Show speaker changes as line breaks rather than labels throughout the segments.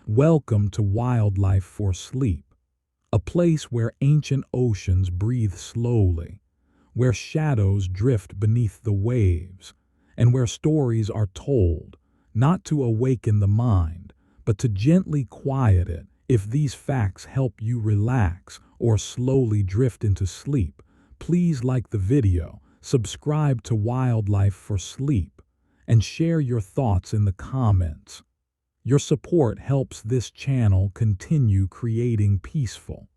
Welcome to Wildlife for Sleep, a place where ancient oceans breathe slowly, where shadows drift beneath the waves, and where stories are told, not to awaken the mind, but to gently quiet it. If these facts help you relax or slowly drift into sleep, please like the video, subscribe to Wildlife for Sleep, and share your thoughts in the comments. Your support helps this channel continue creating peaceful,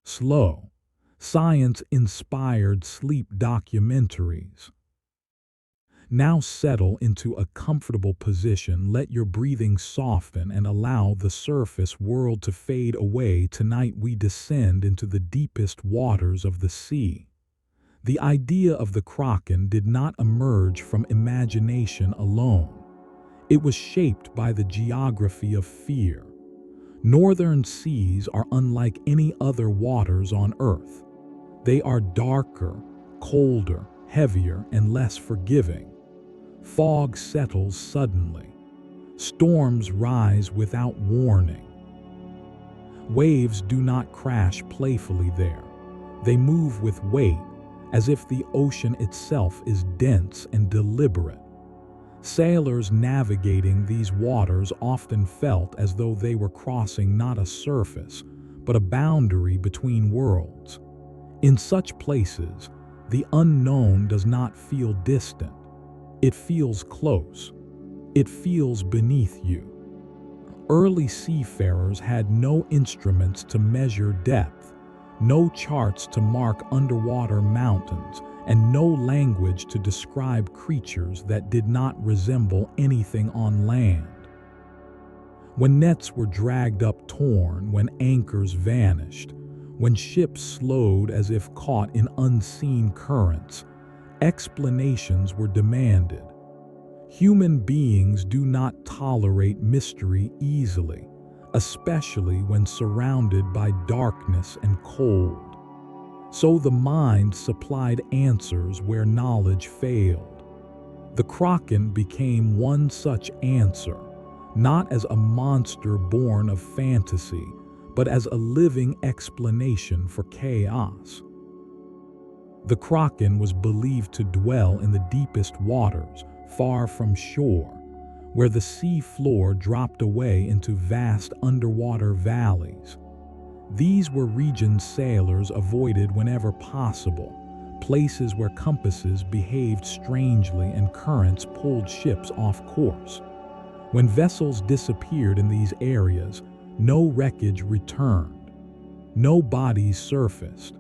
slow, science-inspired sleep documentaries. Now settle into a comfortable position, let your breathing soften and allow the surface world to fade away. Tonight we descend into the deepest waters of the sea. The idea of the Kraken did not emerge from imagination alone. It was shaped by the geography of fear. Northern seas are unlike any other waters on Earth. They are darker, colder, heavier, and less forgiving. Fog settles suddenly. Storms rise without warning. Waves do not crash playfully there. They move with weight, as if the ocean itself is dense and deliberate. Sailors navigating these waters often felt as though they were crossing not a surface, but a boundary between worlds. In such places, the unknown does not feel distant. It feels close. It feels beneath you. Early seafarers had no instruments to measure depth, no charts to mark underwater mountains, and no language to describe creatures that did not resemble anything on land. When nets were dragged up torn, when anchors vanished, when ships slowed as if caught in unseen currents, explanations were demanded. Human beings do not tolerate mystery easily, especially when surrounded by darkness and cold. So the mind supplied answers where knowledge failed. The Kraken became one such answer, not as a monster born of fantasy, but as a living explanation for chaos. The Kraken was believed to dwell in the deepest waters, far from shore, where the sea floor dropped away into vast underwater valleys. These were regions sailors avoided whenever possible, places where compasses behaved strangely and currents pulled ships off course. When vessels disappeared in these areas, no wreckage returned, no bodies surfaced,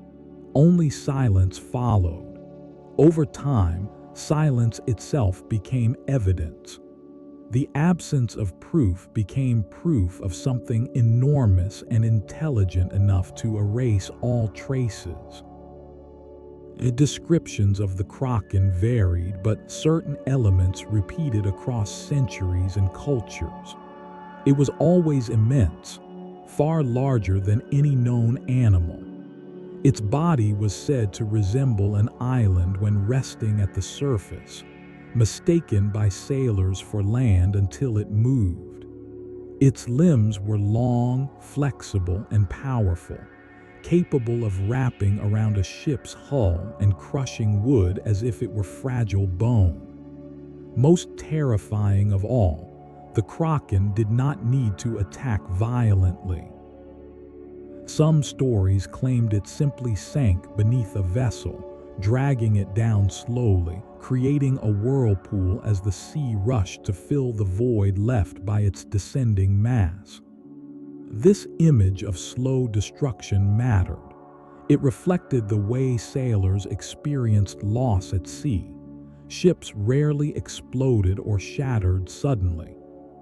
only silence followed. Over time, silence itself became evidence. The absence of proof became proof of something enormous and intelligent enough to erase all traces. The descriptions of the Kraken varied, but certain elements repeated across centuries and cultures. It was always immense, far larger than any known animal. Its body was said to resemble an island when resting at the surface, mistaken by sailors for land until it moved. Its limbs were long, flexible, and powerful, capable of wrapping around a ship's hull and crushing wood as if it were fragile bone. Most terrifying of all, the Kraken did not need to attack violently. Some stories claimed it simply sank beneath a vessel, dragging it down slowly, creating a whirlpool as the sea rushed to fill the void left by its descending mass. This image of slow destruction mattered. It reflected the way sailors experienced loss at sea. Ships rarely exploded or shattered suddenly.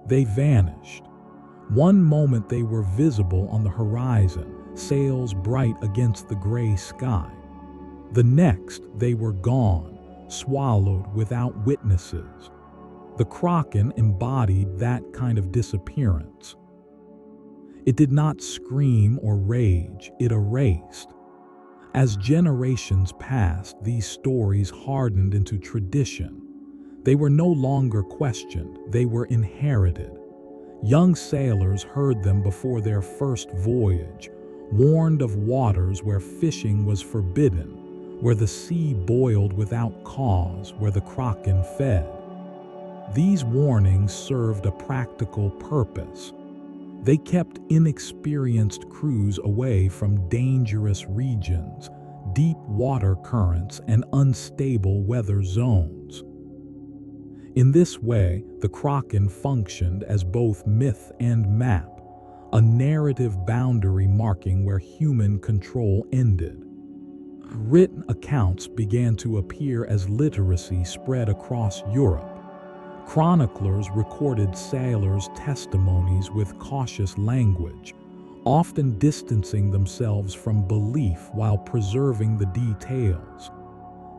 They vanished. One moment they were visible on the horizon, sails bright against the gray sky. The next, they were gone, swallowed without witnesses. The Kraken embodied that kind of disappearance. It did not scream or rage, it erased. As generations passed, these stories hardened into tradition. They were no longer questioned, they were inherited. Young sailors heard them before their first voyage, warned of waters where fishing was forbidden, where the sea boiled without cause, where the Kraken fed. These warnings served a practical purpose. They kept inexperienced crews away from dangerous regions, deep water currents, and unstable weather zones. In this way, the Kraken functioned as both myth and map, a narrative boundary marking where human control ended. Written accounts began to appear as literacy spread across Europe. Chroniclers recorded sailors' testimonies with cautious language, often distancing themselves from belief while preserving the details.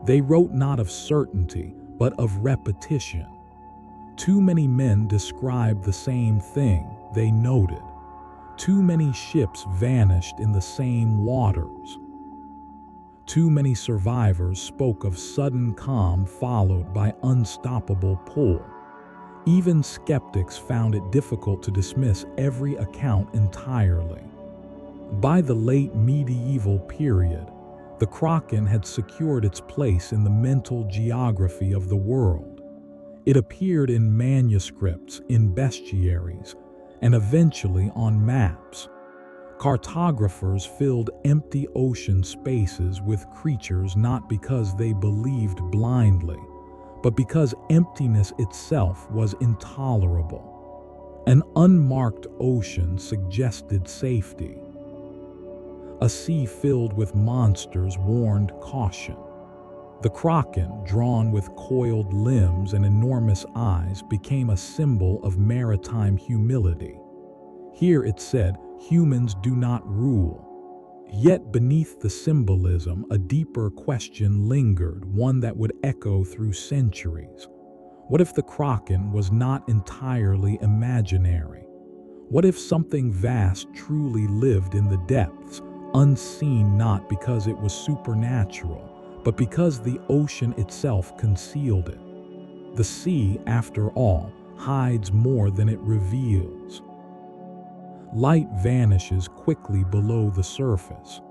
They wrote not of certainty, but of repetition. Too many men described the same thing, they noted. Too many ships vanished in the same waters. Too many survivors spoke of sudden calm followed by unstoppable pull. Even skeptics found it difficult to dismiss every account entirely. By the late medieval period, the Kraken had secured its place in the mental geography of the world. It appeared in manuscripts, in bestiaries, and eventually on maps. Cartographers filled empty ocean spaces with creatures not because they believed blindly, but because emptiness itself was intolerable. An unmarked ocean suggested safety. A sea filled with monsters warned caution. The Kraken, drawn with coiled limbs and enormous eyes, became a symbol of maritime humility. Here it said, "Humans do not rule." Yet beneath the symbolism, a deeper question lingered, one that would echo through centuries. What if the Kraken was not entirely imaginary? What if something vast truly lived in the depths, unseen not because it was supernatural, but because the ocean itself concealed it? The sea, after all, hides more than it reveals. Light vanishes quickly below the surface.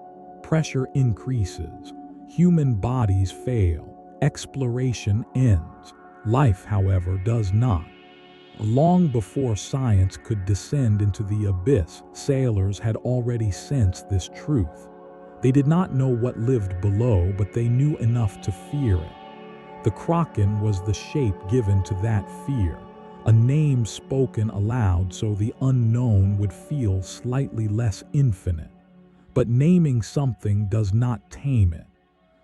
Pressure increases. Human bodies fail. Exploration ends. Life, however, does not. Long before science could descend into the abyss, sailors had already sensed this truth. They did not know what lived below, but they knew enough to fear it. The Kraken was the shape given to that fear. A name spoken aloud so the unknown would feel slightly less infinite. But naming something does not tame it.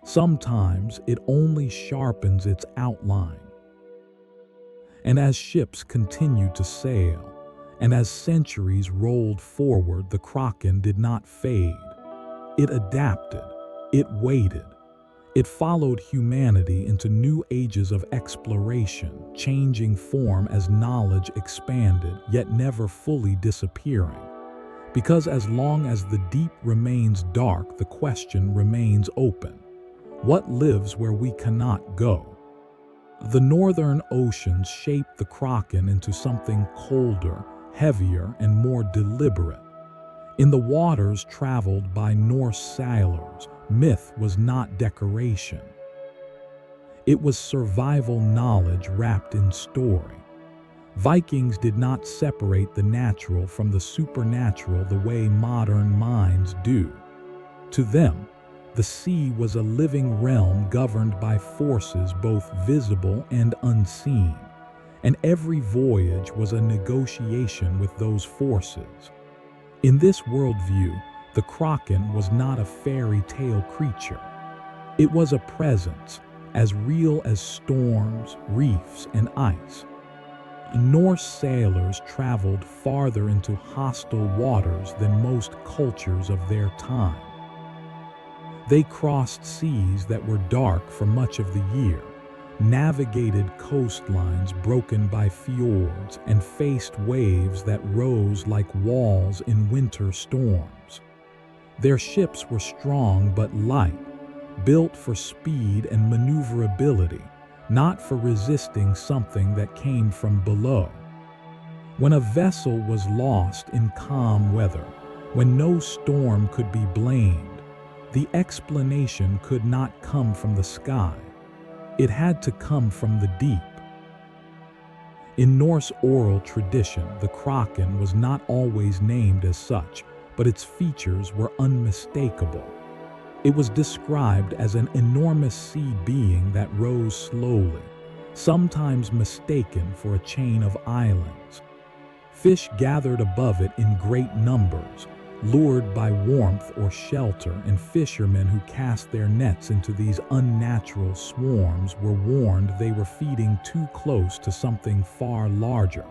Sometimes it only sharpens its outline. And as ships continued to sail, and as centuries rolled forward, the Kraken did not fade. It adapted. It waited. It followed humanity into new ages of exploration, changing form as knowledge expanded, yet never fully disappearing. Because as long as the deep remains dark, the question remains open. What lives where we cannot go? The northern oceans shaped the Kraken into something colder, heavier, and more deliberate. In the waters traveled by Norse sailors, myth was not decoration. It was survival knowledge wrapped in story. Vikings did not separate the natural from the supernatural the way modern minds do. To them, the sea was a living realm governed by forces both visible and unseen, and every voyage was a negotiation with those forces. In this worldview, the Kraken was not a fairy tale creature. It was a presence, as real as storms, reefs, and ice. Norse sailors traveled farther into hostile waters than most cultures of their time. They crossed seas that were dark for much of the year, navigated coastlines broken by fjords, and faced waves that rose like walls in winter storms. Their ships were strong but light, built for speed and maneuverability, not for resisting something that came from below. When a vessel was lost in calm weather, when no storm could be blamed, the explanation could not come from the sky. It had to come from the deep. In Norse oral tradition, the Kraken was not always named as such, but its features were unmistakable. It was described as an enormous sea being that rose slowly, sometimes mistaken for a chain of islands. Fish gathered above it in great numbers, lured by warmth or shelter, and fishermen who cast their nets into these unnatural swarms were warned they were feeding too close to something far larger.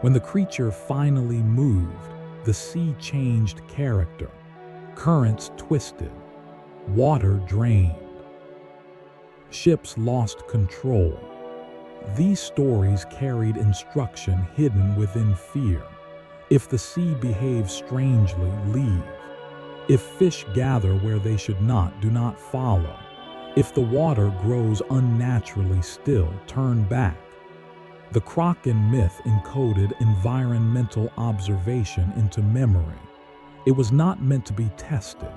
When the creature finally moved, the sea changed character. Currents twisted, water drained, ships lost control. These stories carried instruction hidden within fear. If the sea behaves strangely, leave. If fish gather where they should not, do not follow. If the water grows unnaturally still, turn back. The Kraken myth encoded environmental observation into memory. It was not meant to be tested.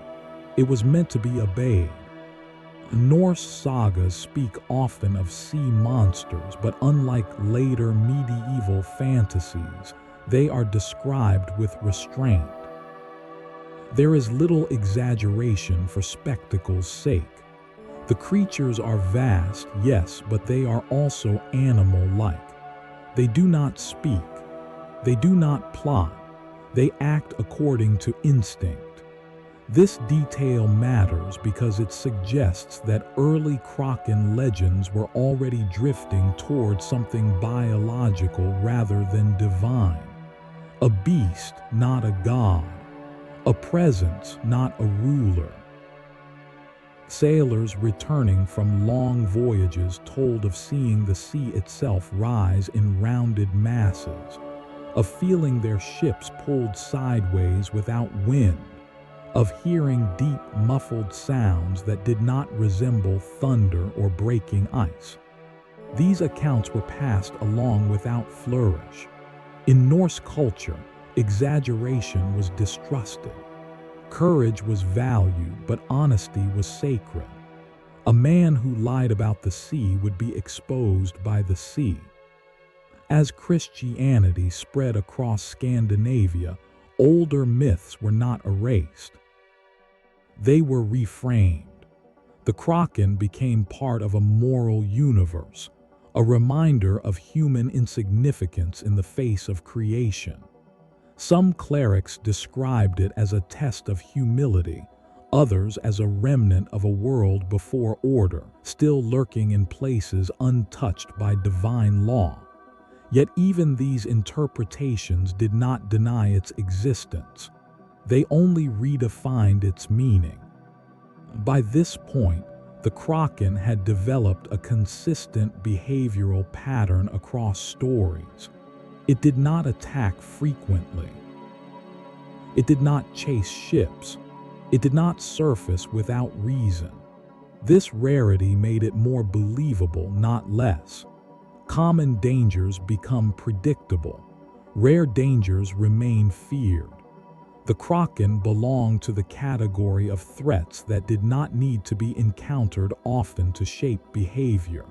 It was meant to be obeyed. Norse sagas speak often of sea monsters, but unlike later medieval fantasies, they are described with restraint. There is little exaggeration for spectacle's sake. The creatures are vast, yes, but they are also animal-like. They do not speak. They do not plot. They act according to instinct. This detail matters because it suggests that early Kraken legends were already drifting toward something biological rather than divine. A beast, not a god. A presence, not a ruler. Sailors returning from long voyages told of seeing the sea itself rise in rounded masses, of feeling their ships pulled sideways without wind, of hearing deep, muffled sounds that did not resemble thunder or breaking ice. These accounts were passed along without flourish. In Norse culture, exaggeration was distrusted. Courage was valued, but honesty was sacred. A man who lied about the sea would be exposed by the sea. As Christianity spread across Scandinavia, older myths were not erased. They were reframed. The Kraken became part of a moral universe, a reminder of human insignificance in the face of creation. Some clerics described it as a test of humility, others as a remnant of a world before order, still lurking in places untouched by divine law. Yet even these interpretations did not deny its existence. They only redefined its meaning. By this point, the Kraken had developed a consistent behavioral pattern across stories. It did not attack frequently. It did not chase ships. It did not surface without reason. This rarity made it more believable, not less. Common dangers become predictable. Rare dangers remain feared. The Kraken belonged to the category of threats that did not need to be encountered often to shape behavior.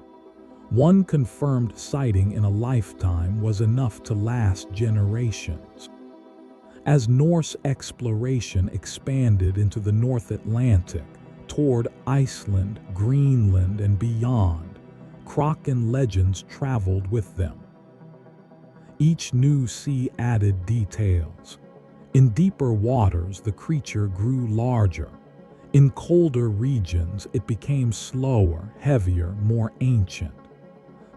One confirmed sighting in a lifetime was enough to last generations. As Norse exploration expanded into the North Atlantic, toward Iceland, Greenland, and beyond, Kraken legends traveled with them. Each new sea added details. In deeper waters, the creature grew larger. In colder regions, it became slower, heavier, more ancient.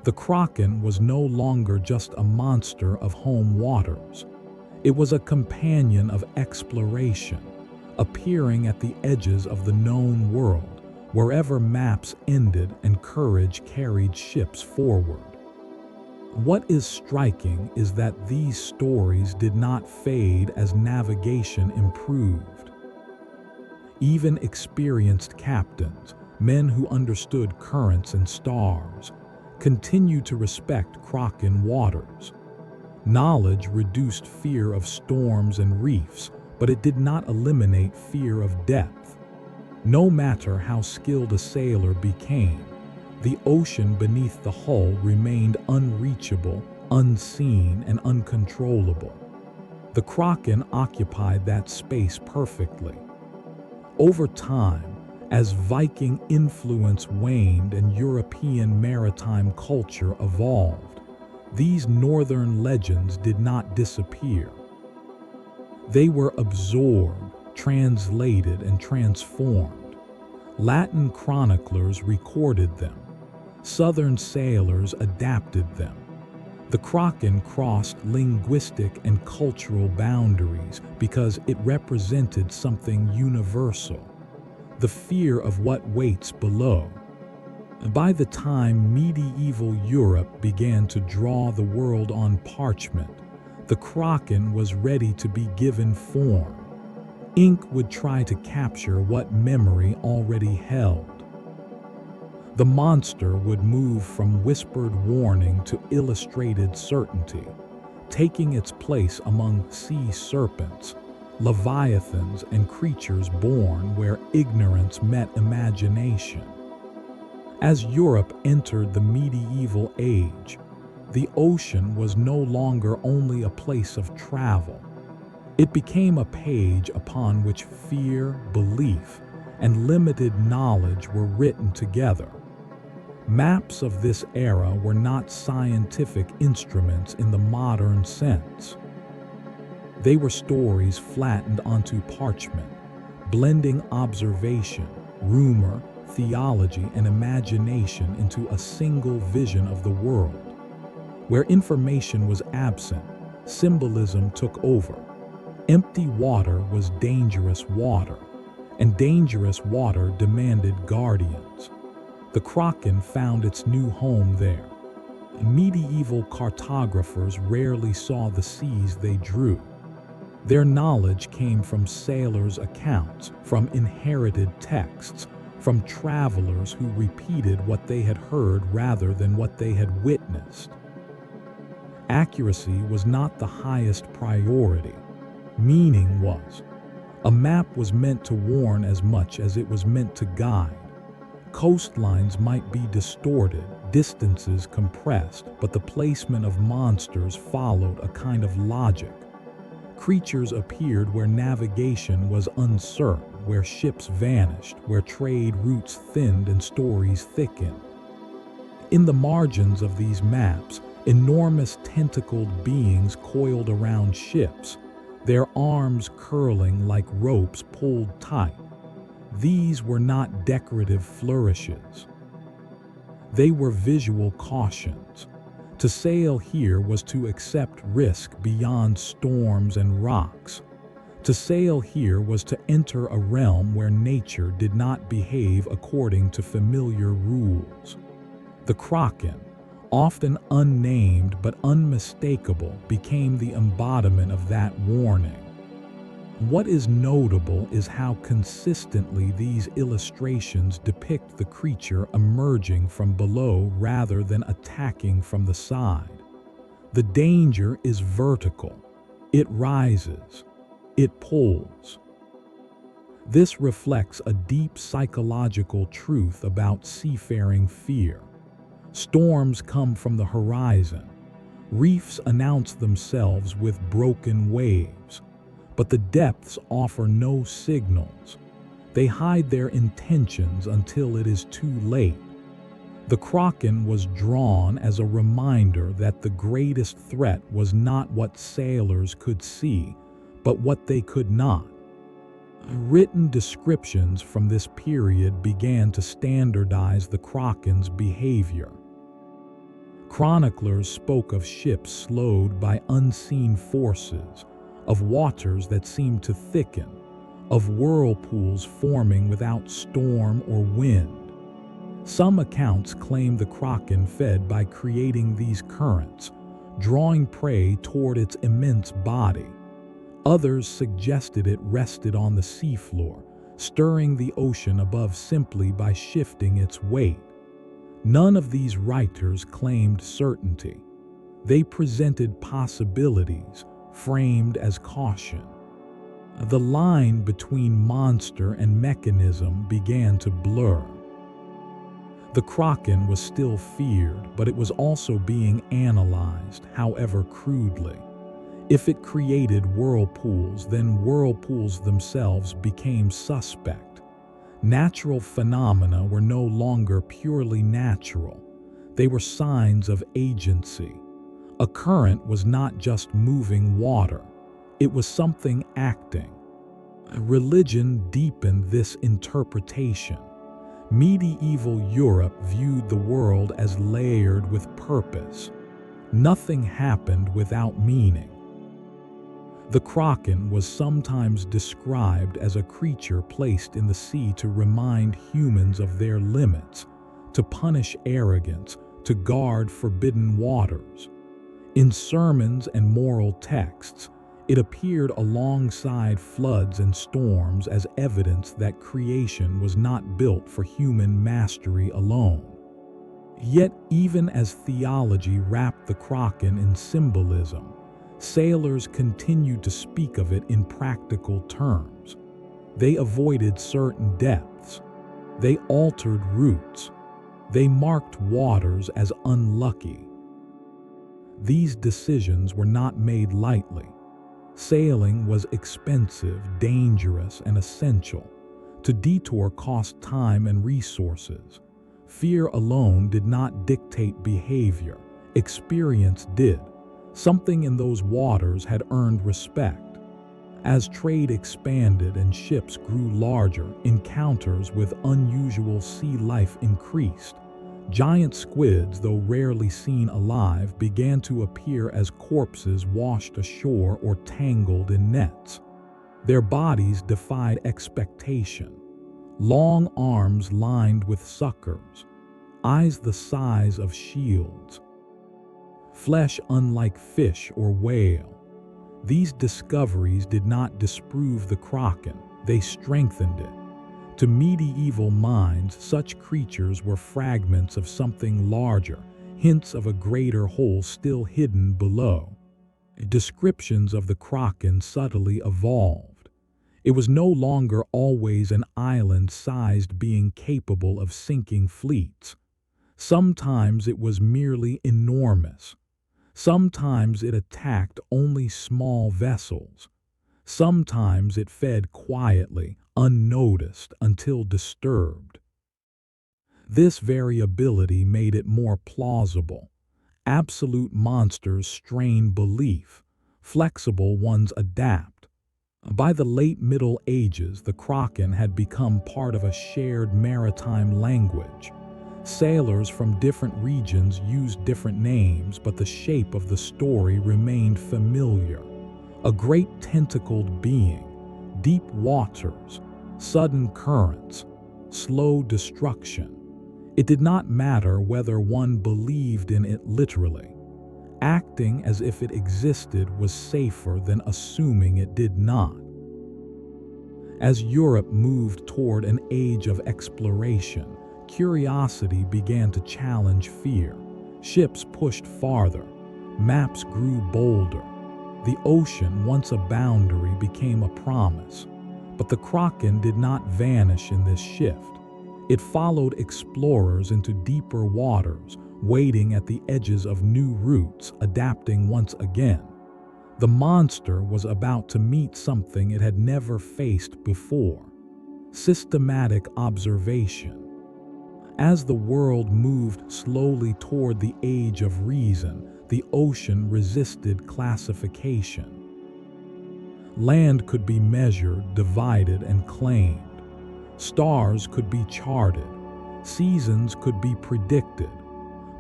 The Kraken was no longer just a monster of home waters. It was a companion of exploration, appearing at the edges of the known world, wherever maps ended and courage carried ships forward. What is striking is that these stories did not fade as navigation improved. Even experienced captains, men who understood currents and stars, continued to respect Kraken waters. Knowledge reduced fear of storms and reefs, but it did not eliminate fear of depth. No matter how skilled a sailor became, the ocean beneath the hull remained unreachable, unseen, and uncontrollable. The Kraken occupied that space perfectly. Over time, as Viking influence waned and European maritime culture evolved, these northern legends did not disappear. They were absorbed, translated, and transformed. Latin chroniclers recorded them. Southern sailors adapted them. The Kraken crossed linguistic and cultural boundaries because it represented something universal: the fear of what waits below. By the time medieval Europe began to draw the world on parchment, the Kraken was ready to be given form. Ink would try to capture what memory already held. The monster would move from whispered warning to illustrated certainty, taking its place among sea serpents, leviathans, and creatures born where ignorance met imagination. As Europe entered the medieval age, the ocean was no longer only a place of travel. It became a page upon which fear, belief, and limited knowledge were written together. Maps of this era were not scientific instruments in the modern sense. They were stories flattened onto parchment, blending observation, rumor, theology, and imagination into a single vision of the world. Where information was absent, symbolism took over. Empty water was dangerous water, and dangerous water demanded guardians. The Kraken found its new home there. Medieval cartographers rarely saw the seas they drew. Their knowledge came from sailors' accounts, from inherited texts, from travelers who repeated what they had heard rather than what they had witnessed. Accuracy was not the highest priority. Meaning was. A map was meant to warn as much as it was meant to guide. Coastlines might be distorted, distances compressed, but the placement of monsters followed a kind of logic. Creatures appeared where navigation was uncertain, where ships vanished, where trade routes thinned and stories thickened. In the margins of these maps, enormous tentacled beings coiled around ships, their arms curling like ropes pulled tight. These were not decorative flourishes. They were visual cautions. To sail here was to accept risk beyond storms and rocks. To sail here was to enter a realm where nature did not behave according to familiar rules. The Kraken, often unnamed but unmistakable, became the embodiment of that warning. What is notable is how consistently these illustrations depict the creature emerging from below rather than attacking from the side. The danger is vertical. It rises. It pulls. This reflects a deep psychological truth about seafaring fear. Storms come from the horizon. Reefs announce themselves with broken waves. But the depths offer no signals. They hide their intentions until it is too late. The Kraken was drawn as a reminder that the greatest threat was not what sailors could see, but what they could not. Written descriptions from this period began to standardize the Kraken's behavior. Chroniclers spoke of ships slowed by unseen forces, of waters that seemed to thicken, of whirlpools forming without storm or wind. Some accounts claim the Kraken fed by creating these currents, drawing prey toward its immense body. Others suggested it rested on the seafloor, stirring the ocean above simply by shifting its weight. None of these writers claimed certainty. They presented possibilities framed as caution. The line between monster and mechanism began to blur. The Kraken was still feared, but it was also being analyzed, however crudely. If it created whirlpools, then whirlpools themselves became suspect. Natural phenomena were no longer purely natural. They were signs of agency. A current was not just moving water. It was something acting. Religion deepened this interpretation. Medieval Europe viewed the world as layered with purpose. Nothing happened without meaning. The Kraken was sometimes described as a creature placed in the sea to remind humans of their limits, to punish arrogance, to guard forbidden waters. In sermons and moral texts, it appeared alongside floods and storms as evidence that creation was not built for human mastery alone. Yet, even as theology wrapped the Kraken in symbolism, sailors continued to speak of it in practical terms. They avoided certain depths. They altered routes. They marked waters as unlucky. These decisions were not made lightly. Sailing was expensive, dangerous, and essential. To detour cost time and resources. Fear alone did not dictate behavior. Experience did. Something in those waters had earned respect. As trade expanded and ships grew larger, encounters with unusual sea life increased. Giant squids, though rarely seen alive, began to appear as corpses washed ashore or tangled in nets. Their bodies defied expectation. Long arms lined with suckers, eyes the size of shields, flesh unlike fish or whale. These discoveries did not disprove the Kraken, they strengthened it. To medieval minds, such creatures were fragments of something larger, hints of a greater whole still hidden below. Descriptions of the Kraken subtly evolved. It was no longer always an island-sized being capable of sinking fleets. Sometimes it was merely enormous. Sometimes it attacked only small vessels. Sometimes it fed quietly, unnoticed, until disturbed. This variability made it more plausible. Absolute monsters strain belief. Flexible ones adapt. By the late Middle Ages, the Kraken had become part of a shared maritime language. Sailors from different regions used different names, but the shape of the story remained familiar. A great tentacled being, deep waters, sudden currents, slow destruction. It did not matter whether one believed in it literally. Acting as if it existed was safer than assuming it did not. As Europe moved toward an age of exploration, curiosity began to challenge fear. Ships pushed farther. Maps grew bolder. The ocean, once a boundary, became a promise. But the Kraken did not vanish in this shift. It followed explorers into deeper waters, waiting at the edges of new routes, adapting once again. The monster was about to meet something it had never faced before: systematic observation. As the world moved slowly toward the age of reason, the ocean resisted classification. Land could be measured, divided, and claimed. Stars could be charted. Seasons could be predicted.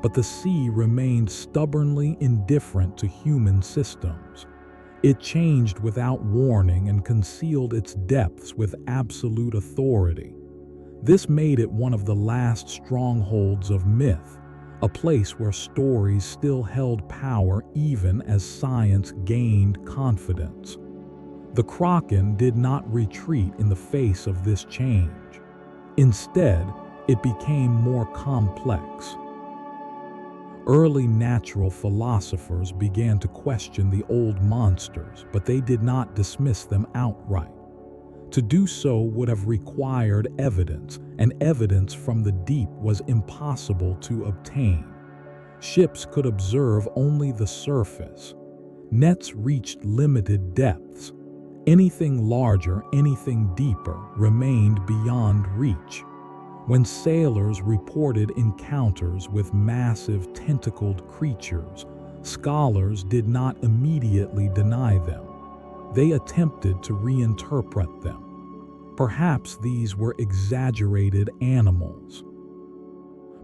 But the sea remained stubbornly indifferent to human systems. It changed without warning and concealed its depths with absolute authority. This made it one of the last strongholds of myth, a place where stories still held power even as science gained confidence. The Kraken did not retreat in the face of this change. Instead, it became more complex. Early natural philosophers began to question the old monsters, but they did not dismiss them outright. To do so would have required evidence, and evidence from the deep was impossible to obtain. Ships could observe only the surface. Nets reached limited depths. Anything larger, anything deeper, remained beyond reach. When sailors reported encounters with massive tentacled creatures, scholars did not immediately deny them. They attempted to reinterpret them. Perhaps these were exaggerated animals.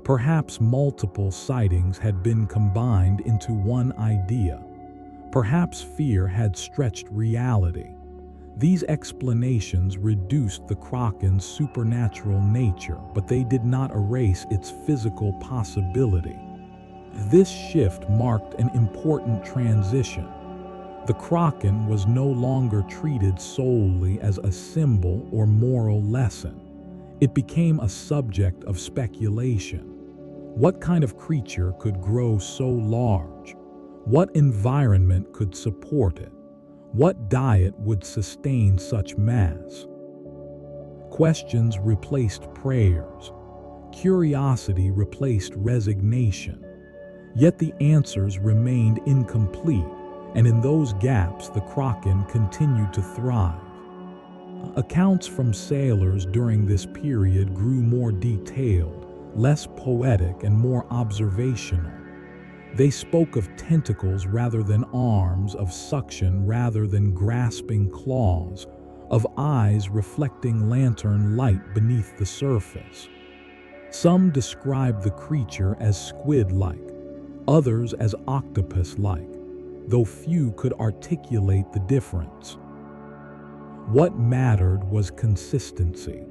Perhaps multiple sightings had been combined into one idea. Perhaps fear had stretched reality. These explanations reduced the Kraken's supernatural nature, but they did not erase its physical possibility. This shift marked an important transition. The Kraken was no longer treated solely as a symbol or moral lesson. It became a subject of speculation. What kind of creature could grow so large? What environment could support it? What diet would sustain such mass? Questions replaced prayers. Curiosity replaced resignation. Yet the answers remained incomplete, and in those gaps the Kraken continued to thrive. Accounts from sailors during this period grew more detailed, less poetic and more observational. They spoke of tentacles rather than arms, of suction rather than grasping claws, of eyes reflecting lantern light beneath the surface. Some described the creature as squid-like, others as octopus-like, though few could articulate the difference. What mattered was consistency.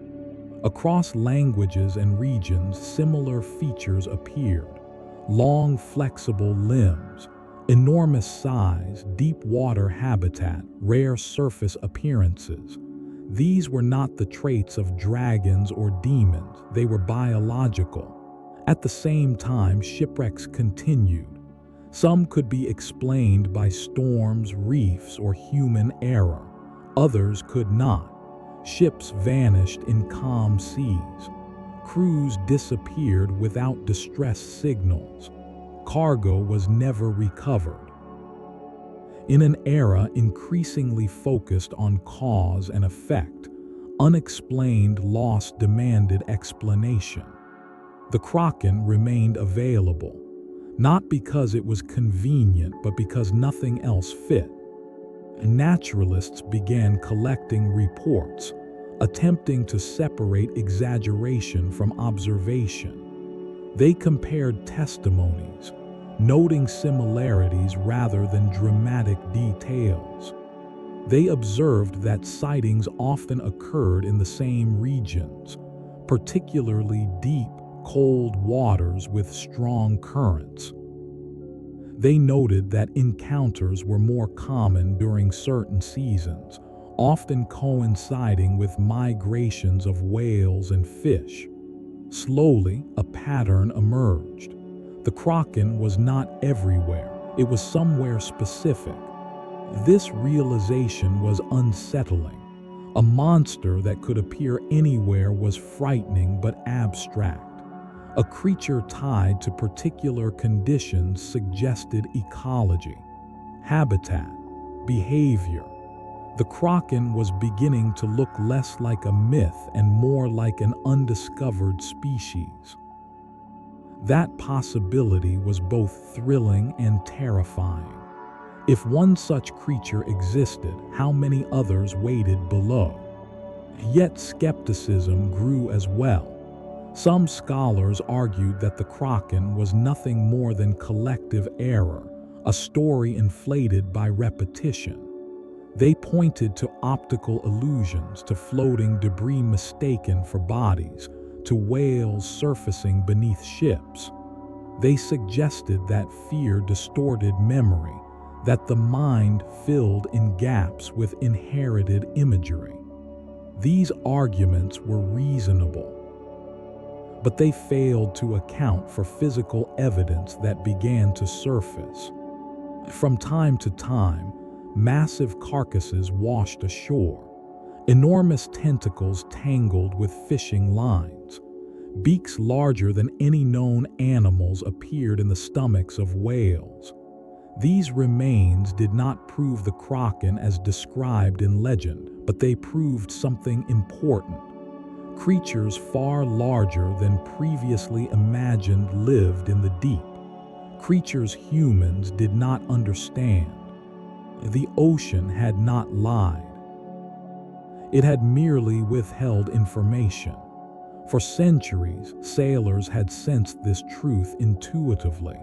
Across languages and regions, similar features appeared. Long, flexible limbs, enormous size, deep water habitat, rare surface appearances. These were not the traits of dragons or demons, they were biological. At the same time, shipwrecks continued. Some could be explained by storms, reefs, or human error. Others could not. Ships vanished in calm seas. Crews disappeared without distress signals. Cargo was never recovered. In an era increasingly focused on cause and effect, unexplained loss demanded explanation. The Kraken remained available, not because it was convenient, but because nothing else fit. Naturalists began collecting reports, attempting to separate exaggeration from observation. They compared testimonies, noting similarities rather than dramatic details. They observed that sightings often occurred in the same regions, particularly deep, cold waters with strong currents. They noted that encounters were more common during certain seasons, often coinciding with migrations of whales and fish. Slowly, a pattern emerged. The Kraken was not everywhere, it was somewhere specific. This realization was unsettling. A monster that could appear anywhere was frightening but abstract. A creature tied to particular conditions suggested ecology, habitat, behavior. The Kraken was beginning to look less like a myth and more like an undiscovered species. That possibility was both thrilling and terrifying. If one such creature existed, how many others waited below? Yet skepticism grew as well. Some scholars argued that the Kraken was nothing more than collective error, a story inflated by repetition. They pointed to optical illusions, to floating debris mistaken for bodies, to whales surfacing beneath ships. They suggested that fear distorted memory, that the mind filled in gaps with inherited imagery. These arguments were reasonable. but they failed to account for physical evidence that began to surface. From time to time, massive carcasses washed ashore, enormous tentacles tangled with fishing lines. Beaks larger than any known animals appeared in the stomachs of whales. These remains did not prove the Kraken as described in legend, but they proved something important. Creatures far larger than previously imagined lived in the deep. Creatures humans did not understand. The ocean had not lied. It had merely withheld information. For centuries, sailors had sensed this truth intuitively.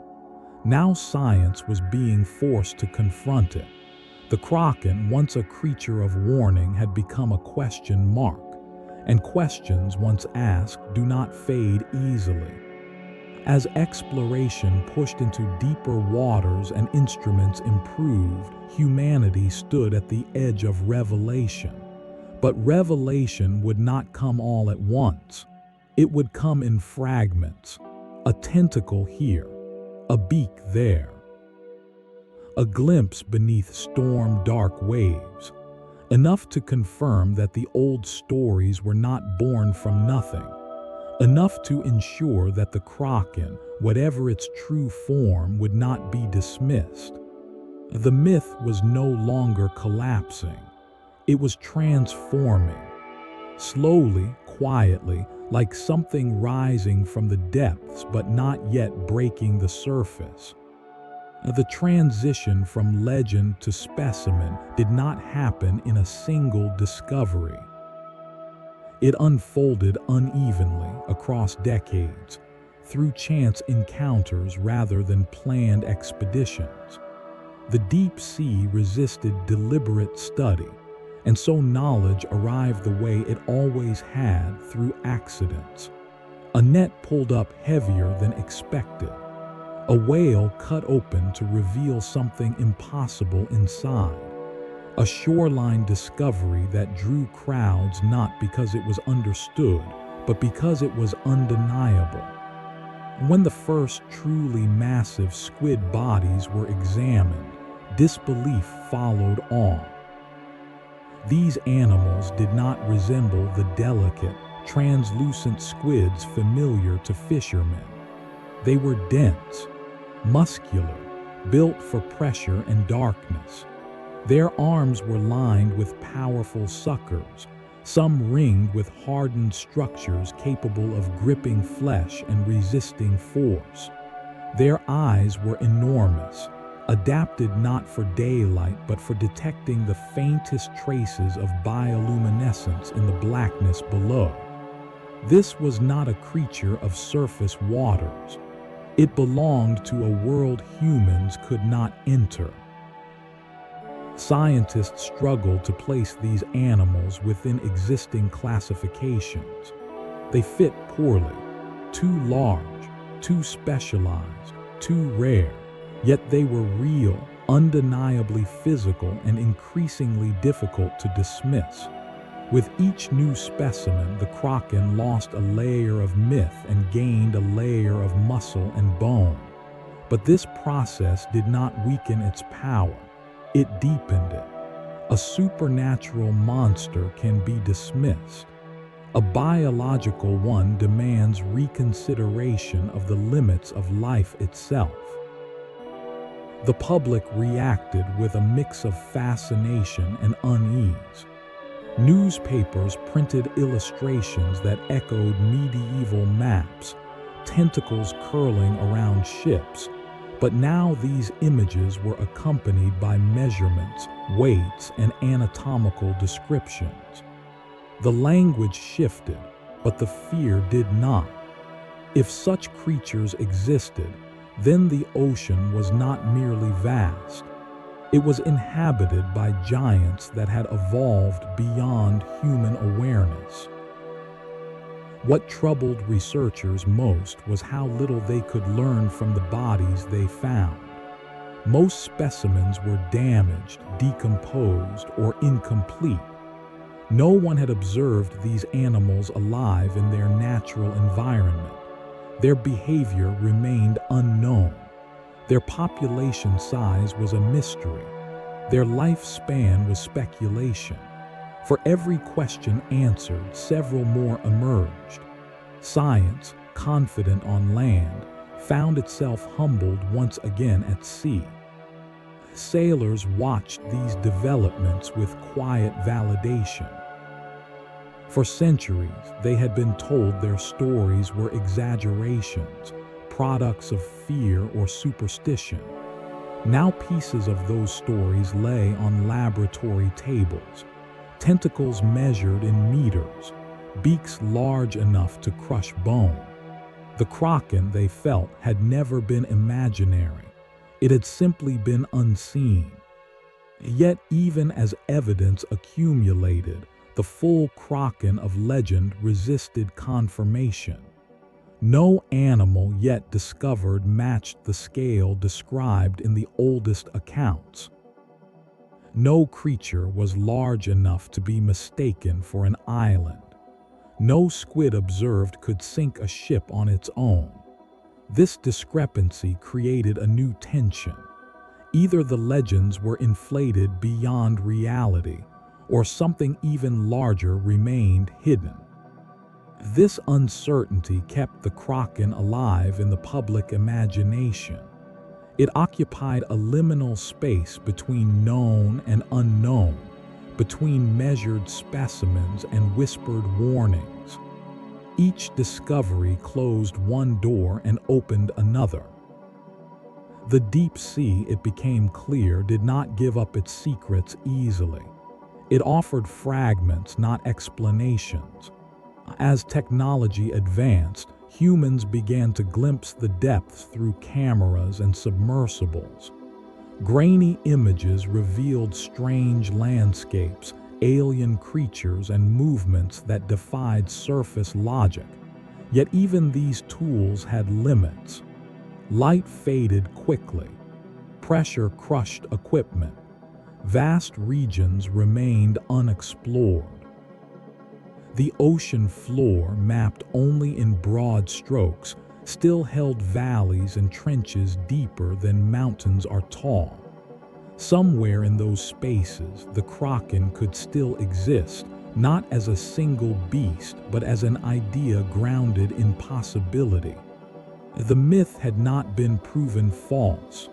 Now science was being forced to confront it. The Kraken, once a creature of warning, had become a question mark, and questions once asked do not fade easily. As exploration pushed into deeper waters and instruments improved, humanity stood at the edge of revelation. But revelation would not come all at once. It would come in fragments, a tentacle here, a beak there, a glimpse beneath storm-dark waves, enough to confirm that the old stories were not born from nothing, enough to ensure that the Kraken, whatever its true form, would not be dismissed. The myth was no longer collapsing. It was transforming, slowly, quietly, like something rising from the depths but not yet breaking the surface. The transition from legend to specimen did not happen in a single discovery. It unfolded unevenly across decades, through chance encounters rather than planned expeditions. The deep sea resisted deliberate study, and so knowledge arrived the way it always had, through accidents. A net pulled up heavier than expected. A whale cut open to reveal something impossible inside. A shoreline discovery that drew crowds not because it was understood, but because it was undeniable. When the first truly massive squid bodies were examined, disbelief followed awe. These animals did not resemble the delicate, translucent squids familiar to fishermen. They were dense, muscular, built for pressure and darkness. Their arms were lined with powerful suckers, some ringed with hardened structures capable of gripping flesh and resisting force. Their eyes were enormous, adapted not for daylight but for detecting the faintest traces of bioluminescence in the blackness below. This was not a creature of surface waters. It belonged to a world humans could not enter. Scientists struggled to place these animals within existing classifications. They fit poorly, too large, too specialized, too rare. Yet they were real, undeniably physical, and increasingly difficult to dismiss. With each new specimen, the Kraken lost a layer of myth and gained a layer of muscle and bone. But this process did not weaken its power. It deepened it. A supernatural monster can be dismissed. A biological one demands reconsideration of the limits of life itself. The public reacted with a mix of fascination and unease. Newspapers printed illustrations that echoed medieval maps, tentacles curling around ships. But now these images were accompanied by measurements, weights, and anatomical descriptions. The language shifted, but the fear did not. If such creatures existed, then the ocean was not merely vast. It was inhabited by giants that had evolved beyond human awareness. What troubled researchers most was how little they could learn from the bodies they found. Most specimens were damaged, decomposed, or incomplete. No one had observed these animals alive in their natural environment. Their behavior remained unknown. Their population size was a mystery. Their lifespan was speculation. For every question answered, several more emerged. Science, confident on land, found itself humbled once again at sea. Sailors watched these developments with quiet validation. For centuries, they had been told their stories were exaggerations, products of fear or superstition. Now pieces of those stories lay on laboratory tables, tentacles measured in meters, beaks large enough to crush bone. The Kraken, they felt, had never been imaginary. It had simply been unseen. Yet even as evidence accumulated, the full Kraken of legend resisted confirmation. No animal yet discovered matched the scale described in the oldest accounts. No creature was large enough to be mistaken for an island. No squid observed could sink a ship on its own. This discrepancy created a new tension. Either the legends were inflated beyond reality, or something even larger remained hidden. This uncertainty kept the Kraken alive in the public imagination. It occupied a liminal space between known and unknown, between measured specimens and whispered warnings. Each discovery closed one door and opened another. The deep sea, it became clear, did not give up its secrets easily. It offered fragments, not explanations. As technology advanced, humans began to glimpse the depths through cameras and submersibles. Grainy images revealed strange landscapes, alien creatures, and movements that defied surface logic. Yet even these tools had limits. Light faded quickly. Pressure crushed equipment. Vast regions remained unexplored. The ocean floor, mapped only in broad strokes, still held valleys and trenches deeper than mountains are tall. Somewhere in those spaces, the Kraken could still exist, not as a single beast, but as an idea grounded in possibility. The myth had not been proven false.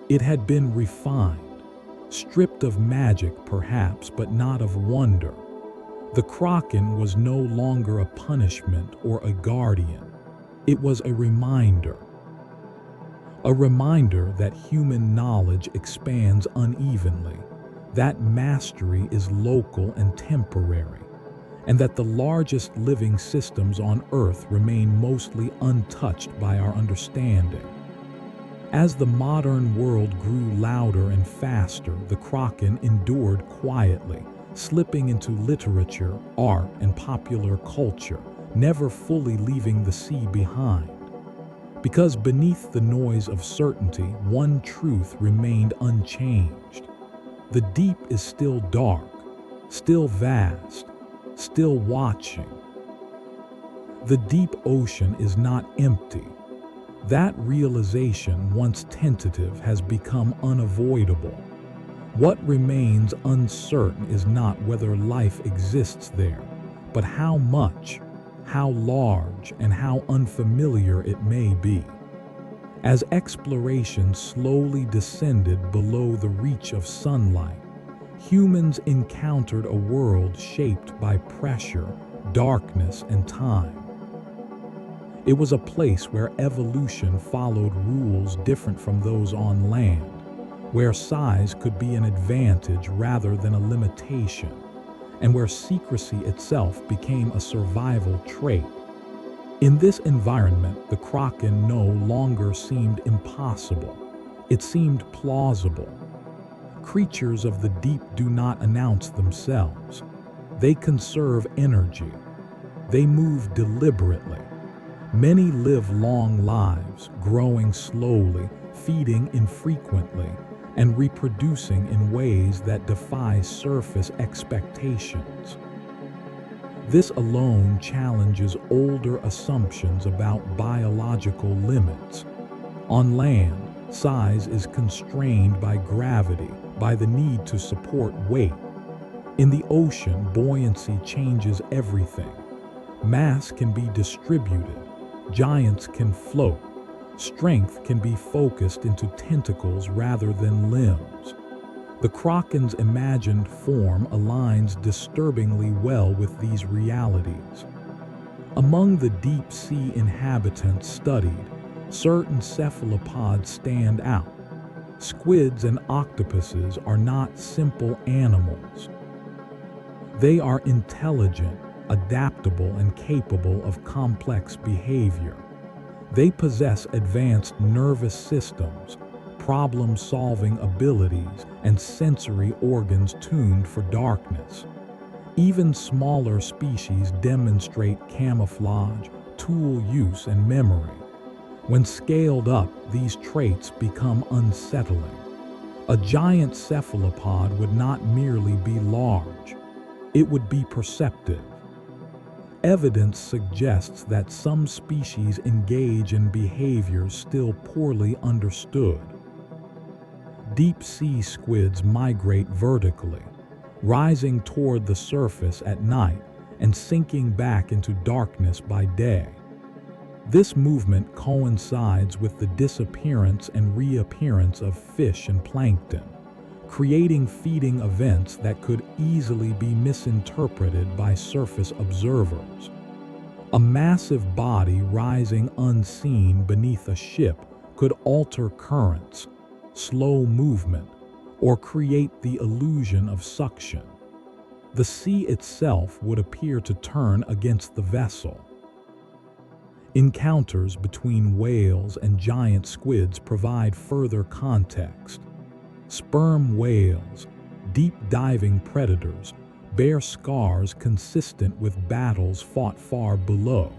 It had been refined, stripped of magic perhaps, but not of wonder. The Kraken was no longer a punishment or a guardian. It was a reminder. A reminder that human knowledge expands unevenly, that mastery is local and temporary, and that the largest living systems on Earth remain mostly untouched by our understanding. As the modern world grew louder and faster, the Kraken endured quietly, slipping into literature, art, and popular culture, never fully leaving the sea behind. Because beneath the noise of certainty, one truth remained unchanged. The deep is still dark, still vast, still watching. The deep ocean is not empty. That realization, once tentative, has become unavoidable. What remains uncertain is not whether life exists there, but how much, how large, and how unfamiliar it may be. As exploration slowly descended below the reach of sunlight, humans encountered a world shaped by pressure, darkness, and time. It was a place where evolution followed rules different from those on land, where size could be an advantage rather than a limitation, and where secrecy itself became a survival trait. In this environment, the Kraken no longer seemed impossible. It seemed plausible. Creatures of the deep do not announce themselves. They conserve energy. They move deliberately. Many live long lives, growing slowly, feeding infrequently, and reproducing in ways that defy surface expectations. This alone challenges older assumptions about biological limits. On land, size is constrained by gravity, by the need to support weight. In the ocean, buoyancy changes everything. Mass can be distributed. Giants can float. Strength can be focused into tentacles rather than limbs. The Kraken's imagined form aligns disturbingly well with these realities. Among the deep-sea inhabitants studied, certain cephalopods stand out. Squids and octopuses are not simple animals. They are intelligent, adaptable, and capable of complex behavior. They possess advanced nervous systems, problem-solving abilities, and sensory organs tuned for darkness. Even smaller species demonstrate camouflage, tool use, and memory. When scaled up, these traits become unsettling. A giant cephalopod would not merely be large, it would be perceptive. Evidence suggests that some species engage in behaviors still poorly understood. Deep-sea squids migrate vertically, rising toward the surface at night and sinking back into darkness by day. This movement coincides with the disappearance and reappearance of fish and plankton, creating feeding events that could easily be misinterpreted by surface observers. A massive body rising unseen beneath a ship could alter currents, slow movement, or create the illusion of suction. The sea itself would appear to turn against the vessel. Encounters between whales and giant squids provide further context. Sperm whales, deep-diving predators, bear scars consistent with battles fought far below.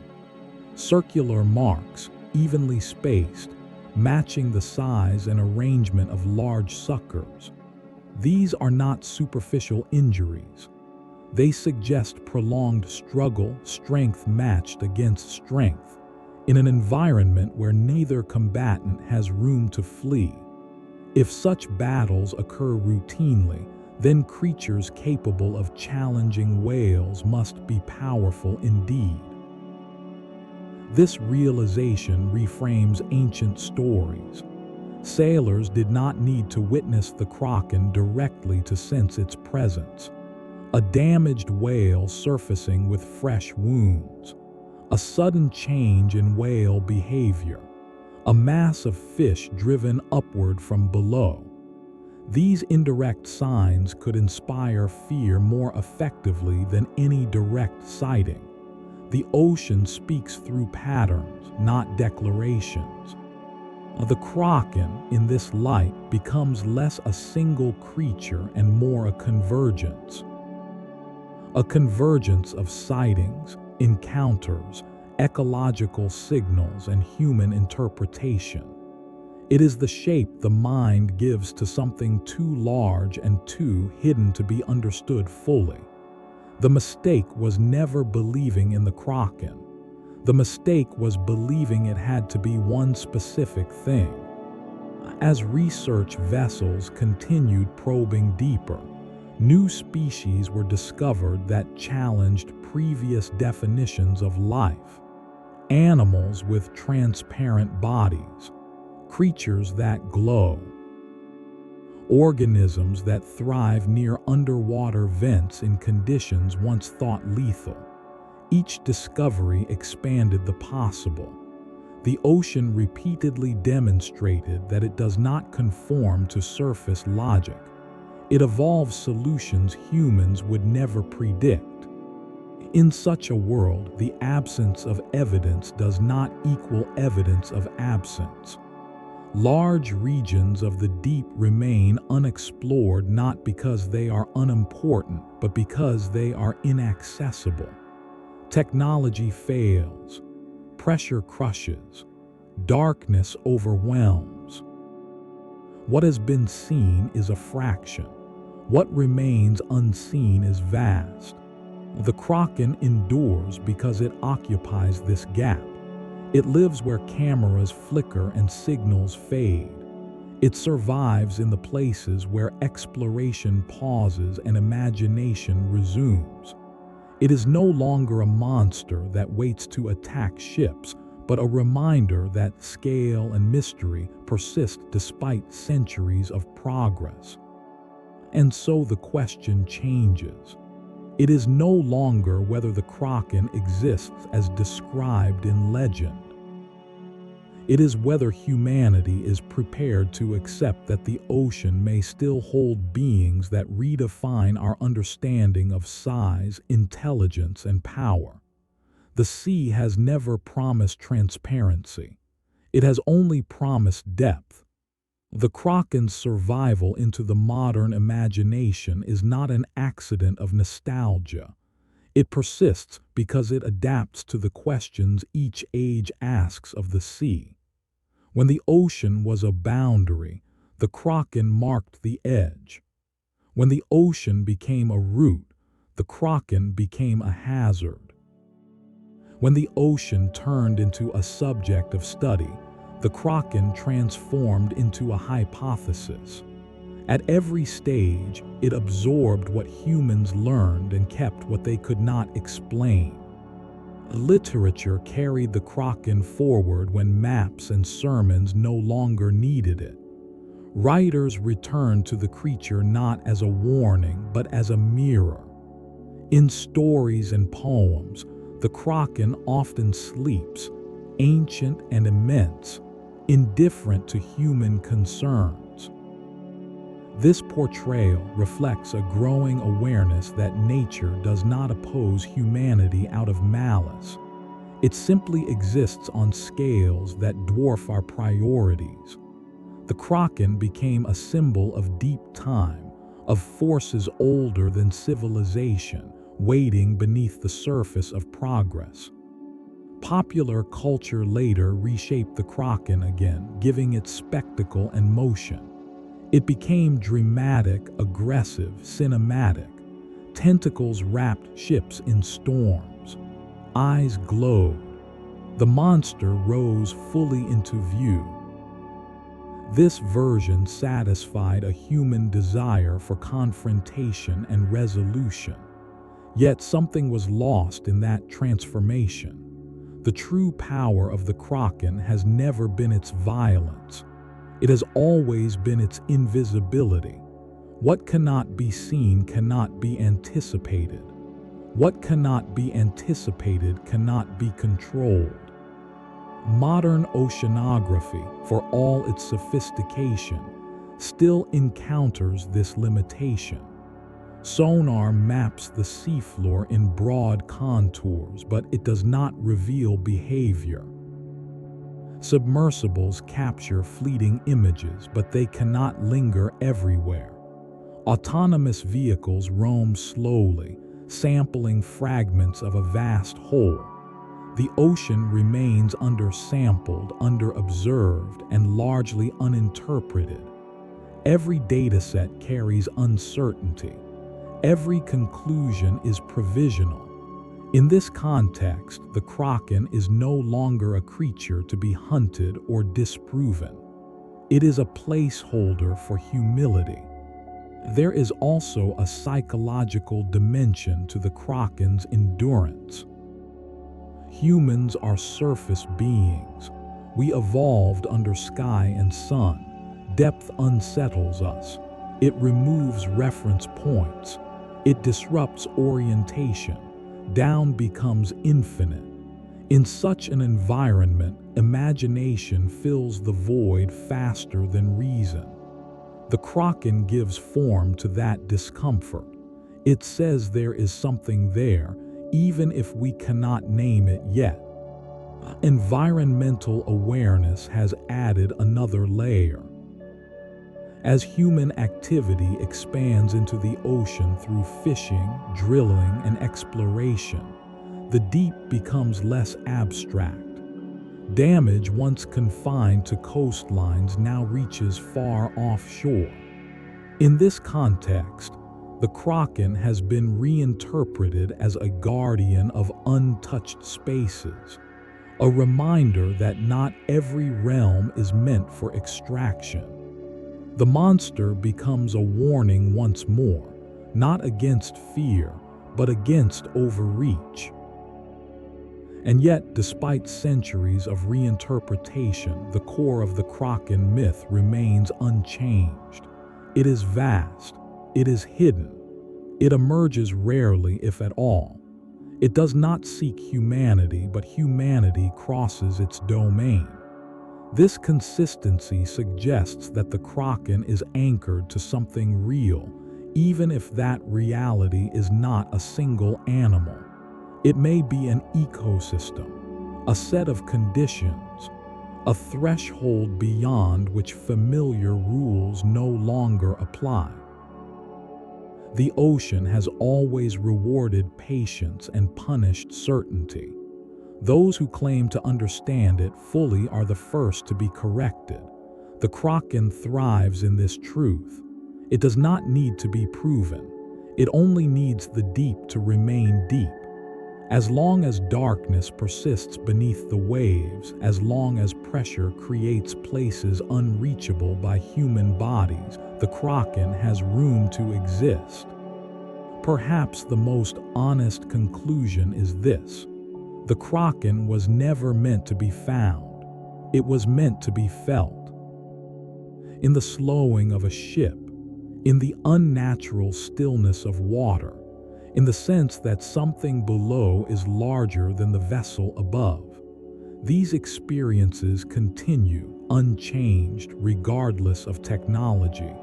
Circular marks, evenly spaced, matching the size and arrangement of large suckers. These are not superficial injuries. They suggest prolonged struggle, strength matched against strength, in an environment where neither combatant has room to flee. If such battles occur routinely, then creatures capable of challenging whales must be powerful indeed. This realization reframes ancient stories. Sailors did not need to witness the Kraken directly to sense its presence. A damaged whale surfacing with fresh wounds, a sudden change in whale behavior, a mass of fish driven upward from below. These indirect signs could inspire fear more effectively than any direct sighting. The ocean speaks through patterns, not declarations. The Kraken, in this light, becomes less a single creature and more a convergence. A convergence of sightings, encounters, ecological signals, and human interpretation. It is the shape the mind gives to something too large and too hidden to be understood fully. The mistake was never believing in the Kraken. The mistake was believing it had to be one specific thing. As research vessels continued probing deeper, new species were discovered that challenged previous definitions of life. Animals with transparent bodies, creatures that glow, organisms that thrive near underwater vents in conditions once thought lethal. Each discovery expanded the possible. The ocean repeatedly demonstrated that it does not conform to surface logic. It evolves solutions humans would never predict. In such a world, the absence of evidence does not equal evidence of absence. Large regions of the deep remain unexplored not because they are unimportant, but because they are inaccessible. Technology fails, pressure crushes, darkness overwhelms. What has been seen is a fraction. What remains unseen is vast. The Kraken endures because it occupies this gap. It lives where cameras flicker and signals fade. It survives in the places where exploration pauses and imagination resumes. It is no longer a monster that waits to attack ships, but a reminder that scale and mystery persist despite centuries of progress. And so the question changes. It is no longer whether the Kraken exists as described in legend. It is whether humanity is prepared to accept that the ocean may still hold beings that redefine our understanding of size, intelligence, and power. The sea has never promised transparency. It has only promised depth. The Kraken's survival into the modern imagination is not an accident of nostalgia. It persists because it adapts to the questions each age asks of the sea. When the ocean was a boundary, the Kraken marked the edge. When the ocean became a route, the Kraken became a hazard. When the ocean turned into a subject of study, the Kraken transformed into a hypothesis. At every stage, it absorbed what humans learned and kept what they could not explain. Literature carried the Kraken forward when maps and sermons no longer needed it. Writers returned to the creature not as a warning but as a mirror. In stories and poems, the Kraken often sleeps, ancient and immense, indifferent to human concerns. This portrayal reflects a growing awareness that nature does not oppose humanity out of malice. It simply exists on scales that dwarf our priorities. The Kraken became a symbol of deep time, of forces older than civilization, waiting beneath the surface of progress. Popular culture later reshaped the Kraken again, giving it spectacle and motion. It became dramatic, aggressive, cinematic. Tentacles wrapped ships in storms. Eyes glowed. The monster rose fully into view. This version satisfied a human desire for confrontation and resolution. Yet something was lost in that transformation. The true power of the Kraken has never been its violence. It has always been its invisibility. What cannot be seen cannot be anticipated. What cannot be anticipated cannot be controlled. Modern oceanography, for all its sophistication, still encounters this limitation. Sonar maps the seafloor in broad contours, but it does not reveal behavior. Submersibles capture fleeting images, but they cannot linger everywhere. Autonomous vehicles roam slowly, sampling fragments of a vast whole. The ocean remains undersampled, underobserved, and largely uninterpreted. Every dataset carries uncertainty. Every conclusion is provisional. In this context, the Kraken is no longer a creature to be hunted or disproven. It is a placeholder for humility. There is also a psychological dimension to the Kraken's endurance. Humans are surface beings. We evolved under sky and sun. Depth unsettles us. It removes reference points. It disrupts orientation. Down becomes infinite. In such an environment, imagination fills the void faster than reason. The Kraken gives form to that discomfort. It says there is something there, even if we cannot name it yet. Environmental awareness has added another layer. As human activity expands into the ocean through fishing, drilling, and exploration, the deep becomes less abstract. Damage once confined to coastlines now reaches far offshore. In this context, The Kraken has been reinterpreted as a guardian of untouched spaces, a reminder that not every realm is meant for extraction. The monster becomes a warning once more, not against fear, but against overreach. And yet, despite centuries of reinterpretation, the core of the Kraken myth remains unchanged. It is vast, it is hidden, it emerges rarely, if at all. It does not seek humanity, but humanity crosses its domain. This consistency suggests that the Kraken is anchored to something real, even if that reality is not a single animal. It may be an ecosystem, a set of conditions, a threshold beyond which familiar rules no longer apply. The ocean has always rewarded patience and punished certainty. Those who claim to understand it fully are the first to be corrected. The Kraken thrives in this truth. It does not need to be proven. It only needs the deep to remain deep. As long as darkness persists beneath the waves, as long as pressure creates places unreachable by human bodies, the Kraken has room to exist. Perhaps the most honest conclusion is this: the Kraken was never meant to be found. It was meant to be felt. In the slowing of a ship, in the unnatural stillness of water, in the sense that something below is larger than the vessel above. These experiences continue, unchanged, regardless of technology.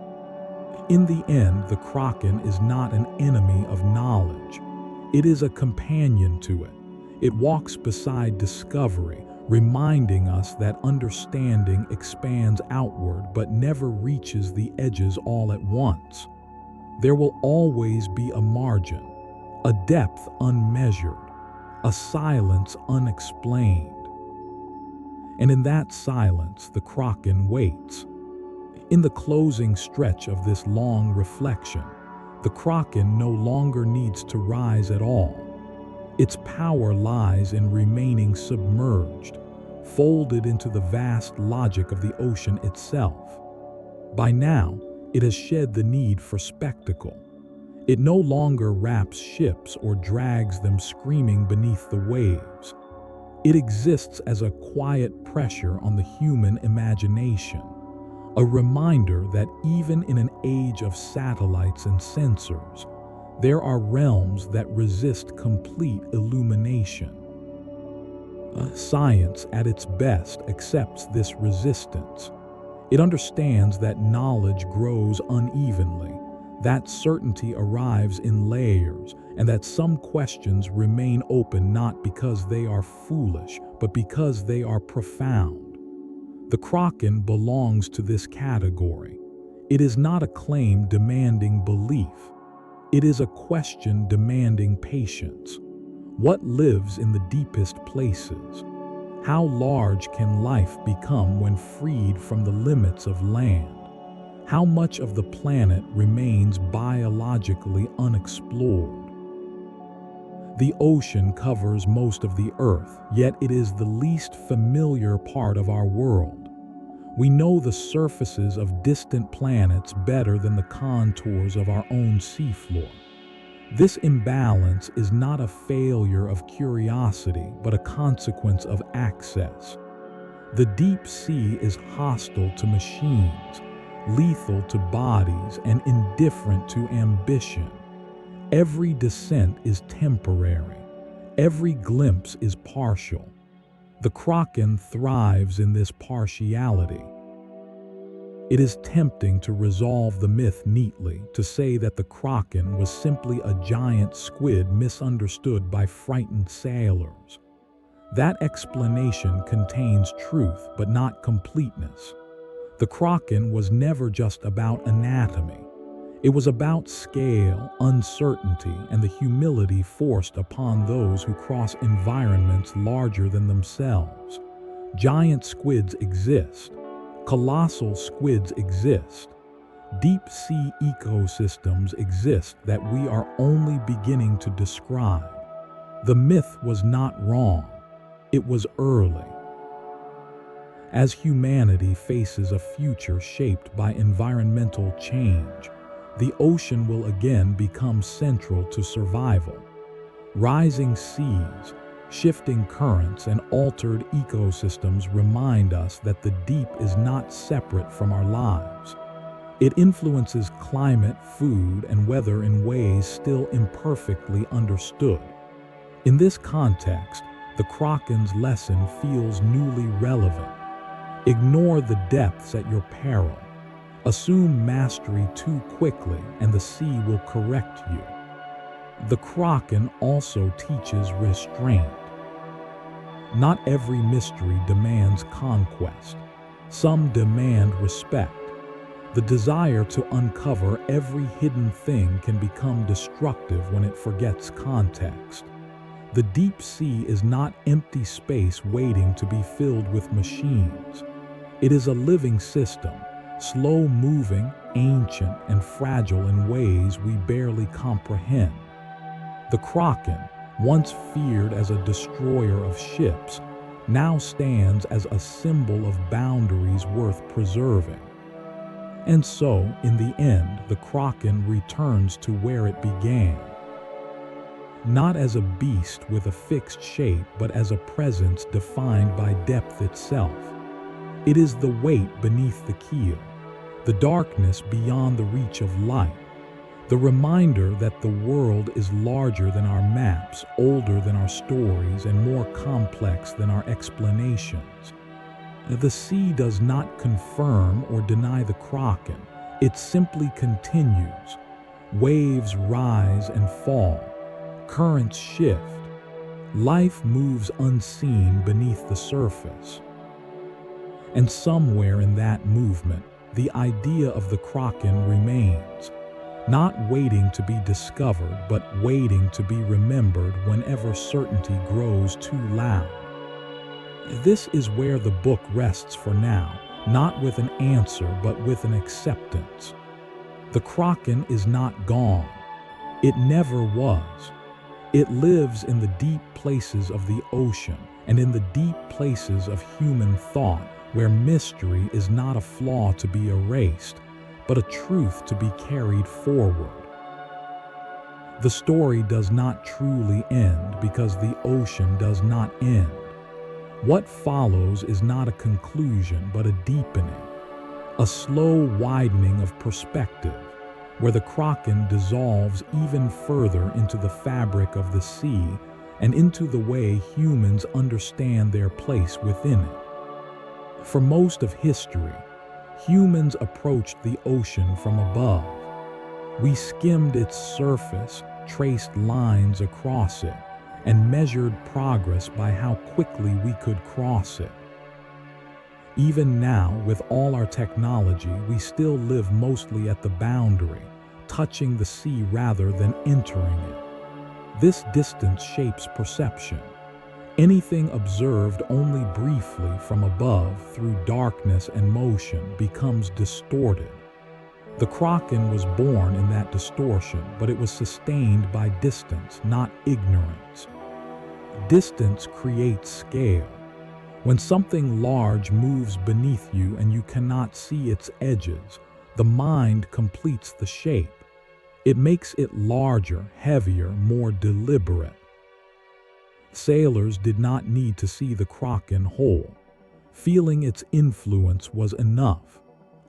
In the end, the Kraken is not an enemy of knowledge. It is a companion to it. It walks beside discovery, reminding us that understanding expands outward but never reaches the edges all at once. There will always be a margin, a depth unmeasured, a silence unexplained. And in that silence, the Kraken waits. In the closing stretch of this long reflection, the Kraken no longer needs to rise at all. Its power lies in remaining submerged, folded into the vast logic of the ocean itself. By now, it has shed the need for spectacle. It no longer wraps ships or drags them screaming beneath the waves. It exists as a quiet pressure on the human imagination, a reminder that even in an age of satellites and sensors, there are realms that resist complete illumination. Science, at its best, accepts this resistance. It understands that knowledge grows unevenly, that certainty arrives in layers, and that some questions remain open not because they are foolish, but because they are profound. The Kraken belongs to this category. It is not a claim demanding belief. It is a question demanding patience. What lives in the deepest places? How large can life become when freed from the limits of land? How much of the planet remains biologically unexplored? The ocean covers most of the Earth, yet it is the least familiar part of our world. We know the surfaces of distant planets better than the contours of our own seafloor. This imbalance is not a failure of curiosity, but a consequence of access. The deep sea is hostile to machines, lethal to bodies, and indifferent to ambition. Every descent is temporary. Every glimpse is partial. The Kraken thrives in this partiality. It is tempting to resolve the myth neatly, to say that the Kraken was simply a giant squid misunderstood by frightened sailors. That explanation contains truth, but not completeness. The Kraken was never just about anatomy. It was about scale, uncertainty, and the humility forced upon those who cross environments larger than themselves. Giant squids exist. Colossal squids exist. Deep-sea ecosystems exist that we are only beginning to describe. The myth was not wrong. It was early. As humanity faces a future shaped by environmental change, the ocean will again become central to survival. Rising seas, shifting currents, and altered ecosystems remind us that the deep is not separate from our lives. It influences climate, food, and weather in ways still imperfectly understood. In this context, the Kraken's lesson feels newly relevant. Ignore the depths at your peril. Assume mastery too quickly, and the sea will correct you. The Kraken also teaches restraint. Not every mystery demands conquest. Some demand respect. The desire to uncover every hidden thing can become destructive when it forgets context. The deep sea is not empty space waiting to be filled with machines. It is a living system, slow-moving, ancient, and fragile in ways we barely comprehend. The Kraken, once feared as a destroyer of ships, now stands as a symbol of boundaries worth preserving. And so, in the end, the Kraken returns to where it began. Not as a beast with a fixed shape, but as a presence defined by depth itself. It is the weight beneath the keel, the darkness beyond the reach of light, the reminder that the world is larger than our maps, older than our stories, and more complex than our explanations. The sea does not confirm or deny the Kraken. It simply continues. Waves rise and fall. Currents shift. Life moves unseen beneath the surface. And somewhere in that movement, the idea of the Kraken remains, not waiting to be discovered, but waiting to be remembered whenever certainty grows too loud. This is where the book rests for now, not with an answer, but with an acceptance. The Kraken is not gone. It never was. It lives in the deep places of the ocean and in the deep places of human thought, where mystery is not a flaw to be erased, but a truth to be carried forward. The story does not truly end because the ocean does not end. What follows is not a conclusion, but a deepening, a slow widening of perspective, where the Kraken dissolves even further into the fabric of the sea and into the way humans understand their place within it. For most of history, humans approached the ocean from above. We skimmed its surface, traced lines across it, and measured progress by how quickly we could cross it. Even now, with all our technology, we still live mostly at the boundary, touching the sea rather than entering it. This distance shapes perception. Anything observed only briefly from above through darkness and motion becomes distorted. The Kraken was born in that distortion, but it was sustained by distance, not ignorance. Distance creates scale. When something large moves beneath you and you cannot see its edges, the mind completes the shape. It makes it larger, heavier, more deliberate. Sailors did not need to see the Kraken whole. Feeling its influence was enough.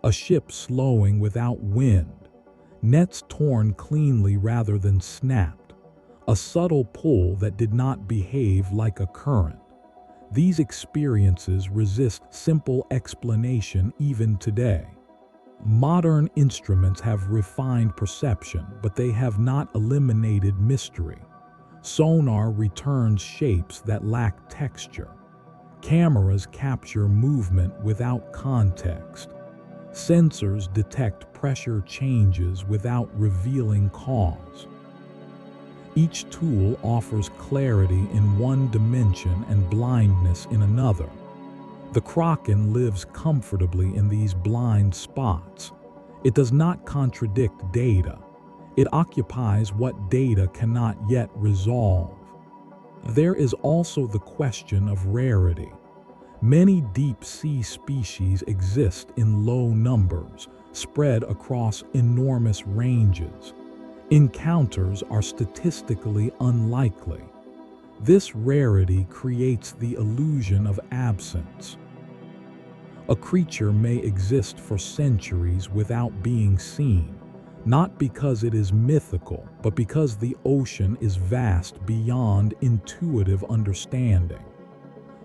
A ship slowing without wind, nets torn cleanly rather than snapped, a subtle pull that did not behave like a current. These experiences resist simple explanation even today. Modern instruments have refined perception, but they have not eliminated mystery. Sonar returns shapes that lack texture. Cameras capture movement without context. Sensors detect pressure changes without revealing cause. Each tool offers clarity in one dimension and blindness in another. The Kraken lives comfortably in these blind spots. It does not contradict data. It occupies what data cannot yet resolve. There is also the question of rarity. Many deep-sea species exist in low numbers, spread across enormous ranges. Encounters are statistically unlikely. This rarity creates the illusion of absence. A creature may exist for centuries without being seen, not because it is mythical, but because the ocean is vast beyond intuitive understanding.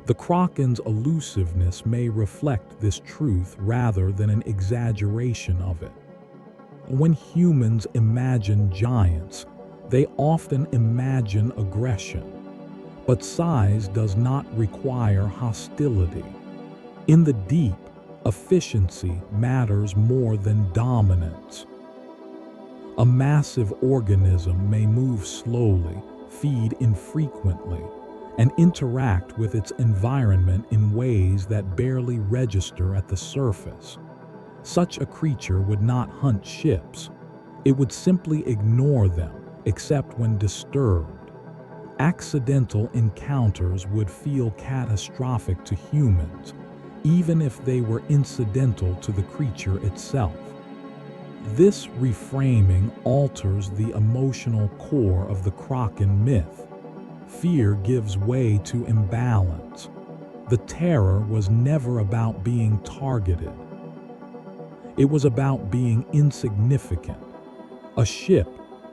The Kraken's elusiveness may reflect this truth rather than an exaggeration of it. When humans imagine giants, they often imagine aggression. But size does not require hostility. In the deep, efficiency matters more than dominance. A massive organism may move slowly, feed infrequently, and interact with its environment in ways that barely register at the surface. Such a creature would not hunt ships. It would simply ignore them, except when disturbed. Accidental encounters would feel catastrophic to humans, even if they were incidental to the creature itself. This reframing alters the emotional core of the Kraken myth. Fear gives way to imbalance. The terror was never about being targeted. It was about being insignificant. A ship,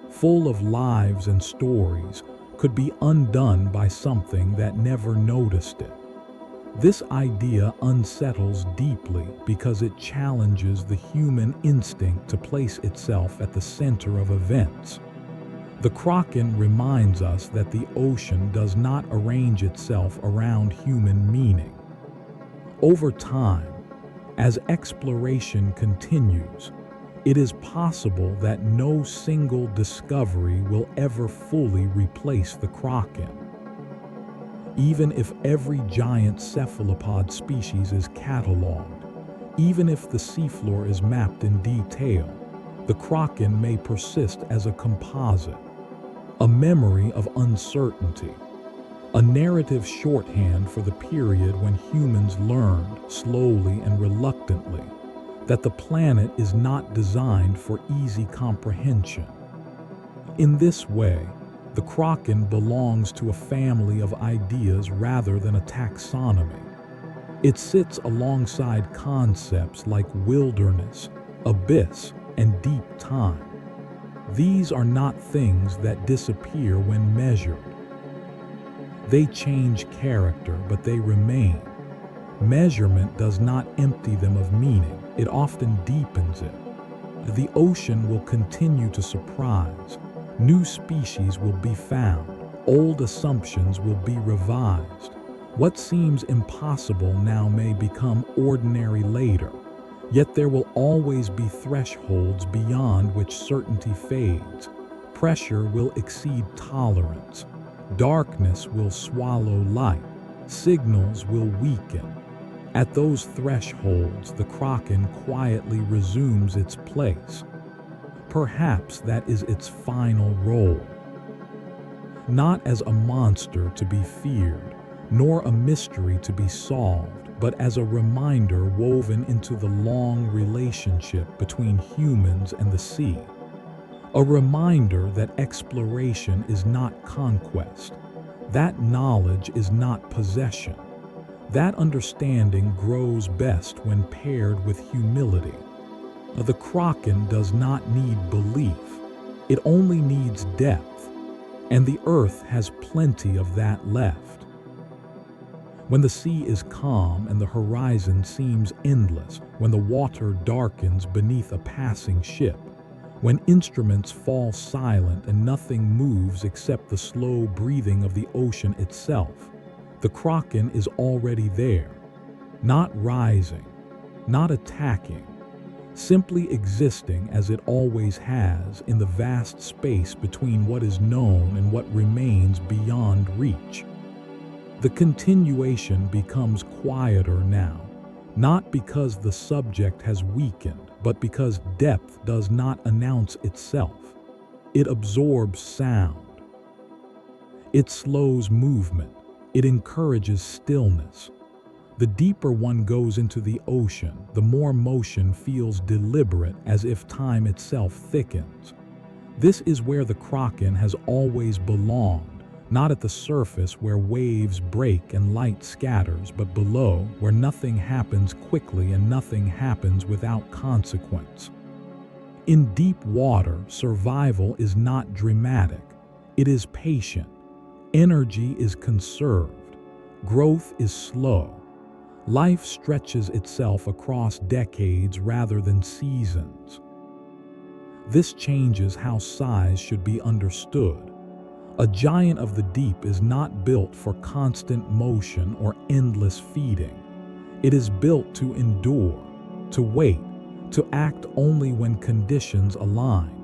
full of lives and stories, could be undone by something that never noticed it. This idea unsettles deeply because it challenges the human instinct to place itself at the center of events. The Kraken reminds us that the ocean does not arrange itself around human meaning. Over time, as exploration continues, it is possible that no single discovery will ever fully replace the Kraken. Even if every giant cephalopod species is catalogued, even if the seafloor is mapped in detail, the Kraken may persist as a composite, a memory of uncertainty, a narrative shorthand for the period when humans learned, slowly and reluctantly, that the planet is not designed for easy comprehension. In this way, the Kraken belongs to a family of ideas rather than a taxonomy. It sits alongside concepts like wilderness, abyss, and deep time. These are not things that disappear when measured. They change character, but they remain. Measurement does not empty them of meaning, it often deepens it. The ocean will continue to surprise. New species will be found. Old assumptions will be revised. What seems impossible now may become ordinary later. Yet there will always be thresholds beyond which certainty fades. Pressure will exceed tolerance. Darkness will swallow light. Signals will weaken. At those thresholds, the Kraken quietly resumes its place. Perhaps that is its final role. Not as a monster to be feared, nor a mystery to be solved, but as a reminder woven into the long relationship between humans and the sea. A reminder that exploration is not conquest, that knowledge is not possession. That understanding grows best when paired with humility. The Kraken does not need belief, it only needs depth, and the earth has plenty of that left. When the sea is calm and the horizon seems endless, when the water darkens beneath a passing ship, when instruments fall silent and nothing moves except the slow breathing of the ocean itself, the Kraken is already there, not rising, not attacking, simply existing as it always has in the vast space between what is known and what remains beyond reach. The continuation becomes quieter now, not because the subject has weakened, but because depth does not announce itself. It absorbs sound. It slows movement. It encourages stillness. The deeper one goes into the ocean, the more motion feels deliberate, as if time itself thickens. This is where the Kraken has always belonged, not at the surface where waves break and light scatters, but below, where nothing happens quickly and nothing happens without consequence. In deep water, survival is not dramatic. It is patient. Energy is conserved. Growth is slow. Life stretches itself across decades rather than seasons. This changes how size should be understood. A giant of the deep is not built for constant motion or endless feeding. It is built to endure, to wait, to act only when conditions align.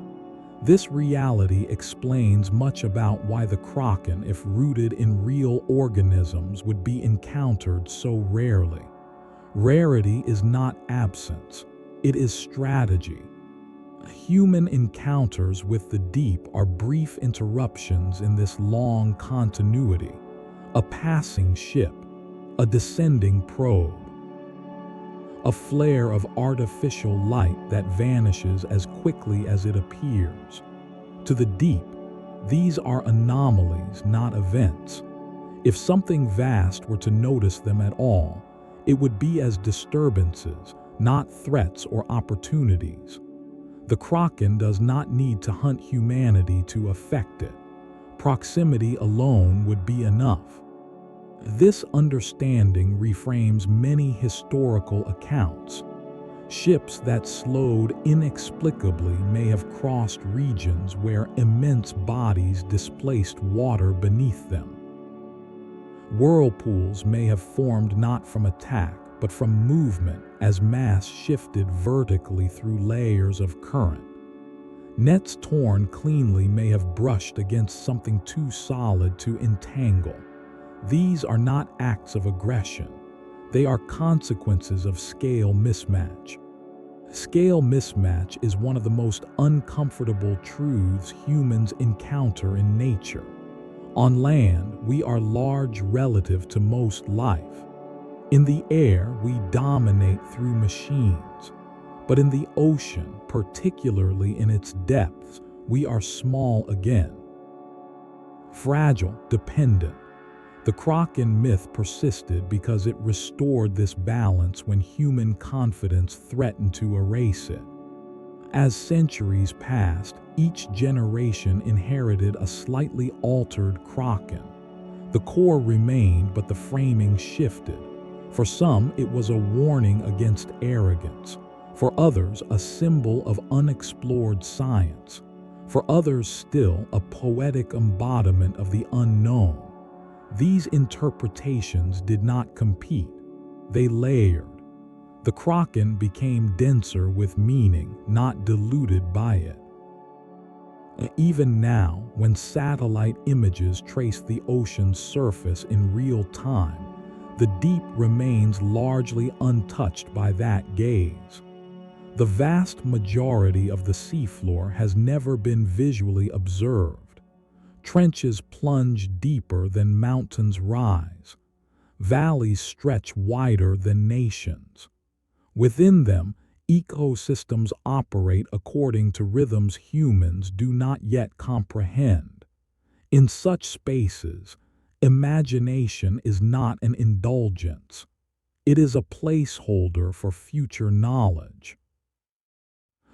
This reality explains much about why the Kraken, if rooted in real organisms, would be encountered so rarely. Rarity is not absence, it is strategy. Human encounters with the deep are brief interruptions in this long continuity, a passing ship, a descending probe, a flare of artificial light that vanishes as quickly as it appears. To the deep, these are anomalies, not events. If something vast were to notice them at all, it would be as disturbances, not threats or opportunities. The Kraken does not need to hunt humanity to affect it. Proximity alone would be enough. This understanding reframes many historical accounts. Ships that slowed inexplicably may have crossed regions where immense bodies displaced water beneath them. Whirlpools may have formed not from attack, but from movement as mass shifted vertically through layers of current. Nets torn cleanly may have brushed against something too solid to entangle. These are not acts of aggression. They are consequences of scale mismatch. Scale mismatch is one of the most uncomfortable truths humans encounter in nature. On land, we are large relative to most life. In the air, we dominate through machines. But in the ocean, particularly in its depths, we are small again. Fragile, dependent. The Kraken myth persisted because it restored this balance when human confidence threatened to erase it. As centuries passed, each generation inherited a slightly altered Kraken. The core remained, but the framing shifted. For some, it was a warning against arrogance. For others, a symbol of unexplored science. For others still, a poetic embodiment of the unknown. These interpretations did not compete. They layered. The Kraken became denser with meaning, not diluted by it. Even now, when satellite images trace the ocean's surface in real time, the deep remains largely untouched by that gaze. The vast majority of the seafloor has never been visually observed. Trenches plunge deeper than mountains rise. Valleys stretch wider than nations. Within them, ecosystems operate according to rhythms humans do not yet comprehend. In such spaces, imagination is not an indulgence. It is a placeholder for future knowledge.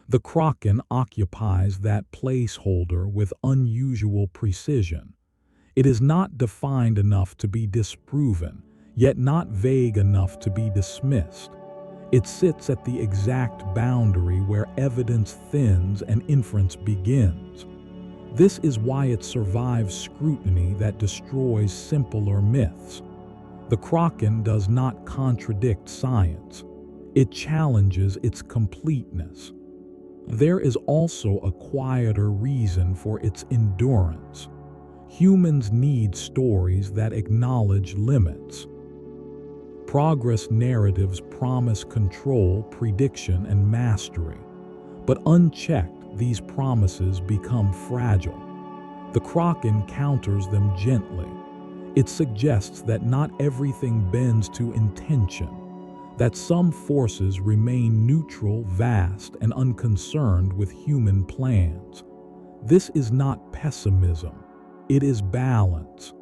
The Kraken occupies that placeholder with unusual precision. It is not defined enough to be disproven, yet not vague enough to be dismissed. It sits at the exact boundary where evidence thins and inference begins. This is why it survives scrutiny that destroys simpler myths. The Kraken does not contradict science. It challenges its completeness. There is also a quieter reason for its endurance. Humans need stories that acknowledge limits. Progress narratives promise control, prediction, and mastery. But unchecked, these promises become fragile. The Kraken counters them gently. It suggests that not everything bends to intention, that some forces remain neutral, vast, and unconcerned with human plans. This is not pessimism, it is balance.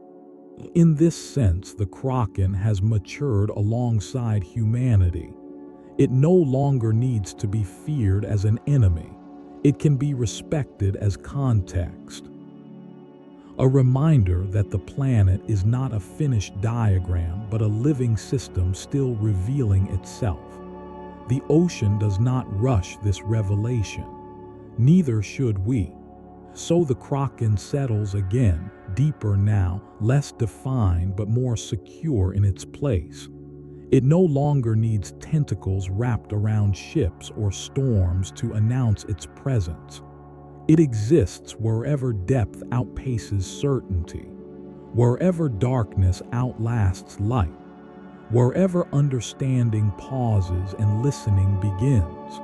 In this sense, the Kraken has matured alongside humanity. It no longer needs to be feared as an enemy. It can be respected as context. A reminder that the planet is not a finished diagram, but a living system still revealing itself. The ocean does not rush this revelation. Neither should we. So the Kraken settles again, deeper now, less defined but more secure in its place. It no longer needs tentacles wrapped around ships or storms to announce its presence. It exists wherever depth outpaces certainty, wherever darkness outlasts light, wherever understanding pauses and listening begins.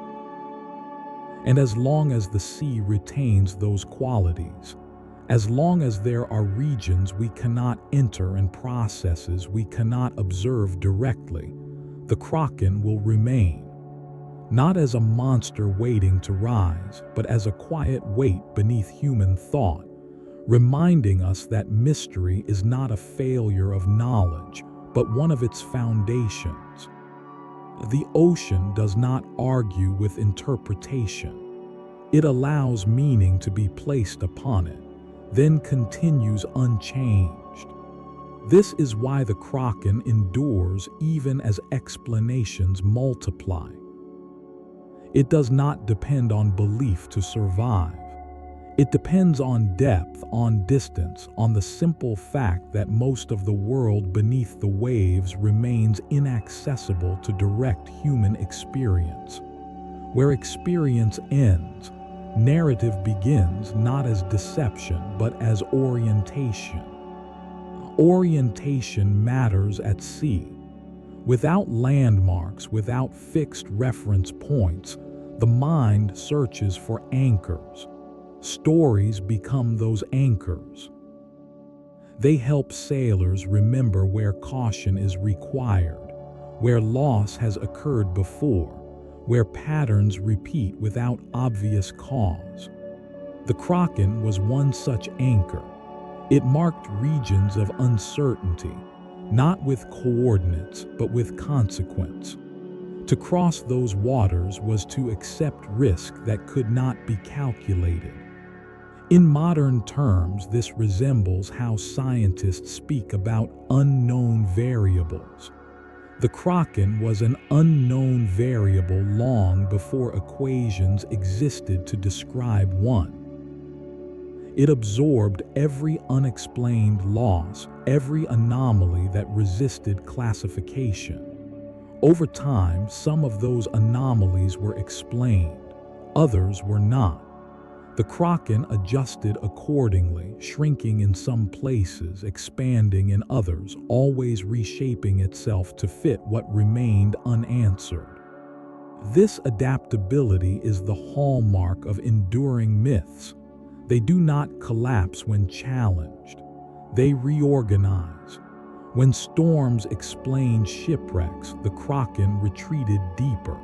And as long as the sea retains those qualities, as long as there are regions we cannot enter and processes we cannot observe directly, the Kraken will remain, not as a monster waiting to rise, but as a quiet weight beneath human thought, reminding us that mystery is not a failure of knowledge, but one of its foundations. The ocean does not argue with interpretation. It allows meaning to be placed upon it, then continues unchanged. This is why the Kraken endures even as explanations multiply. It does not depend on belief to survive. It depends on depth, on distance, on the simple fact that most of the world beneath the waves remains inaccessible to direct human experience. Where experience ends, narrative begins not as deception but as orientation. Orientation matters at sea. Without landmarks, without fixed reference points, the mind searches for anchors. Stories become those anchors. They help sailors remember where caution is required, where loss has occurred before, where patterns repeat without obvious cause. The Kraken was one such anchor. It marked regions of uncertainty, not with coordinates, but with consequence. To cross those waters was to accept risk that could not be calculated. In modern terms, this resembles how scientists speak about unknown variables. The Kraken was an unknown variable long before equations existed to describe one. It absorbed every unexplained loss, every anomaly that resisted classification. Over time, some of those anomalies were explained, others were not. The Kraken adjusted accordingly, shrinking in some places, expanding in others, always reshaping itself to fit what remained unanswered. This adaptability is the hallmark of enduring myths. They do not collapse when challenged. They reorganize. When storms explained shipwrecks, the Kraken retreated deeper.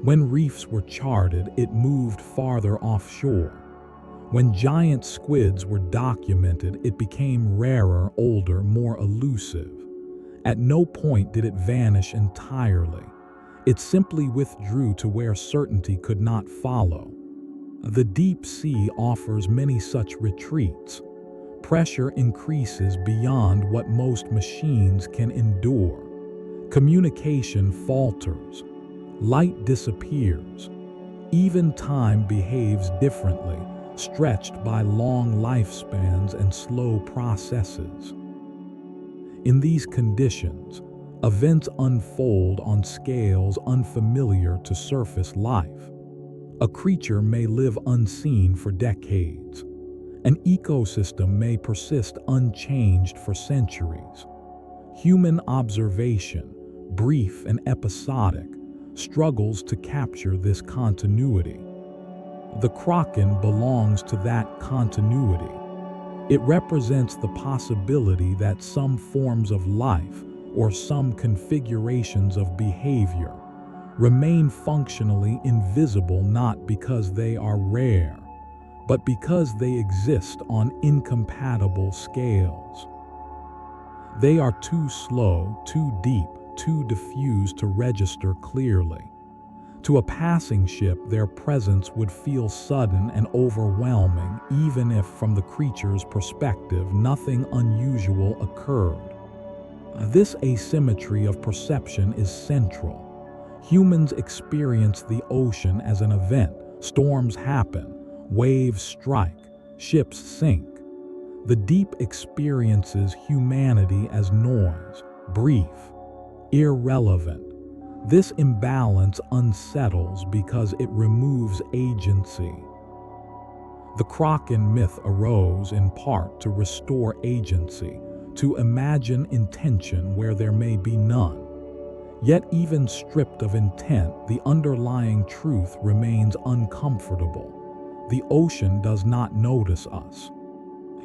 When reefs were charted, it moved farther offshore. When giant squids were documented, it became rarer, older, more elusive. At no point did it vanish entirely. It simply withdrew to where certainty could not follow. The deep sea offers many such retreats. Pressure increases beyond what most machines can endure. Communication falters. Light disappears. Even time behaves differently, stretched by long lifespans and slow processes. In these conditions, events unfold on scales unfamiliar to surface life. A creature may live unseen for decades. An ecosystem may persist unchanged for centuries. Human observation, brief and episodic, struggles to capture this continuity. The Kraken belongs to that continuity. It represents the possibility that some forms of life, or some configurations of behavior, remain functionally invisible not because they are rare, but because they exist on incompatible scales. They are too slow, too deep, too diffuse to register clearly. To a passing ship, their presence would feel sudden and overwhelming, even if, from the creature's perspective, nothing unusual occurred. This asymmetry of perception is central. Humans experience the ocean as an event. Storms happen, waves strike, ships sink. The deep experiences humanity as noise, brief, irrelevant. This imbalance unsettles because it removes agency. The Kraken myth arose in part to restore agency, to imagine intention where there may be none. Yet even stripped of intent, the underlying truth remains uncomfortable. The ocean does not notice us.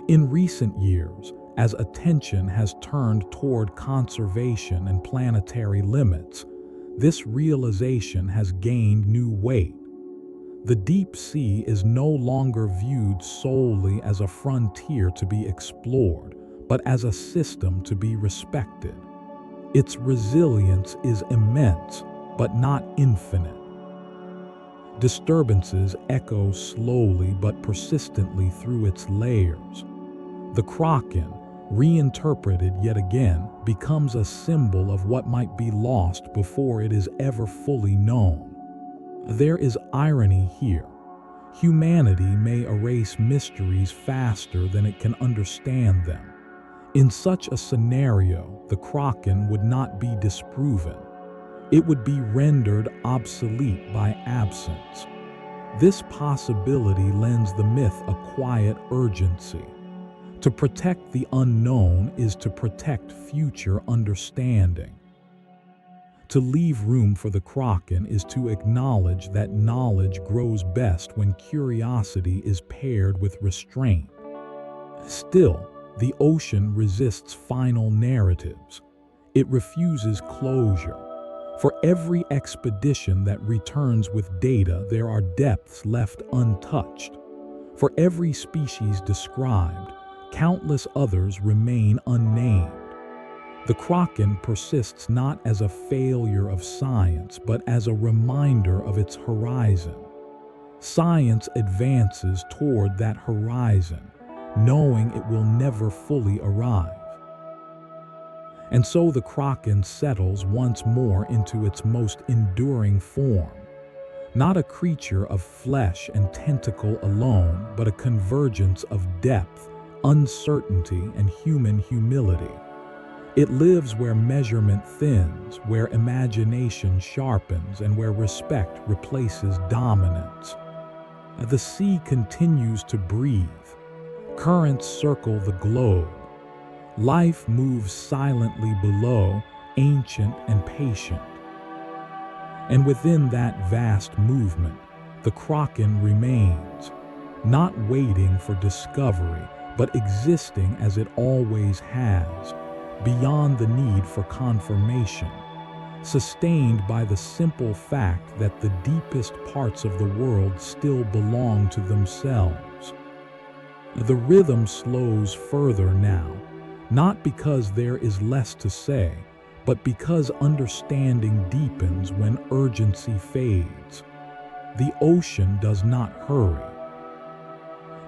In recent years, as attention has turned toward conservation and planetary limits, this realization has gained new weight. The deep sea is no longer viewed solely as a frontier to be explored, but as a system to be respected. Its resilience is immense, but not infinite. Disturbances echo slowly but persistently through its layers. The Kraken, reinterpreted yet again, becomes a symbol of what might be lost before it is ever fully known. There is irony here. Humanity may erase mysteries faster than it can understand them. In such a scenario, the Kraken would not be disproven. It would be rendered obsolete by absence. This possibility lends the myth a quiet urgency. To protect the unknown is to protect future understanding. To leave room for the Kraken is to acknowledge that knowledge grows best when curiosity is paired with restraint. Still, the ocean resists final narratives. It refuses closure. For every expedition that returns with data, there are depths left untouched. For every species described, countless others remain unnamed. The Kraken persists not as a failure of science, but as a reminder of its horizon. Science advances toward that horizon, knowing it will never fully arrive. And so the Kraken settles once more into its most enduring form. Not a creature of flesh and tentacle alone, but a convergence of depth, uncertainty, and human humility. It lives where measurement thins, where imagination sharpens, and where respect replaces dominance. The sea continues to breathe. Currents circle the globe. Life moves silently below, ancient and patient. And within that vast movement, the Kraken remains, not waiting for discovery, but existing as it always has, beyond the need for confirmation, sustained by the simple fact that the deepest parts of the world still belong to themselves. The rhythm slows further now, not because there is less to say, but because understanding deepens when urgency fades. The ocean does not hurry.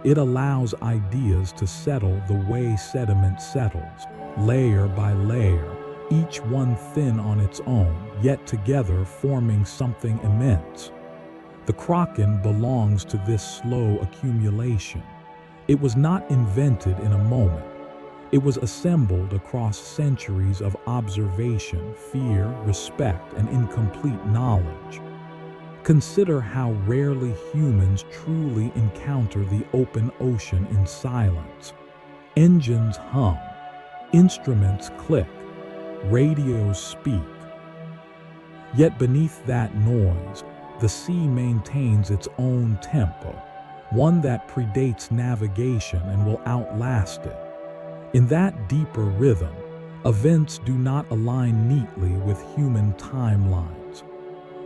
It allows ideas to settle the way sediment settles, layer by layer, each one thin on its own, yet together forming something immense. The Kraken belongs to this slow accumulation. It was not invented in a moment. It was assembled across centuries of observation, fear, respect, and incomplete knowledge. Consider how rarely humans truly encounter the open ocean in silence. Engines hum, instruments click, radios speak. Yet beneath that noise, the sea maintains its own tempo, one that predates navigation and will outlast it. In that deeper rhythm, events do not align neatly with human timelines.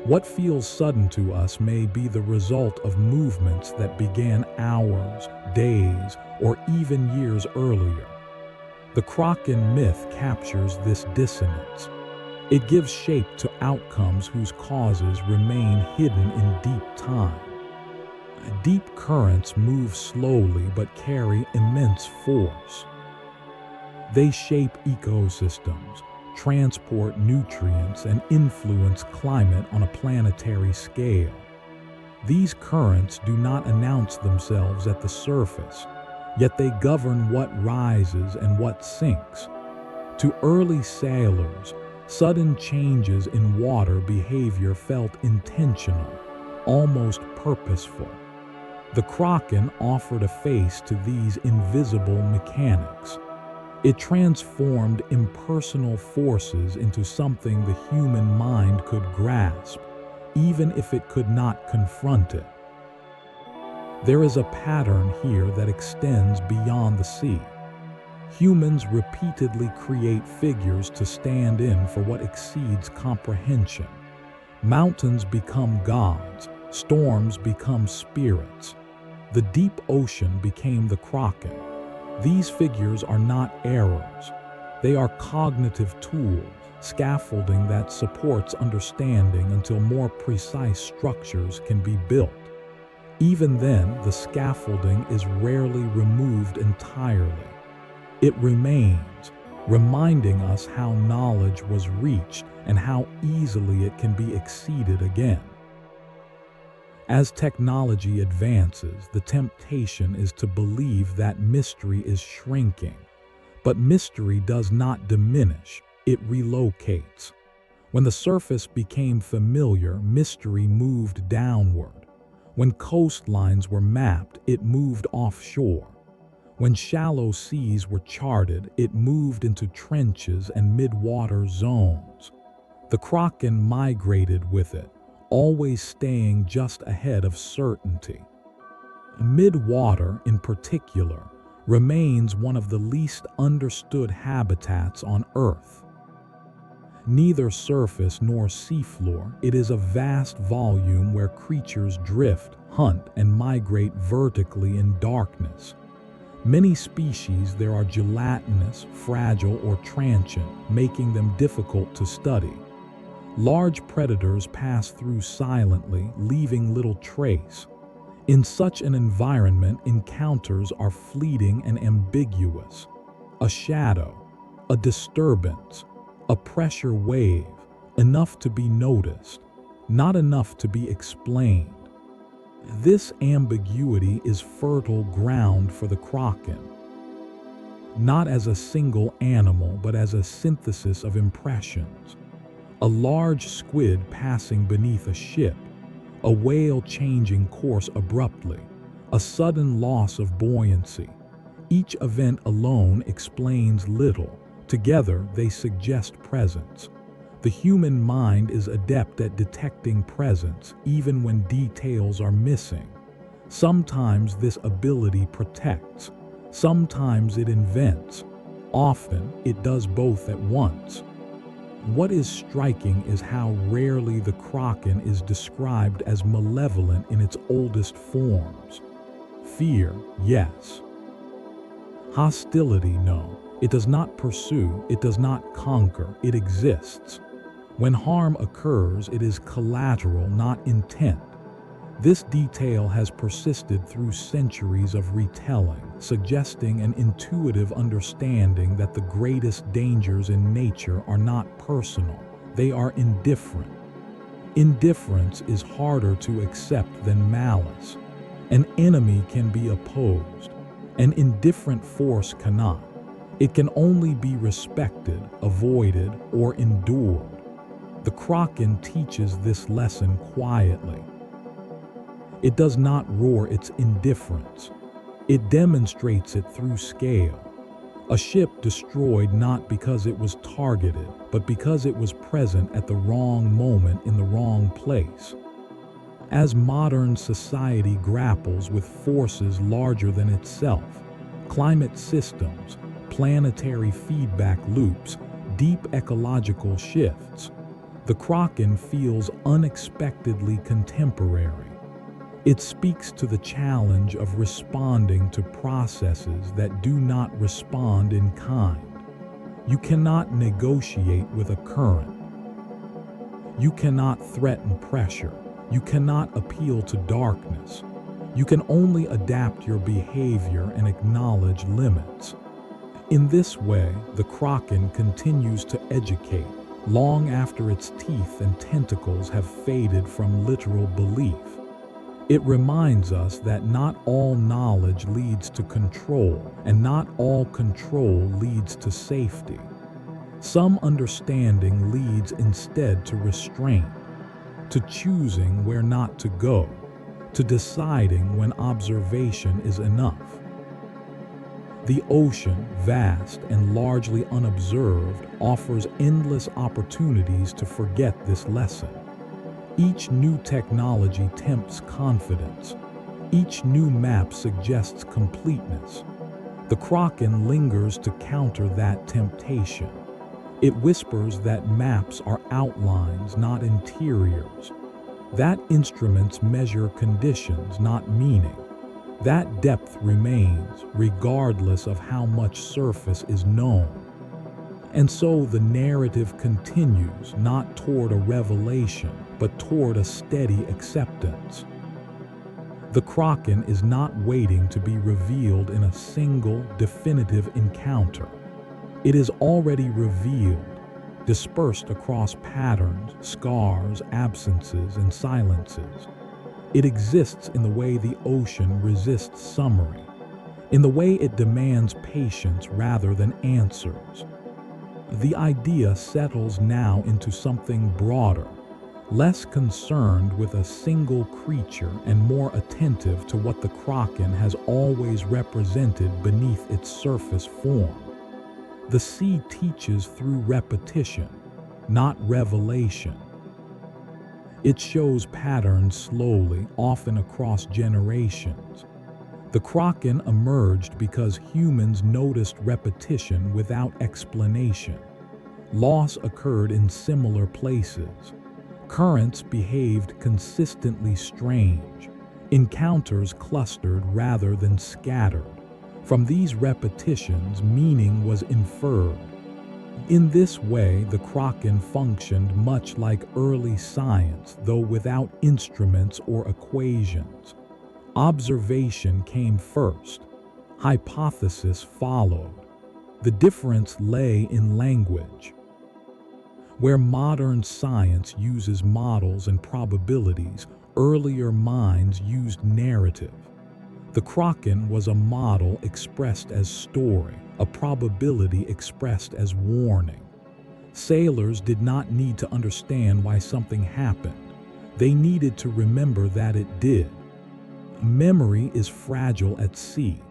What feels sudden to us may be the result of movements that began hours, days, or even years earlier. The Kraken myth captures this dissonance. It gives shape to outcomes whose causes remain hidden in deep time. Deep currents move slowly but carry immense force. They shape ecosystems, transport nutrients, and influence climate on a planetary scale. These currents do not announce themselves at the surface, yet they govern what rises and what sinks. To early sailors, sudden changes in water behavior felt intentional, almost purposeful. The Kraken offered a face to these invisible mechanics. It transformed impersonal forces into something the human mind could grasp, even if it could not confront it. There is a pattern here that extends beyond the sea. Humans repeatedly create figures to stand in for what exceeds comprehension. Mountains become gods, storms become spirits. The deep ocean became the Kraken. These figures are not errors. They are cognitive tools, scaffolding that supports understanding until more precise structures can be built. Even then, the scaffolding is rarely removed entirely. It remains, reminding us how knowledge was reached and how easily it can be exceeded again. As technology advances, the temptation is to believe that mystery is shrinking. But mystery does not diminish, it relocates. When the surface became familiar, mystery moved downward. When coastlines were mapped, it moved offshore. When shallow seas were charted, it moved into trenches and mid-water zones. The Kraken migrated with it, always staying just ahead of certainty. Mid-water, in particular, remains one of the least understood habitats on Earth. Neither surface nor seafloor, it is a vast volume where creatures drift, hunt, and migrate vertically in darkness. Many species there are gelatinous, fragile, or transient, making them difficult to study. Large predators pass through silently, leaving little trace. In such an environment, encounters are fleeting and ambiguous. A shadow, a disturbance, a pressure wave, enough to be noticed, not enough to be explained. This ambiguity is fertile ground for the Kraken. Not as a single animal, but as a synthesis of impressions. A large squid passing beneath a ship, a whale changing course abruptly, a sudden loss of buoyancy. Each event alone explains little. Together, they suggest presence. The human mind is adept at detecting presence, even when details are missing. Sometimes this ability protects, sometimes it invents. Often, it does both at once. What is striking is how rarely the Kraken is described as malevolent in its oldest forms. Fear, yes. Hostility, no. It does not pursue, it does not conquer, it exists. When harm occurs, it is collateral, not intent. This detail has persisted through centuries of retelling, suggesting an intuitive understanding that the greatest dangers in nature are not personal, they are indifferent. Indifference is harder to accept than malice. An enemy can be opposed. An indifferent force cannot. It can only be respected, avoided, or endured. The Kraken teaches this lesson quietly. It does not roar its indifference. It demonstrates it through scale. A ship destroyed not because it was targeted, but because it was present at the wrong moment in the wrong place. As modern society grapples with forces larger than itself, climate systems, planetary feedback loops, deep ecological shifts, the Kraken feels unexpectedly contemporary. It speaks to the challenge of responding to processes that do not respond in kind. You cannot negotiate with a current. You cannot threaten pressure. You cannot appeal to darkness. You can only adapt your behavior and acknowledge limits. In this way, the Kraken continues to educate long after its teeth and tentacles have faded from literal belief. It reminds us that not all knowledge leads to control, and not all control leads to safety. Some understanding leads instead to restraint, to choosing where not to go, to deciding when observation is enough. The ocean, vast and largely unobserved, offers endless opportunities to forget this lesson. Each new technology tempts confidence. Each new map suggests completeness. The Kraken lingers to counter that temptation. It whispers that maps are outlines, not interiors. That instruments measure conditions, not meaning. That depth remains, regardless of how much surface is known. And so the narrative continues, not toward a revelation, but toward a steady acceptance. The Kraken is not waiting to be revealed in a single, definitive encounter. It is already revealed, dispersed across patterns, scars, absences, and silences. It exists in the way the ocean resists summary, in the way it demands patience rather than answers. The idea settles now into something broader, less concerned with a single creature and more attentive to what the Kraken has always represented beneath its surface form. The sea teaches through repetition, not revelation. It shows patterns slowly, often across generations. The Kraken emerged because humans noticed repetition without explanation. Loss occurred in similar places. Currents behaved consistently strange. Encounters clustered rather than scattered. From these repetitions, meaning was inferred. In this way, the Kraken functioned much like early science, though without instruments or equations. Observation came first. Hypothesis followed. The difference lay in language. Where modern science uses models and probabilities, earlier minds used narrative. The Kraken was a model expressed as story, a probability expressed as warning. Sailors did not need to understand why something happened. They needed to remember that it did. Memory is fragile at sea.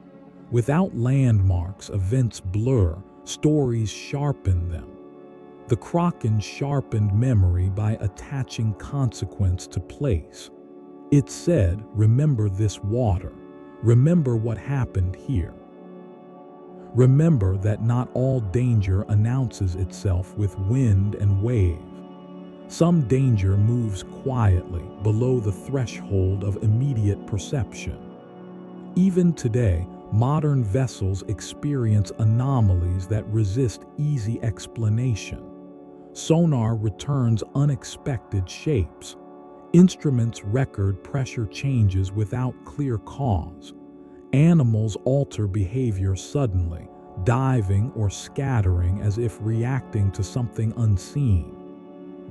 Without landmarks, events blur, stories sharpen them. The Kraken sharpened memory by attaching consequence to place. It said, "Remember this water. Remember what happened here. Remember that not all danger announces itself with wind and wave. Some danger moves quietly, below the threshold of immediate perception." Even today, modern vessels experience anomalies that resist easy explanation. Sonar returns unexpected shapes. Instruments record pressure changes without clear cause. Animals alter behavior suddenly, diving or scattering as if reacting to something unseen.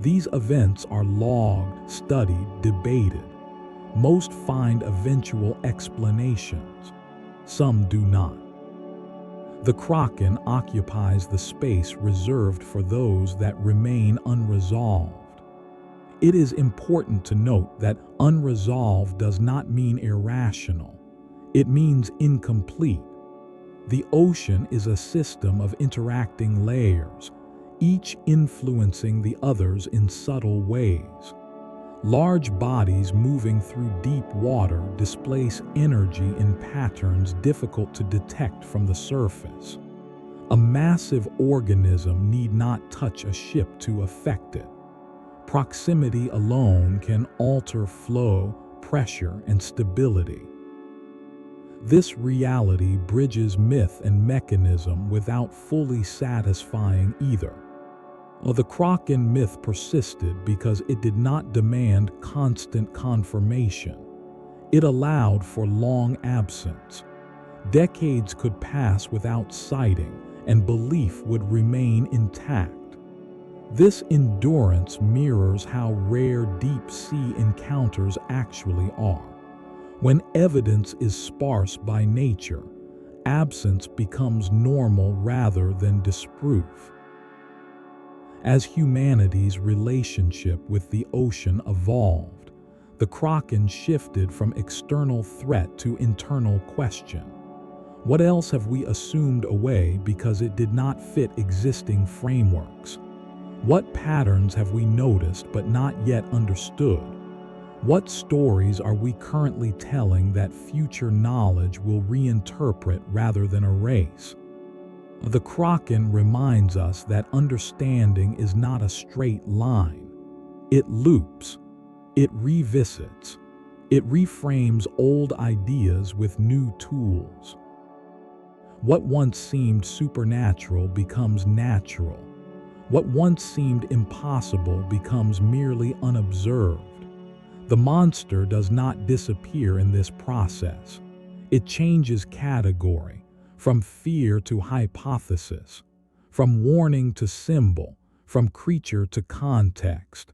These events are logged, studied, debated. Most find eventual explanations. Some do not. The Kraken occupies the space reserved for those that remain unresolved. It is important to note that unresolved does not mean irrational. It means incomplete. The ocean is a system of interacting layers, each influencing the others in subtle ways. Large bodies moving through deep water displace energy in patterns difficult to detect from the surface. A massive organism need not touch a ship to affect it. Proximity alone can alter flow, pressure, and stability. This reality bridges myth and mechanism without fully satisfying either. The Kraken myth persisted because it did not demand constant confirmation. It allowed for long absence. Decades could pass without sighting, and belief would remain intact. This endurance mirrors how rare deep-sea encounters actually are. When evidence is sparse by nature, absence becomes normal rather than disproof. As humanity's relationship with the ocean evolved, the Kraken shifted from external threat to internal question. What else have we assumed away because it did not fit existing frameworks? What patterns have we noticed but not yet understood? What stories are we currently telling that future knowledge will reinterpret rather than erase? The Kraken reminds us that understanding is not a straight line. It loops, it revisits, it reframes old ideas with new tools. What once seemed supernatural becomes natural. What once seemed impossible becomes merely unobserved. The monster does not disappear in this process. It changes category, from fear to hypothesis, from warning to symbol, from creature to context.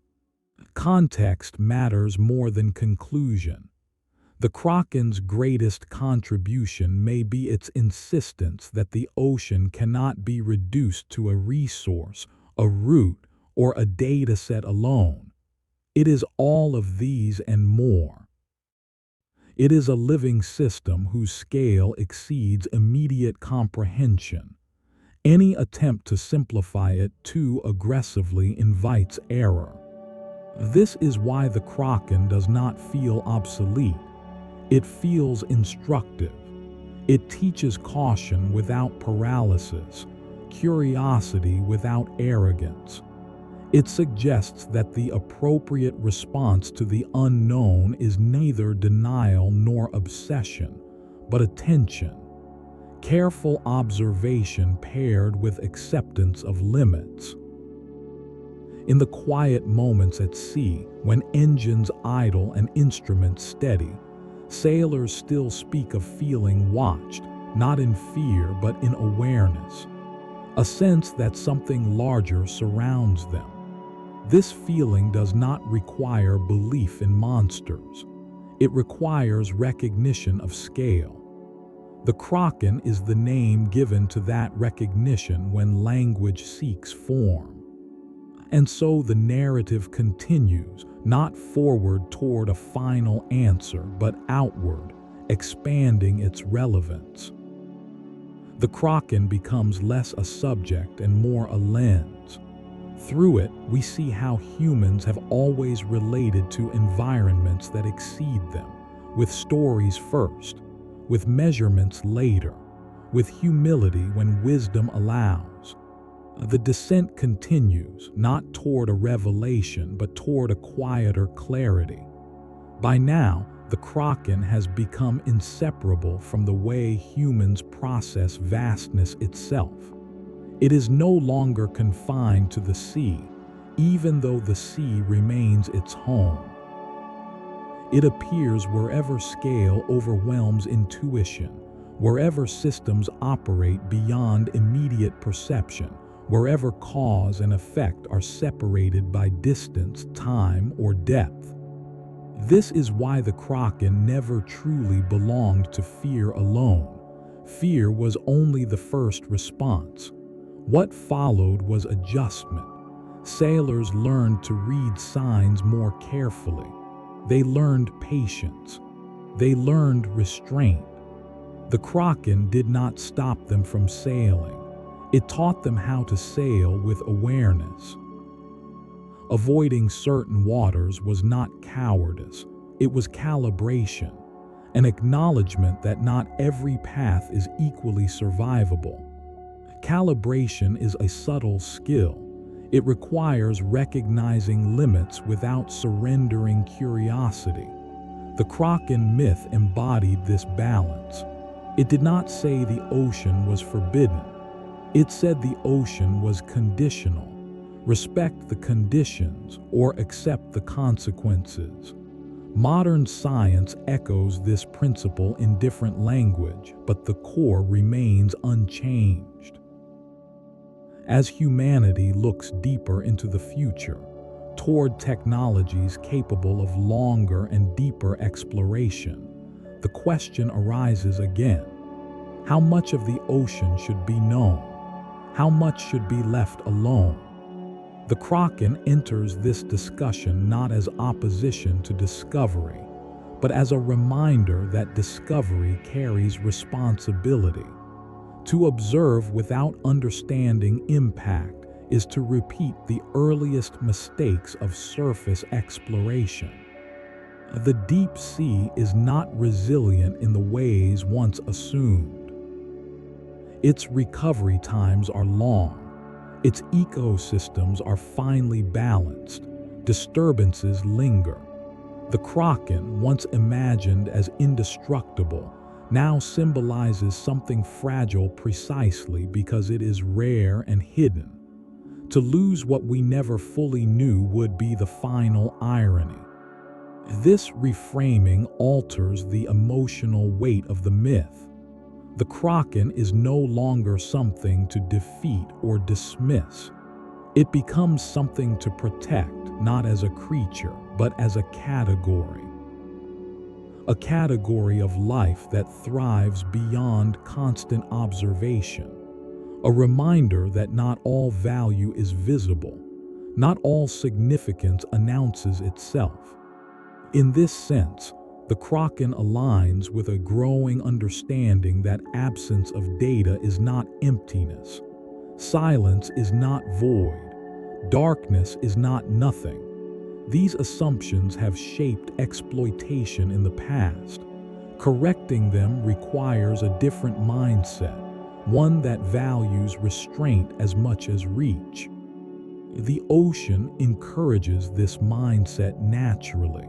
Context matters more than conclusion. The Kraken's greatest contribution may be its insistence that the ocean cannot be reduced to a resource, a route, or a data set alone. It is all of these and more. It is a living system whose scale exceeds immediate comprehension. Any attempt to simplify it too aggressively invites error. This is why the Kraken does not feel obsolete. It feels instructive. It teaches caution without paralysis, curiosity without arrogance. It suggests that the appropriate response to the unknown is neither denial nor obsession, but attention, careful observation paired with acceptance of limits. In the quiet moments at sea, when engines idle and instruments steady, sailors still speak of feeling watched, not in fear but in awareness, a sense that something larger surrounds them. This feeling does not require belief in monsters. It requires recognition of scale. The Kraken is the name given to that recognition when language seeks form. And so the narrative continues, not forward toward a final answer, but outward, expanding its relevance. The Kraken becomes less a subject and more a lens. Through it, we see how humans have always related to environments that exceed them, with stories first, with measurements later, with humility when wisdom allows. The descent continues, not toward a revelation, but toward a quieter clarity. By now, the Kraken has become inseparable from the way humans process vastness itself. It is no longer confined to the sea, even though the sea remains its home. It appears wherever scale overwhelms intuition, wherever systems operate beyond immediate perception, wherever cause and effect are separated by distance, time, or depth. This is why the Kraken never truly belonged to fear alone. Fear was only the first response. What followed was adjustment. Sailors learned to read signs more carefully. They learned patience. They learned restraint. The Kraken did not stop them from sailing. It taught them how to sail with awareness. Avoiding certain waters was not cowardice, it was calibration, an acknowledgement that not every path is equally survivable. Calibration is a subtle skill. It requires recognizing limits without surrendering curiosity. The Kraken myth embodied this balance. It did not say the ocean was forbidden. It said the ocean was conditional. Respect the conditions or accept the consequences. Modern science echoes this principle in different language, but the core remains unchanged. As humanity looks deeper into the future, toward technologies capable of longer and deeper exploration, the question arises again: how much of the ocean should be known? How much should be left alone? The Kraken enters this discussion not as opposition to discovery, but as a reminder that discovery carries responsibility. To observe without understanding impact is to repeat the earliest mistakes of surface exploration. The deep sea is not resilient in the ways once assumed. Its recovery times are long. Its ecosystems are finely balanced. Disturbances linger. The Kraken, once imagined as indestructible, now symbolizes something fragile precisely because it is rare and hidden. To lose what we never fully knew would be the final irony. This reframing alters the emotional weight of the myth. The Kraken is no longer something to defeat or dismiss. It becomes something to protect, not as a creature, but as a category. A category of life that thrives beyond constant observation. A reminder that not all value is visible, not all significance announces itself. In this sense, the Kraken aligns with a growing understanding that absence of data is not emptiness. Silence is not void. Darkness is not nothing. These assumptions have shaped exploitation in the past. Correcting them requires a different mindset, one that values restraint as much as reach. The ocean encourages this mindset naturally.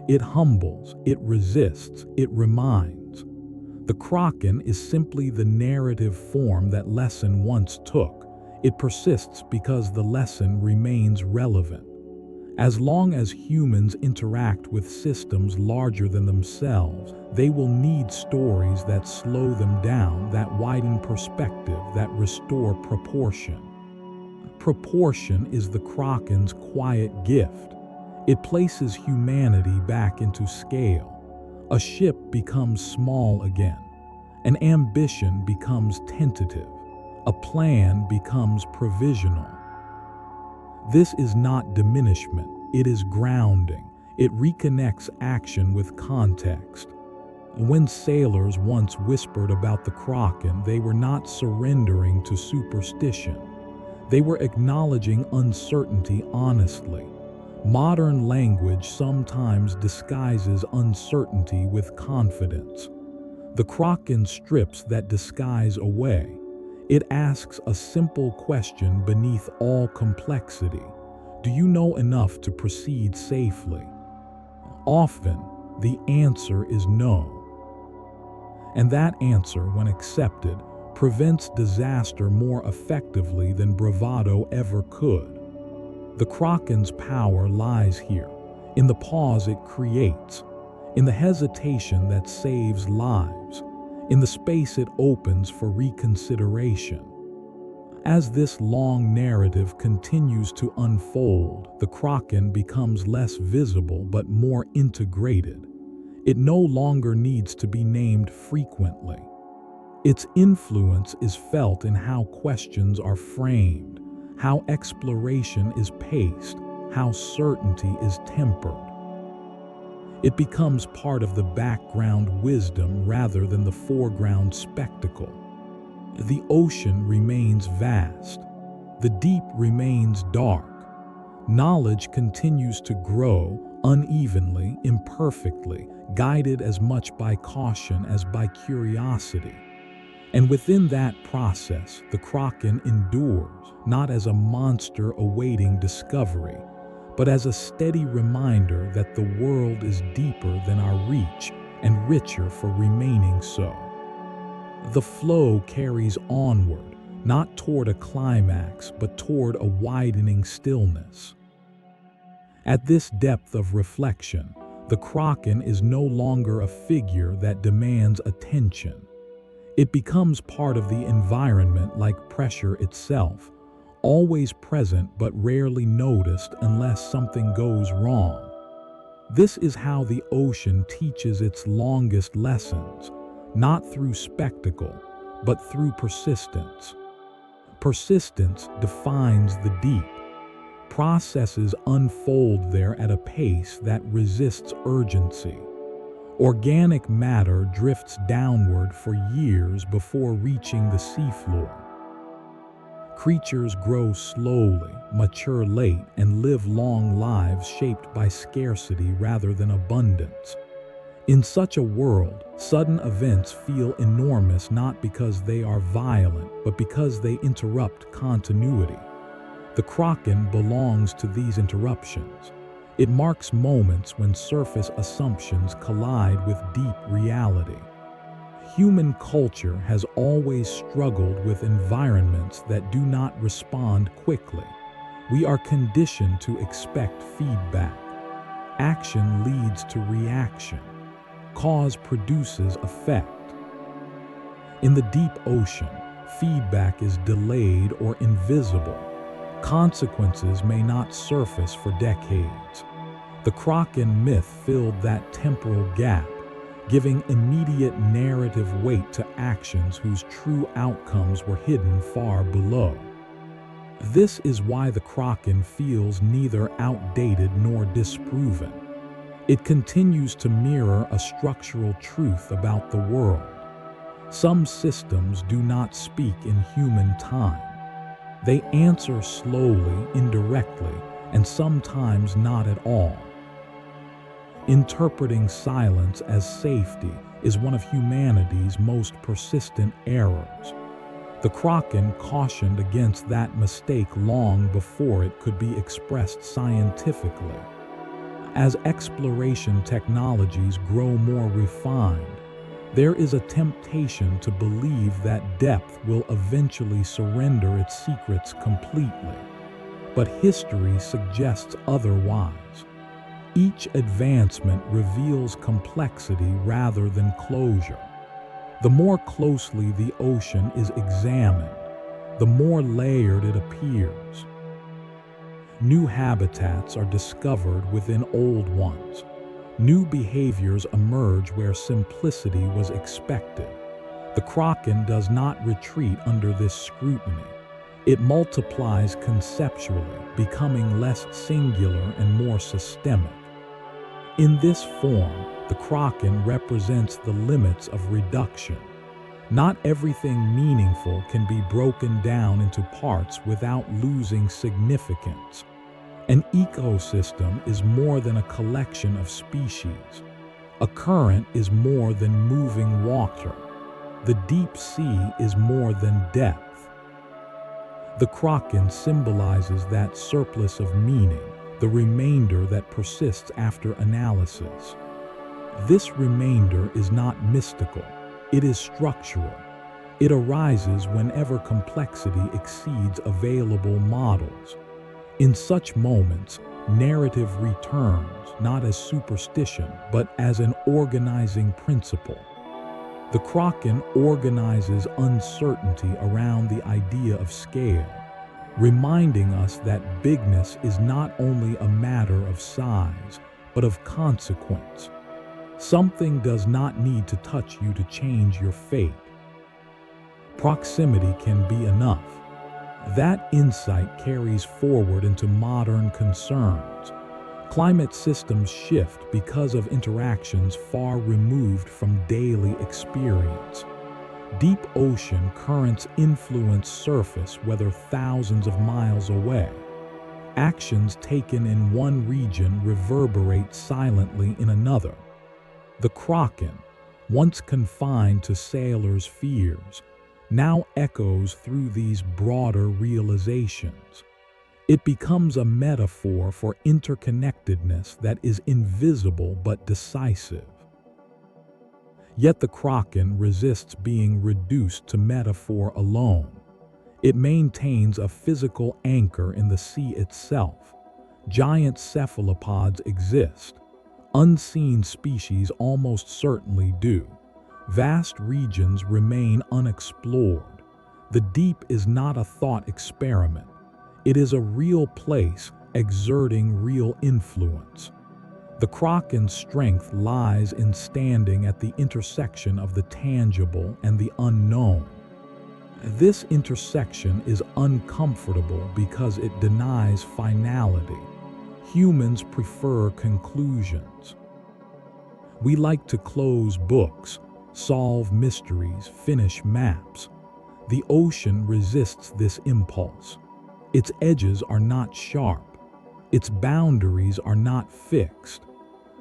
It humbles, it resists, it reminds. The Kraken is simply the narrative form that lesson once took. It persists because the lesson remains relevant. As long as humans interact with systems larger than themselves, they will need stories that slow them down, that widen perspective, that restore proportion. Proportion is the Kraken's quiet gift. It places humanity back into scale. A ship becomes small again. An ambition becomes tentative. A plan becomes provisional. This is not diminishment, it is grounding. It reconnects action with context. When sailors once whispered about the Kraken, they were not surrendering to superstition. They were acknowledging uncertainty honestly. Modern language sometimes disguises uncertainty with confidence. The Kraken strips that disguise away. It asks a simple question beneath all complexity. Do you know enough to proceed safely? Often, the answer is no. And that answer, when accepted, prevents disaster more effectively than bravado ever could. The Kraken's power lies here, in the pause it creates, in the hesitation that saves lives, in the space it opens for reconsideration. As this long narrative continues to unfold, the Kraken becomes less visible but more integrated. It no longer needs to be named frequently. Its influence is felt in how questions are framed, how exploration is paced, how certainty is tempered. It becomes part of the background wisdom rather than the foreground spectacle. The ocean remains vast. The deep remains dark. Knowledge continues to grow, unevenly, imperfectly, guided as much by caution as by curiosity. And within that process, the Kraken endures, not as a monster awaiting discovery, but as a steady reminder that the world is deeper than our reach and richer for remaining so. The flow carries onward, not toward a climax, but toward a widening stillness. At this depth of reflection, the Kraken is no longer a figure that demands attention. It becomes part of the environment like pressure itself, always present but rarely noticed unless something goes wrong. This is how the ocean teaches its longest lessons, not through spectacle, but through persistence. Persistence defines the deep. Processes unfold there at a pace that resists urgency. Organic matter drifts downward for years before reaching the seafloor. Creatures grow slowly, mature late, and live long lives shaped by scarcity rather than abundance. In such a world, sudden events feel enormous not because they are violent, but because they interrupt continuity. The Kraken belongs to these interruptions. It marks moments when surface assumptions collide with deep reality. Human culture has always struggled with environments that do not respond quickly. We are conditioned to expect feedback. Action leads to reaction. Cause produces effect. In the deep ocean, feedback is delayed or invisible. Consequences may not surface for decades. The Kraken myth filled that temporal gap, giving immediate narrative weight to actions whose true outcomes were hidden far below. This is why the Kraken feels neither outdated nor disproven. It continues to mirror a structural truth about the world. Some systems do not speak in human time. They answer slowly, indirectly, and sometimes not at all. Interpreting silence as safety is one of humanity's most persistent errors. The Kraken cautioned against that mistake long before it could be expressed scientifically. As exploration technologies grow more refined, there is a temptation to believe that depth will eventually surrender its secrets completely. But history suggests otherwise. Each advancement reveals complexity rather than closure. The more closely the ocean is examined, the more layered it appears. New habitats are discovered within old ones. New behaviors emerge where simplicity was expected. The Kraken does not retreat under this scrutiny. It multiplies conceptually, becoming less singular and more systemic. In this form, the Kraken represents the limits of reduction. Not everything meaningful can be broken down into parts without losing significance. An ecosystem is more than a collection of species. A current is more than moving water. The deep sea is more than depth. The Kraken symbolizes that surplus of meaning, the remainder that persists after analysis. This remainder is not mystical, it is structural. It arises whenever complexity exceeds available models. In such moments, narrative returns, not as superstition, but as an organizing principle. The Kraken organizes uncertainty around the idea of scale, reminding us that bigness is not only a matter of size, but of consequence. Something does not need to touch you to change your fate. Proximity can be enough. That insight carries forward into modern concerns. Climate systems shift because of interactions far removed from daily experience. Deep ocean currents influence surface weather thousands of miles away. Actions taken in one region reverberate silently in another. The Kraken, once confined to sailors' fears, now echoes through these broader realizations. It becomes a metaphor for interconnectedness that is invisible but decisive. Yet the Kraken resists being reduced to metaphor alone. It maintains a physical anchor in the sea itself. Giant cephalopods exist. Unseen species almost certainly do. Vast regions remain unexplored. The deep is not a thought experiment. It is a real place exerting real influence. The Kraken's strength lies in standing at the intersection of the tangible and the unknown. This intersection is uncomfortable because it denies finality. Humans prefer conclusions. We like to close books, solve mysteries, finish maps. The ocean resists this impulse. Its edges are not sharp. Its boundaries are not fixed.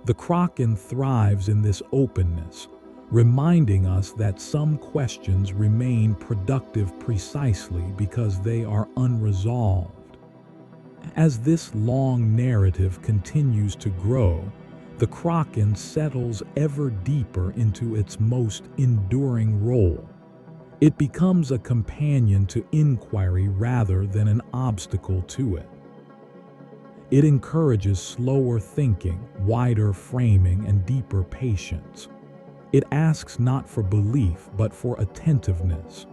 The Kraken thrives in this openness, reminding us that some questions remain productive precisely because they are unresolved. As this long narrative continues to grow, the Kraken settles ever deeper into its most enduring role. It becomes a companion to inquiry rather than an obstacle to it. It encourages slower thinking, wider framing, and deeper patience. It asks not for belief, but for attentiveness.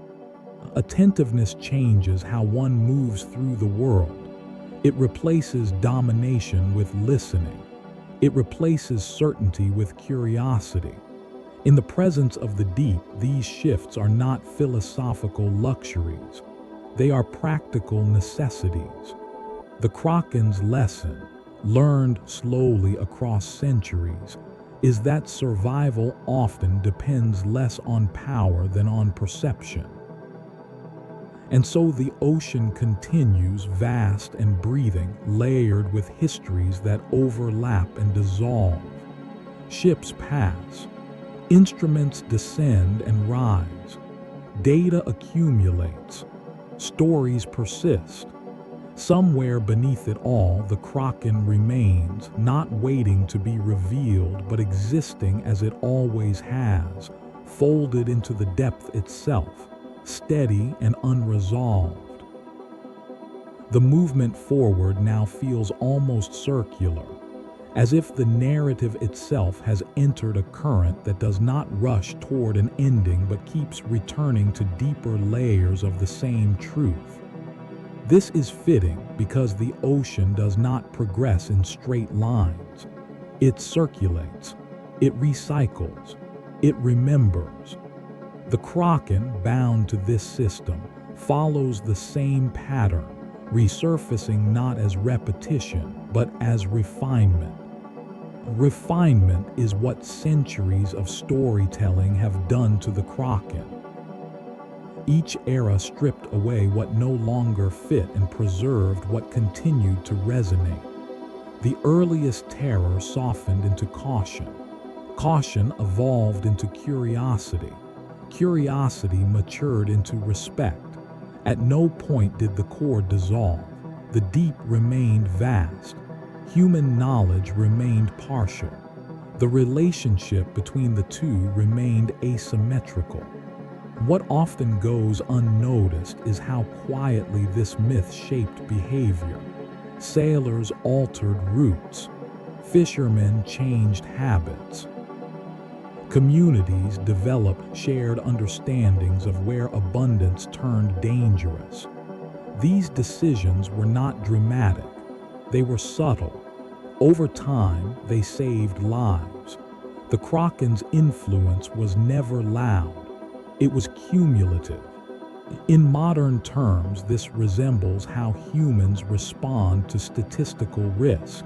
Attentiveness changes how one moves through the world. It replaces domination with listening. It replaces certainty with curiosity. In the presence of the deep, these shifts are not philosophical luxuries. They are practical necessities. The Kraken's lesson, learned slowly across centuries, is that survival often depends less on power than on perception. And so the ocean continues vast and breathing, layered with histories that overlap and dissolve. Ships pass. Instruments descend and rise. Data accumulates. Stories persist. Somewhere beneath it all, the Kraken remains, not waiting to be revealed, but existing as it always has, folded into the depth itself, steady and unresolved. The movement forward now feels almost circular, as if the narrative itself has entered a current that does not rush toward an ending but keeps returning to deeper layers of the same truth. This is fitting because the ocean does not progress in straight lines. It circulates, it recycles, it remembers. The Kraken, bound to this system, follows the same pattern, resurfacing not as repetition, but as refinement. Refinement is what centuries of storytelling have done to the Kraken. Each era stripped away what no longer fit and preserved what continued to resonate. The earliest terror softened into caution. Caution evolved into curiosity. Curiosity matured into respect. At no point did the core dissolve. The deep remained vast. Human knowledge remained partial. The relationship between the two remained asymmetrical. What often goes unnoticed is how quietly this myth shaped behavior. Sailors altered routes. Fishermen changed habits. Communities developed shared understandings of where abundance turned dangerous. These decisions were not dramatic. They were subtle. Over time, they saved lives. The Kraken's influence was never loud. It was cumulative. In modern terms, this resembles how humans respond to statistical risk.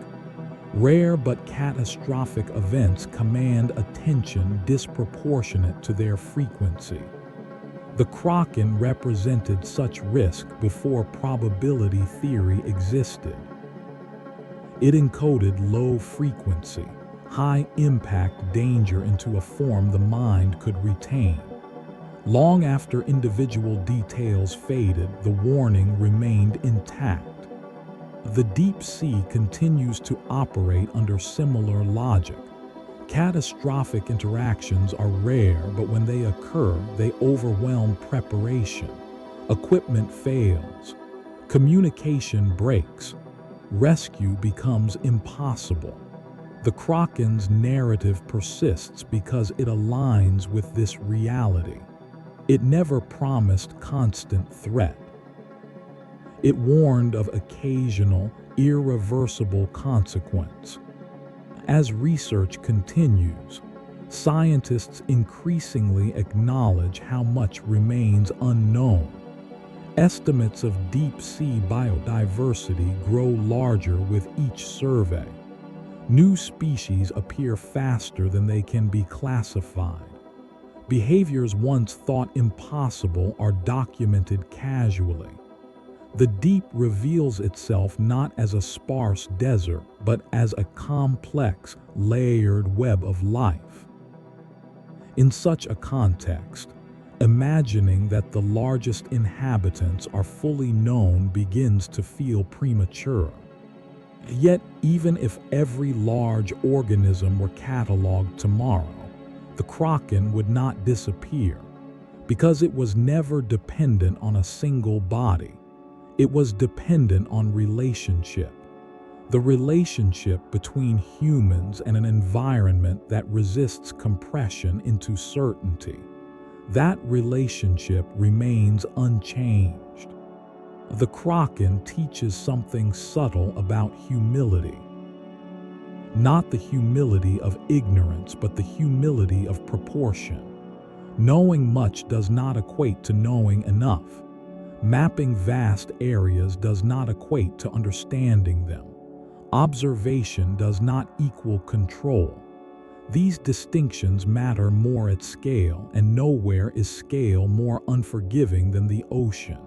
Rare but catastrophic events command attention disproportionate to their frequency. The Kraken represented such risk before probability theory existed. It encoded low-frequency, high-impact danger into a form the mind could retain. Long after individual details faded, the warning remained intact. The deep sea continues to operate under similar logic. Catastrophic interactions are rare, but when they occur, they overwhelm preparation. Equipment fails. Communication breaks. Rescue becomes impossible. The Kraken's narrative persists because it aligns with this reality. It never promised constant threat. It warned of occasional, irreversible consequence. As research continues, scientists increasingly acknowledge how much remains unknown. Estimates of deep-sea biodiversity grow larger with each survey. New species appear faster than they can be classified. Behaviors once thought impossible are documented casually. The deep reveals itself not as a sparse desert, but as a complex, layered web of life. In such a context, imagining that the largest inhabitants are fully known begins to feel premature. Yet, even if every large organism were cataloged tomorrow, the Kraken would not disappear, because it was never dependent on a single body. It was dependent on relationship. The relationship between humans and an environment that resists compression into certainty. That relationship remains unchanged. The Kraken teaches something subtle about humility. Not the humility of ignorance, but the humility of proportion. Knowing much does not equate to knowing enough. Mapping vast areas does not equate to understanding them. Observation does not equal control. These distinctions matter more at scale, and nowhere is scale more unforgiving than the ocean.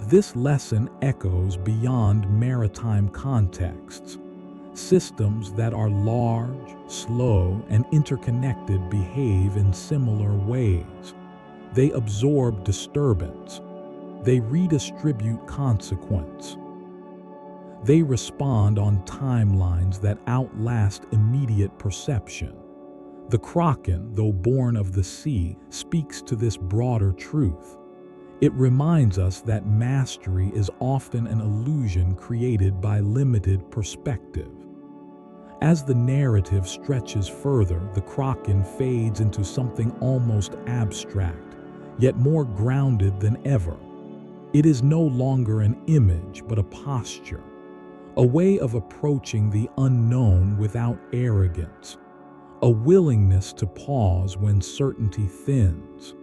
This lesson echoes beyond maritime contexts. Systems that are large, slow, and interconnected behave in similar ways. They absorb disturbance. They redistribute consequence. They respond on timelines that outlast immediate perception. The Kraken, though born of the sea, speaks to this broader truth. It reminds us that mastery is often an illusion created by limited perspective. As the narrative stretches further, the Kraken fades into something almost abstract, yet more grounded than ever. It is no longer an image, but a posture, a way of approaching the unknown without arrogance, a willingness to pause when certainty thins,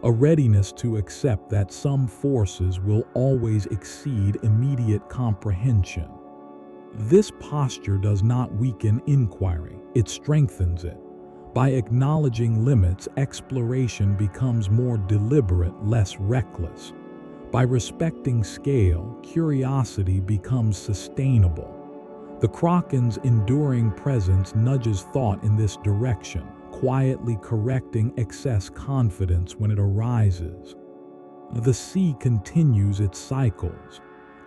a readiness to accept that some forces will always exceed immediate comprehension. This posture does not weaken inquiry, it strengthens it. By acknowledging limits, exploration becomes more deliberate, less reckless. By respecting scale, curiosity becomes sustainable. The Kraken's enduring presence nudges thought in this direction, quietly correcting excess confidence when it arises. The sea continues its cycles.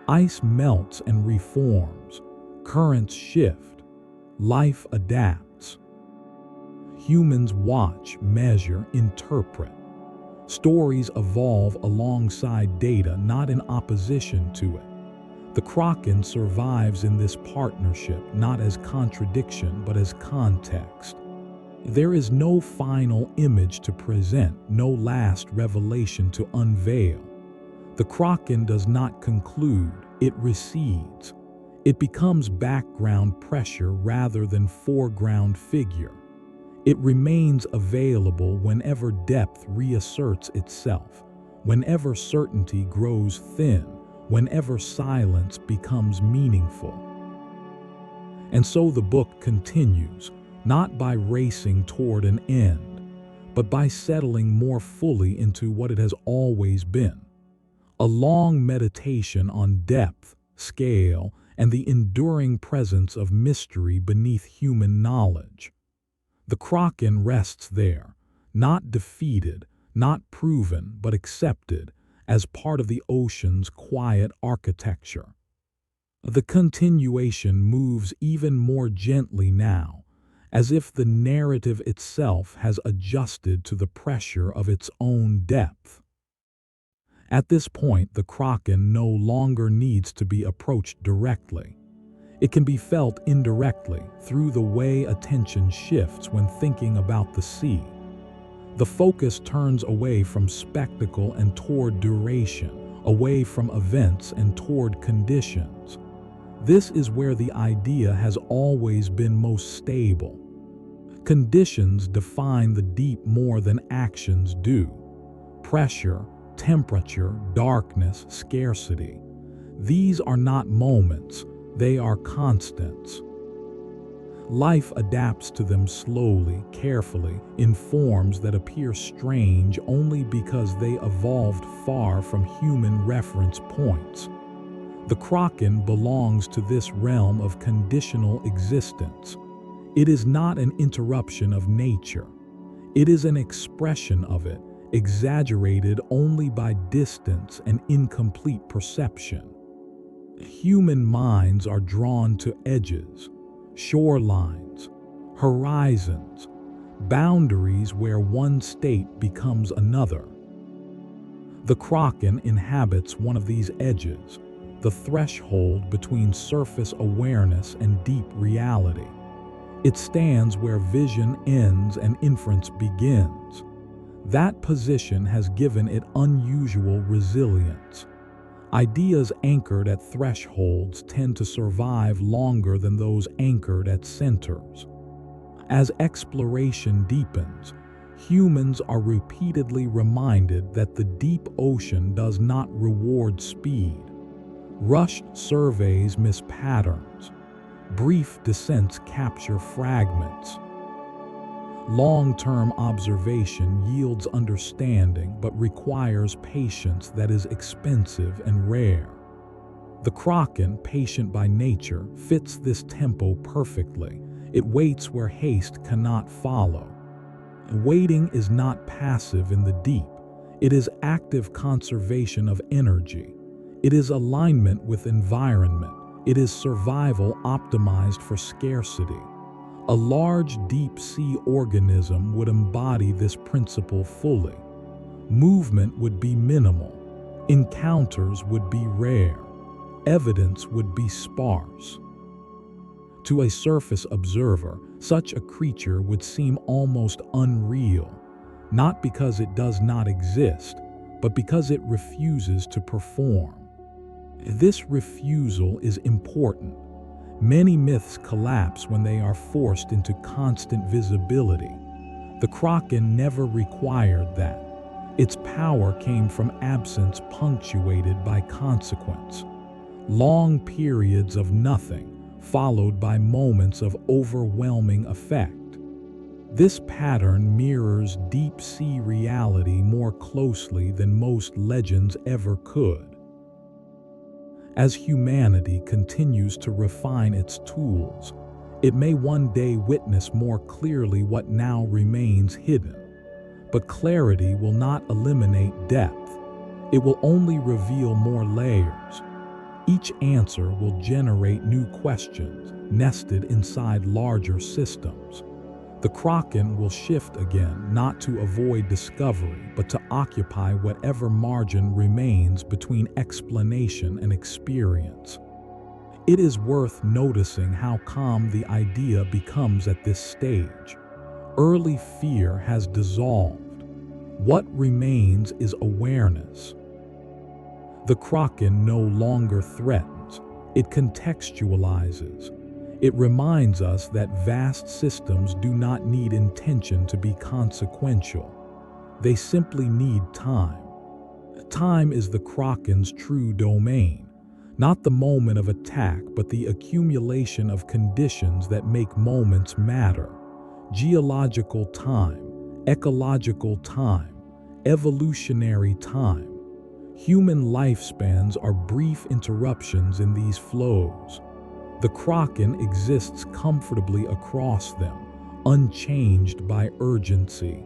Ice melts and reforms. Currents shift. Life adapts. Humans watch, measure, interpret. Stories evolve alongside data, not in opposition to it. The Kraken survives in this partnership, not as contradiction, but as context. There is no final image to present, no last revelation to unveil. The Kraken does not conclude, it recedes. It becomes background pressure rather than foreground figure. It remains available whenever depth reasserts itself, whenever certainty grows thin, whenever silence becomes meaningful. And so the book continues, not by racing toward an end, but by settling more fully into what it has always been. A long meditation on depth, scale, and the enduring presence of mystery beneath human knowledge. The Kraken rests there, not defeated, not proven, but accepted as part of the ocean's quiet architecture. The continuation moves even more gently now, as if the narrative itself has adjusted to the pressure of its own depth. At this point, the Kraken no longer needs to be approached directly. It can be felt indirectly through the way attention shifts when thinking about the sea. The focus turns away from spectacle and toward duration, away from events and toward conditions. This is where the idea has always been most stable. Conditions define the deep more than actions do. Pressure, temperature, darkness, scarcity. These are not moments, they are constants. Life adapts to them slowly, carefully, in forms that appear strange only because they evolved far from human reference points. The Kraken belongs to this realm of conditional existence. It is not an interruption of nature. It is an expression of it, exaggerated only by distance and incomplete perception. Human minds are drawn to edges, shorelines, horizons, boundaries where one state becomes another. The Kraken inhabits one of these edges, the threshold between surface awareness and deep reality. It stands where vision ends and inference begins. That position has given it unusual resilience. Ideas anchored at thresholds tend to survive longer than those anchored at centers. As exploration deepens, humans are repeatedly reminded that the deep ocean does not reward speed. Rushed surveys miss patterns. Brief descents capture fragments. Long-term observation yields understanding but requires patience that is expensive and rare. The Kraken, patient by nature, fits this tempo perfectly. It waits where haste cannot follow. Waiting is not passive in the deep. It is active conservation of energy. It is alignment with environment. It is survival optimized for scarcity. A large deep-sea organism would embody this principle fully. Movement would be minimal. Encounters would be rare. Evidence would be sparse. To a surface observer, such a creature would seem almost unreal, not because it does not exist, but because it refuses to perform. This refusal is important. Many myths collapse when they are forced into constant visibility. The Kraken never required that. Its power came from absence punctuated by consequence. Long periods of nothing, followed by moments of overwhelming effect. This pattern mirrors deep-sea reality more closely than most legends ever could. As humanity continues to refine its tools, it may one day witness more clearly what now remains hidden. But clarity will not eliminate depth. It will only reveal more layers. Each answer will generate new questions, nested inside larger systems. The Kraken will shift again, not to avoid discovery, but to occupy whatever margin remains between explanation and experience. It is worth noticing how calm the idea becomes at this stage. Early fear has dissolved. What remains is awareness. The Kraken no longer threatens, it contextualizes. It reminds us that vast systems do not need intention to be consequential. They simply need time. Time is the Kraken's true domain, Not the moment of attack, but the accumulation of conditions that make moments matter. Geological time, ecological time, evolutionary time. Human lifespans are brief interruptions in these flows. The Kraken exists comfortably across them, unchanged by urgency.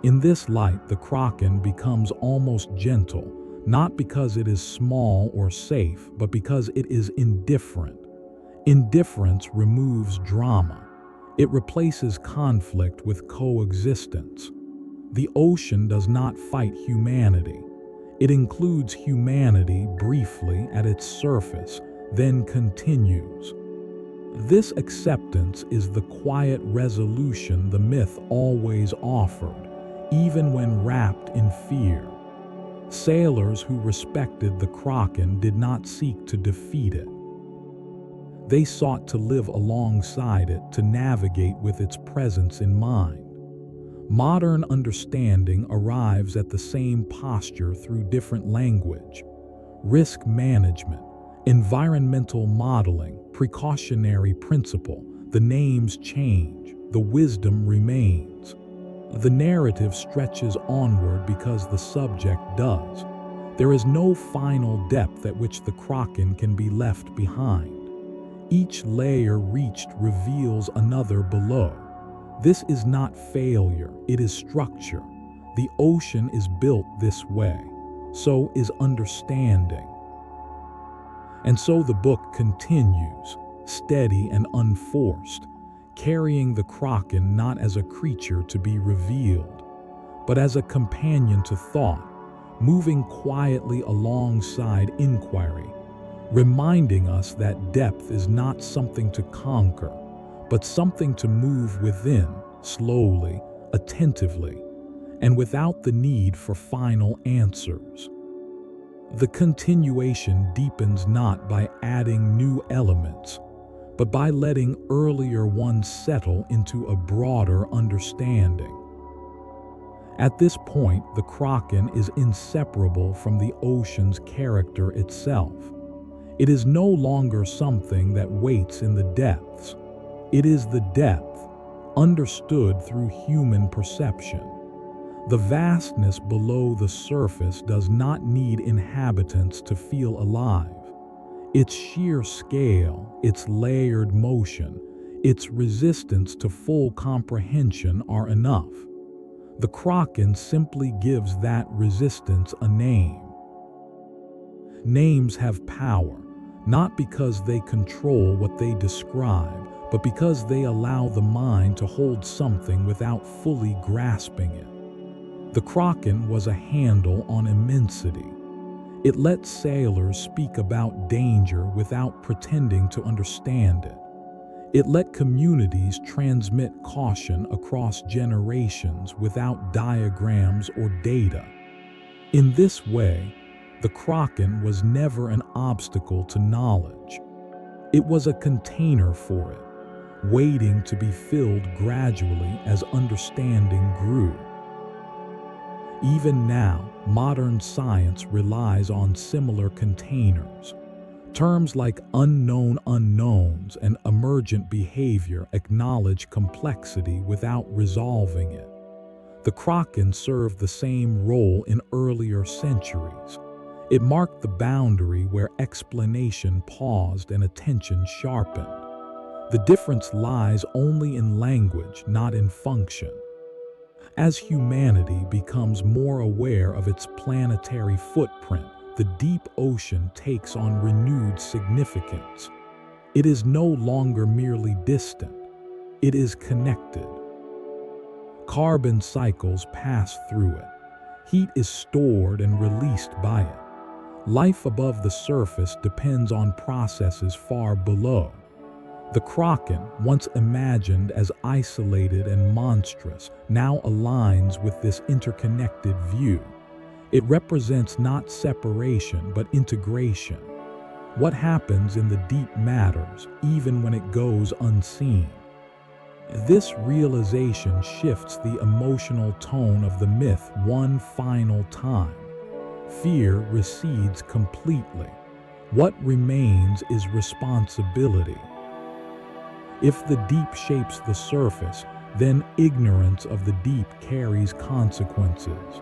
In this light, the Kraken becomes almost gentle, not because it is small or safe, but because it is indifferent. Indifference removes drama. It replaces conflict with coexistence. The ocean does not fight humanity. It includes humanity briefly at its surface, then continues. This acceptance is the quiet resolution the myth always offered, even when wrapped in fear. Sailors who respected the Kraken did not seek to defeat it. They sought to live alongside it, to navigate with its presence in mind. Modern understanding arrives at the same posture through different language. Risk management, environmental modeling, precautionary principle. The names change, the wisdom remains. The narrative stretches onward because the subject does. There is no final depth at which the Kraken can be left behind. Each layer reached reveals another below. This is not failure, it is structure. The ocean is built this way. So is understanding. And so the book continues, steady and unforced, carrying the Kraken not as a creature to be revealed, but as a companion to thought, moving quietly alongside inquiry, reminding us that depth is not something to conquer, but something to move within, slowly, attentively, and without the need for final answers. The continuation deepens not by adding new elements, but by letting earlier ones settle into a broader understanding. At this point, the Kraken is inseparable from the ocean's character itself. It is no longer something that waits in the depths. It is the depth, understood through human perception. The vastness below the surface does not need inhabitants to feel alive. Its sheer scale, its layered motion, its resistance to full comprehension are enough. The Kraken simply gives that resistance a name. Names have power, not because they control what they describe, but because they allow the mind to hold something without fully grasping it. The Kraken was a handle on immensity. It let sailors speak about danger without pretending to understand it. It let communities transmit caution across generations without diagrams or data. In this way, the Kraken was never an obstacle to knowledge. It was a container for it, waiting to be filled gradually as understanding grew. Even now, modern science relies on similar containers. Terms like unknown unknowns and emergent behavior acknowledge complexity without resolving it. The Kraken served the same role in earlier centuries. It marked the boundary where explanation paused and attention sharpened. The difference lies only in language, not in function. As humanity becomes more aware of its planetary footprint, the deep ocean takes on renewed significance. It is no longer merely distant. It is connected. Carbon cycles pass through it. Heat is stored and released by it. Life above the surface depends on processes far below. The Kraken, once imagined as isolated and monstrous, now aligns with this interconnected view. It represents not separation but integration. What happens in the deep matters, even when it goes unseen. This realization shifts the emotional tone of the myth one final time. Fear recedes completely. What remains is responsibility. If the deep shapes the surface, then ignorance of the deep carries consequences.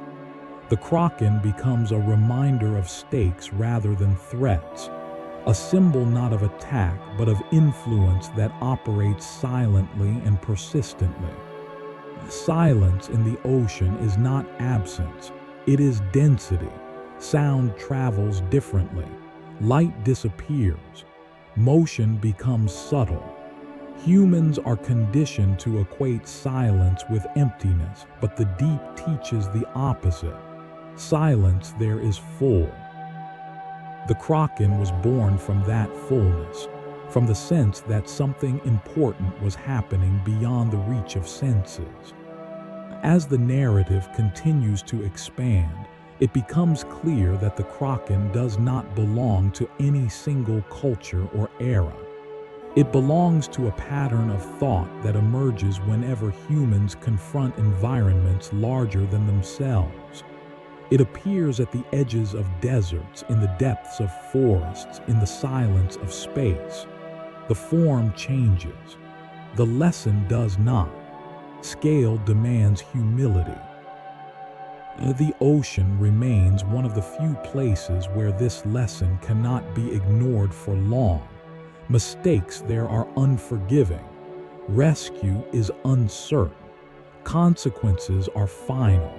The Kraken becomes a reminder of stakes rather than threats, a symbol not of attack but of influence that operates silently and persistently. Silence in the ocean is not absence, it is density. Sound travels differently, light disappears, motion becomes subtle. Humans are conditioned to equate silence with emptiness, but the deep teaches the opposite. Silence there is full. The Kraken was born from that fullness, from the sense that something important was happening beyond the reach of senses. As the narrative continues to expand, it becomes clear that the Kraken does not belong to any single culture or era. It belongs to a pattern of thought that emerges whenever humans confront environments larger than themselves. It appears at the edges of deserts, in the depths of forests, in the silence of space. The form changes. The lesson does not. Scale demands humility. The ocean remains one of the few places where this lesson cannot be ignored for long. Mistakes there are unforgiving. Rescue is uncertain. Consequences are final.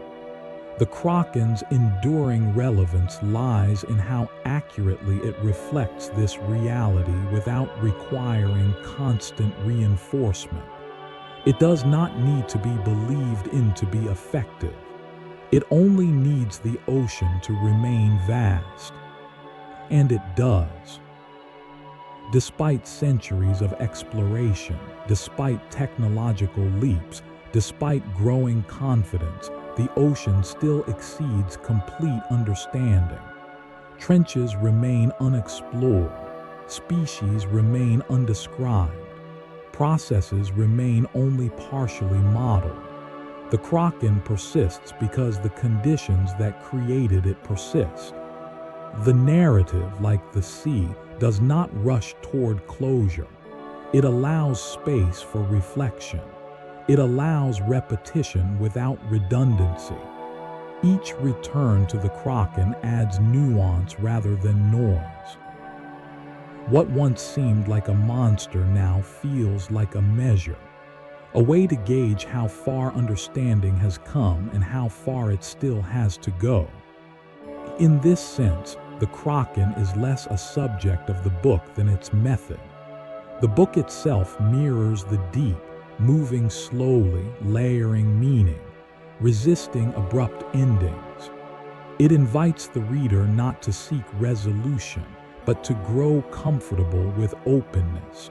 The Kraken's enduring relevance lies in how accurately it reflects this reality without requiring constant reinforcement. It does not need to be believed in to be effective. It only needs the ocean to remain vast. And it does. Despite centuries of exploration, despite technological leaps, despite growing confidence, the ocean still exceeds complete understanding. Trenches remain unexplored, species remain undescribed, processes remain only partially modeled. The Kraken persists because the conditions that created it persist. The narrative, like the sea, does not rush toward closure. It allows space for reflection. It allows repetition without redundancy. Each return to the Kraken adds nuance rather than noise. What once seemed like a monster now feels like a measure, a way to gauge how far understanding has come and how far it still has to go. In this sense, the Kraken is less a subject of the book than its method. The book itself mirrors the deep, moving slowly, layering meaning, resisting abrupt endings. It invites the reader not to seek resolution, but to grow comfortable with openness,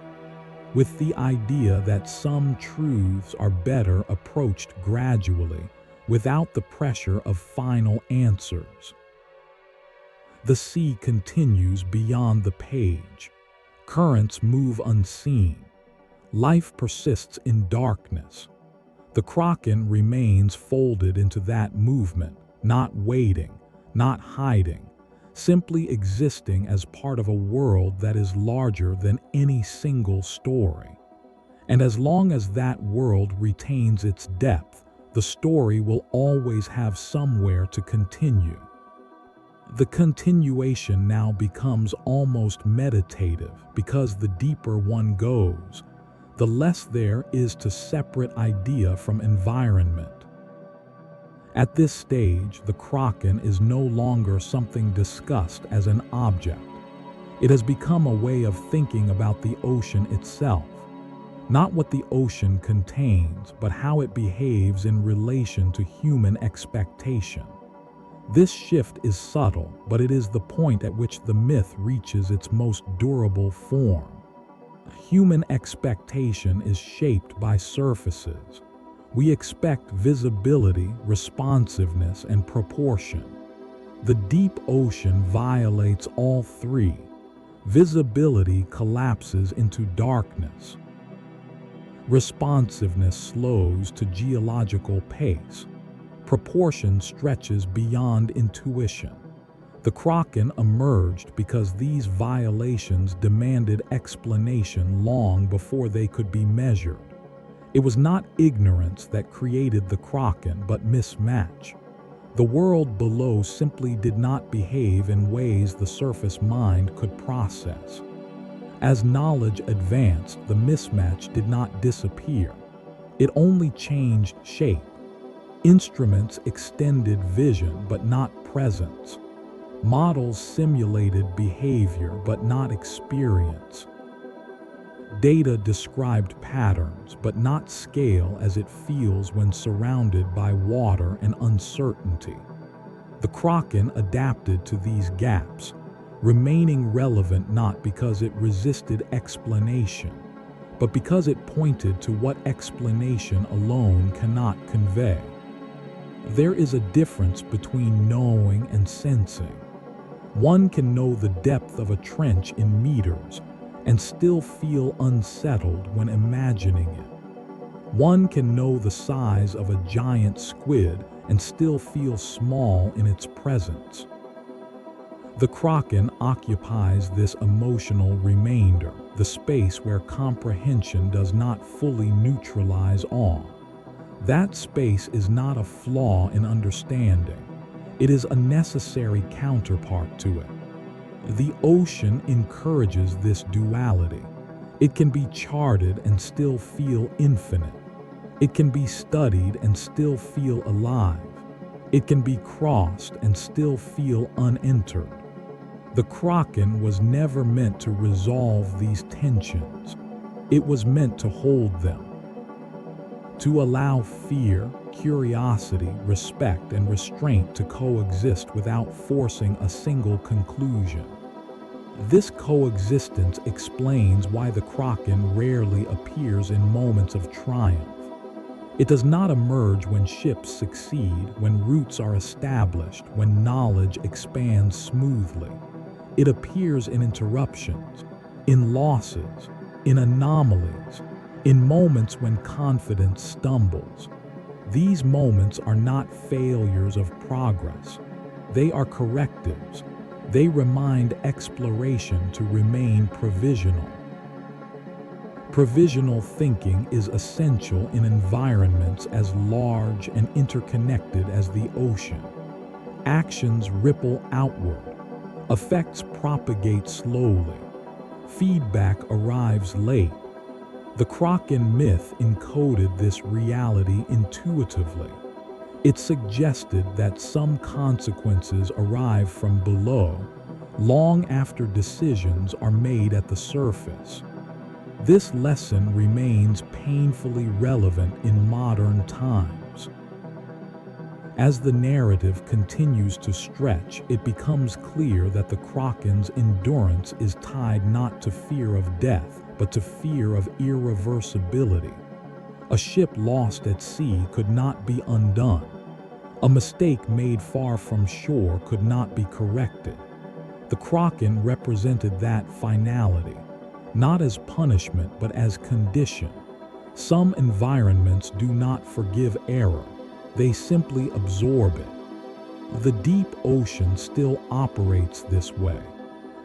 with the idea that some truths are better approached gradually, without the pressure of final answers. The sea continues beyond the page. Currents move unseen. Life persists in darkness. The Kraken remains folded into that movement, not waiting, not hiding, simply existing as part of a world that is larger than any single story. And as long as that world retains its depth, the story will always have somewhere to continue. The continuation now becomes almost meditative because the deeper one goes, the less there is to separate idea from environment. At this stage, the Kraken is no longer something discussed as an object. It has become a way of thinking about the ocean itself, not what the ocean contains, but how it behaves in relation to human expectation. This shift is subtle, but it is the point at which the myth reaches its most durable form. Human expectation is shaped by surfaces. We expect visibility, responsiveness, and proportion. The deep ocean violates all three. Visibility collapses into darkness. Responsiveness slows to geological pace. Proportion stretches beyond intuition. The Kraken emerged because these violations demanded explanation long before they could be measured. It was not ignorance that created the Kraken, but mismatch. The world below simply did not behave in ways the surface mind could process. As knowledge advanced, the mismatch did not disappear. It only changed shape. Instruments extended vision but not presence. Models simulated behavior but not experience. Data described patterns but not scale as it feels when surrounded by water and uncertainty. The Kraken adapted to these gaps, remaining relevant not because it resisted explanation, but because it pointed to what explanation alone cannot convey. There is a difference between knowing and sensing. One can know the depth of a trench in meters and still feel unsettled when imagining it. One can know the size of a giant squid and still feel small in its presence. The Kraken occupies this emotional remainder, the space where comprehension does not fully neutralize awe. That space is not a flaw in understanding. It is a necessary counterpart to it. The ocean encourages this duality. It can be charted and still feel infinite. It can be studied and still feel alive. It can be crossed and still feel unentered. The Kraken was never meant to resolve these tensions. It was meant to hold them. To allow fear, curiosity, respect, and restraint to coexist without forcing a single conclusion. This coexistence explains why the Kraken rarely appears in moments of triumph. It does not emerge when ships succeed, when roots are established, when knowledge expands smoothly. It appears in interruptions, in losses, in anomalies, in moments when confidence stumbles. These moments are not failures of progress. They are correctives. They remind exploration to remain provisional. Provisional thinking is essential in environments as large and interconnected as the ocean. Actions ripple outward. Effects propagate slowly. Feedback arrives late. The Kraken myth encoded this reality intuitively. It suggested that some consequences arrive from below, long after decisions are made at the surface. This lesson remains painfully relevant in modern times. As the narrative continues to stretch, it becomes clear that the Kraken's endurance is tied not to fear of death, but to fear of irreversibility. A ship lost at sea could not be undone. A mistake made far from shore could not be corrected. The Kraken represented that finality, not as punishment but as condition. Some environments do not forgive error. They simply absorb it. The deep ocean still operates this way.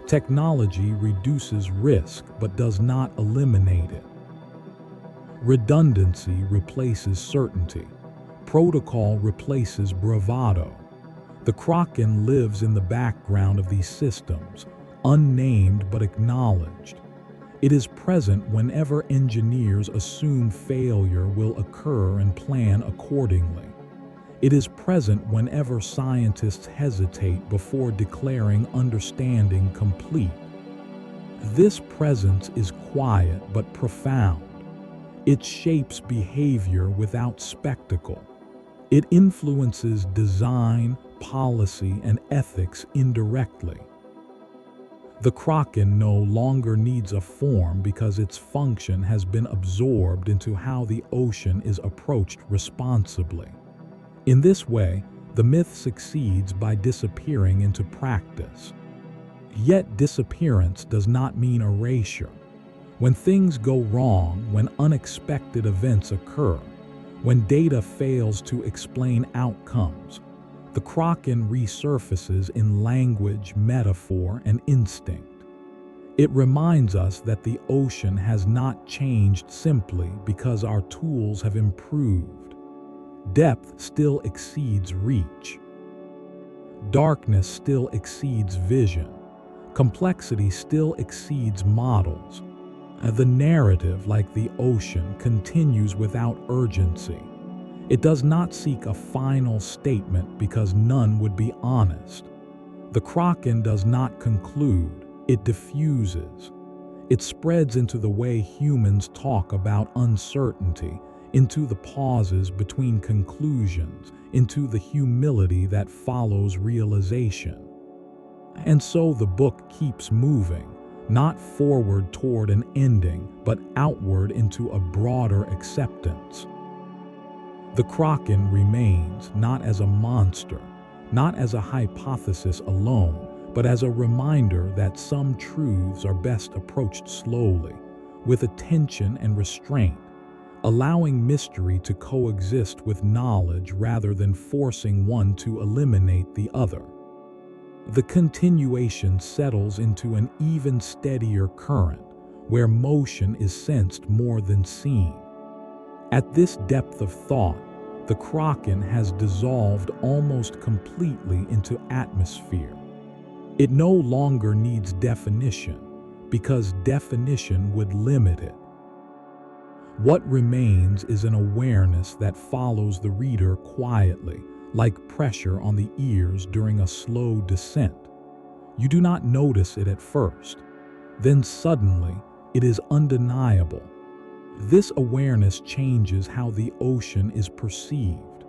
Technology reduces risk but does not eliminate it. Redundancy replaces certainty. Protocol replaces bravado. The Kraken lives in the background of these systems, unnamed but acknowledged. It is present whenever engineers assume failure will occur and plan accordingly. It is present whenever scientists hesitate before declaring understanding complete. This presence is quiet but profound. It shapes behavior without spectacle. It influences design, policy, and ethics indirectly. The Kraken no longer needs a form because its function has been absorbed into how the ocean is approached responsibly. In this way, the myth succeeds by disappearing into practice. Yet disappearance does not mean erasure. When things go wrong, when unexpected events occur, when data fails to explain outcomes, The Kraken resurfaces in language, metaphor, and instinct. It reminds us that the ocean has not changed simply because our tools have improved. Depth still exceeds reach. Darkness still exceeds vision. Complexity still exceeds models. The narrative, like the ocean, continues without urgency. It does not seek a final statement because none would be honest. The Kraken does not conclude, it diffuses. It spreads into the way humans talk about uncertainty, into the pauses between conclusions, into the humility that follows realization. And so the book keeps moving, not forward toward an ending, but outward into a broader acceptance. The Kraken remains not as a monster, not as a hypothesis alone, but as a reminder that some truths are best approached slowly, with attention and restraint, allowing mystery to coexist with knowledge rather than forcing one to eliminate the other. The continuation settles into an even steadier current, where motion is sensed more than seen. At this depth of thought, the Kraken has dissolved almost completely into atmosphere. It no longer needs definition, because definition would limit it. What remains is an awareness that follows the reader quietly, like pressure on the ears during a slow descent. You do not notice it at first. Then suddenly, it is undeniable. This awareness changes how the ocean is perceived.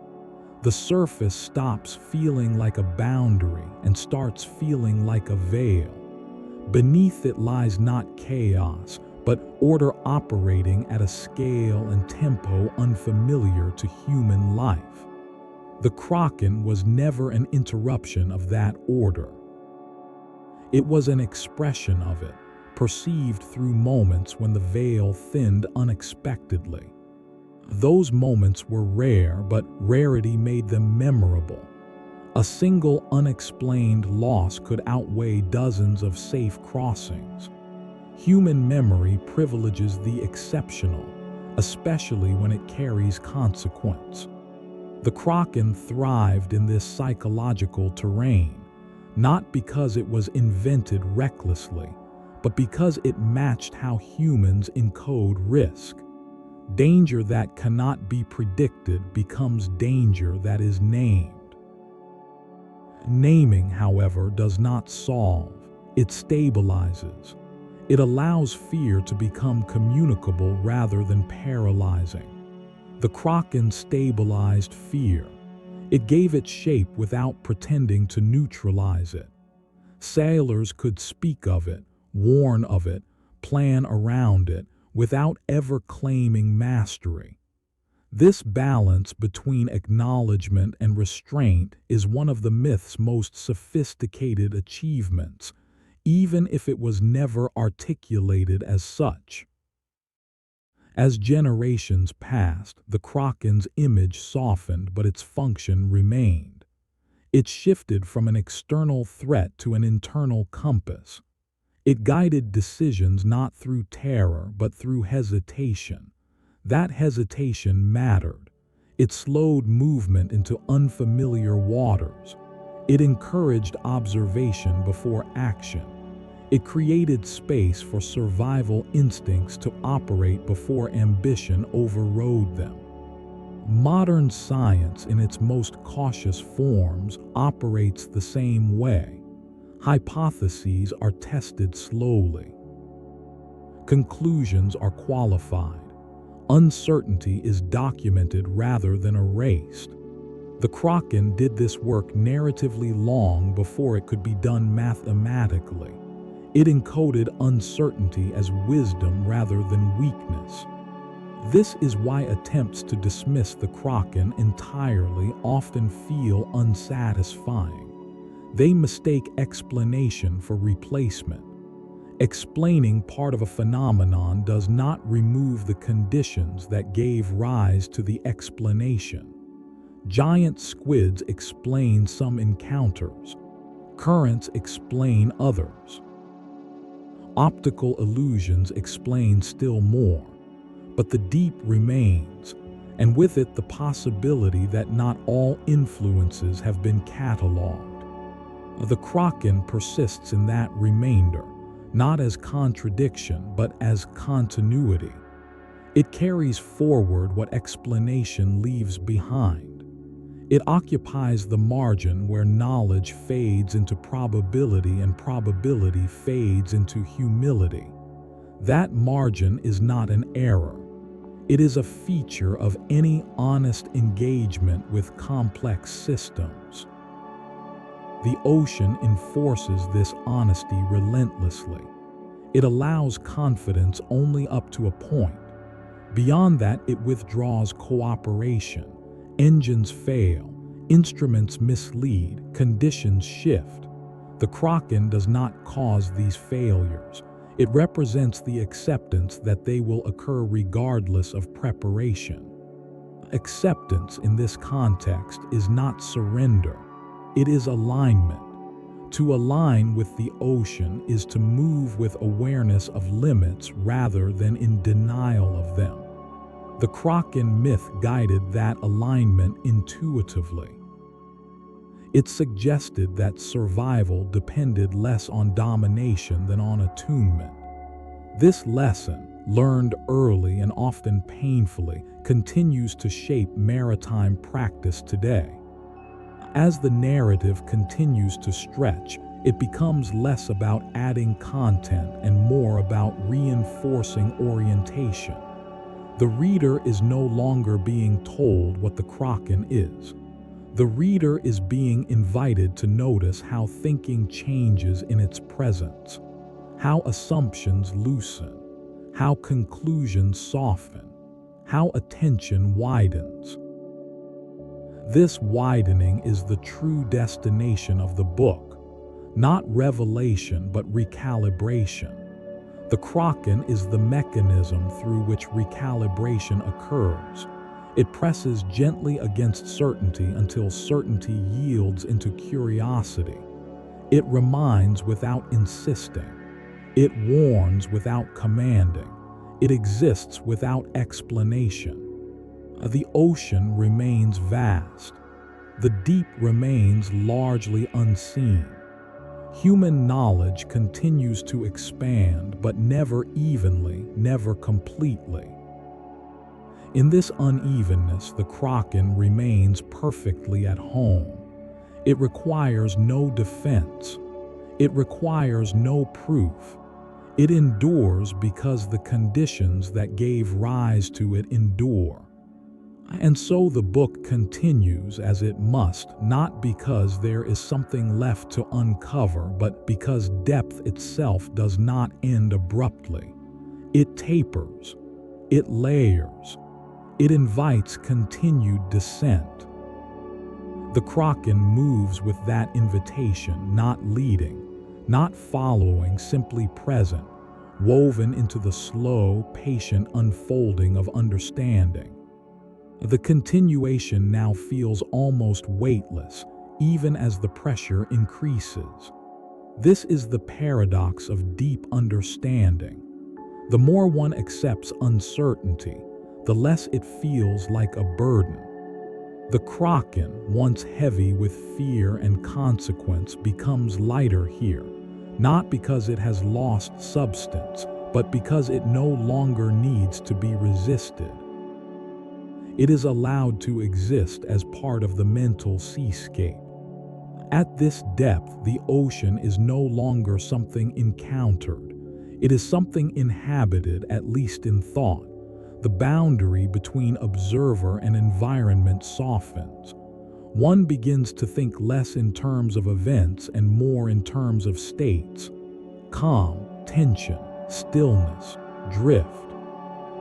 The surface stops feeling like a boundary and starts feeling like a veil. Beneath it lies not chaos, but order operating at a scale and tempo unfamiliar to human life. The Kraken was never an interruption of that order. It was an expression of it, perceived through moments when the veil thinned unexpectedly. Those moments were rare, but rarity made them memorable. A single unexplained loss could outweigh dozens of safe crossings. Human memory privileges the exceptional, especially when it carries consequence. The Kraken thrived in this psychological terrain, not because it was invented recklessly, but because it matched how humans encode risk. Danger that cannot be predicted becomes danger that is named. Naming, however, does not solve, it stabilizes. It allows fear to become communicable rather than paralyzing. The Kraken stabilized fear. It gave it shape without pretending to neutralize it. Sailors could speak of it, warn of it, plan around it, without ever claiming mastery. This balance between acknowledgement and restraint is one of the myth's most sophisticated achievements, even if it was never articulated as such. As generations passed, the Kraken's image softened, but its function remained. It shifted from an external threat to an internal compass. It guided decisions not through terror, but through hesitation. That hesitation mattered. It slowed movement into unfamiliar waters. It encouraged observation before action. It created space for survival instincts to operate before ambition overrode them. Modern science, in its most cautious forms, operates the same way. Hypotheses are tested slowly. Conclusions are qualified. Uncertainty is documented rather than erased. The Kraken did this work narratively long before it could be done mathematically. It encoded uncertainty as wisdom rather than weakness. This is why attempts to dismiss the Kraken entirely often feel unsatisfying. They mistake explanation for replacement. Explaining part of a phenomenon does not remove the conditions that gave rise to the explanation. Giant squids explain some encounters. Currents explain others. Optical illusions explain still more. But the deep remains, and with it the possibility that not all influences have been catalogued. The Kraken persists in that remainder, not as contradiction but as continuity. It carries forward what explanation leaves behind. It occupies the margin where knowledge fades into probability and probability fades into humility. That margin is not an error. It is a feature of any honest engagement with complex systems. The ocean enforces this honesty relentlessly. It allows confidence only up to a point. Beyond that, it withdraws cooperation. Engines fail, instruments mislead, conditions shift. The Kraken does not cause these failures. It represents the acceptance that they will occur regardless of preparation. Acceptance in this context is not surrender. It is alignment. To align with the ocean is to move with awareness of limits rather than in denial of them. The Kraken myth guided that alignment intuitively. It suggested that survival depended less on domination than on attunement. This lesson, learned early and often painfully, continues to shape maritime practice today. As the narrative continues to stretch, it becomes less about adding content and more about reinforcing orientation. The reader is no longer being told what the Kraken is. The reader is being invited to notice how thinking changes in its presence, how assumptions loosen, how conclusions soften, how attention widens. This widening is the true destination of the book, not revelation but recalibration. The Kraken is the mechanism through which recalibration occurs. It presses gently against certainty until certainty yields into curiosity. It reminds without insisting. It warns without commanding. It exists without explanation. The ocean remains vast. The deep remains largely unseen. Human knowledge continues to expand, but never evenly, never completely. In this unevenness, the Kraken remains perfectly at home. It requires no defense. It requires no proof. It endures because the conditions that gave rise to it endure. And so the book continues as it must, not because there is something left to uncover, but because depth itself does not end abruptly. It tapers. It layers. It invites continued descent. The Kraken moves with that invitation, not leading, not following, simply present, woven into the slow, patient unfolding of understanding. The continuation now feels almost weightless, even as the pressure increases. This is the paradox of deep understanding. The more one accepts uncertainty, the less it feels like a burden. The Kraken, once heavy with fear and consequence, becomes lighter here, not because it has lost substance, but because it no longer needs to be resisted. It is allowed to exist as part of the mental seascape. At this depth, the ocean is no longer something encountered. It is something inhabited, at least in thought. The boundary between observer and environment softens. One begins to think less in terms of events and more in terms of states. Calm, tension, stillness, drift.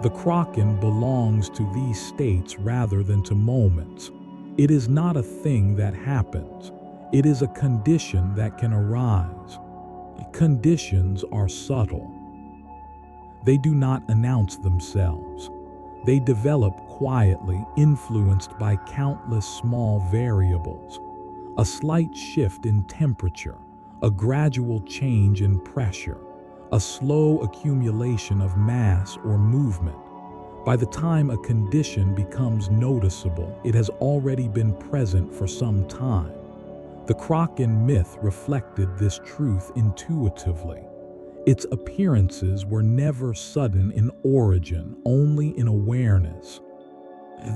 The Kraken belongs to these states rather than to moments. It is not a thing that happens. It is a condition that can arise. Conditions are subtle. They do not announce themselves. They develop quietly, influenced by countless small variables. A slight shift in temperature, a gradual change in pressure, a slow accumulation of mass or movement. By the time a condition becomes noticeable, it has already been present for some time. The Kraken myth reflected this truth intuitively. Its appearances were never sudden in origin, only in awareness.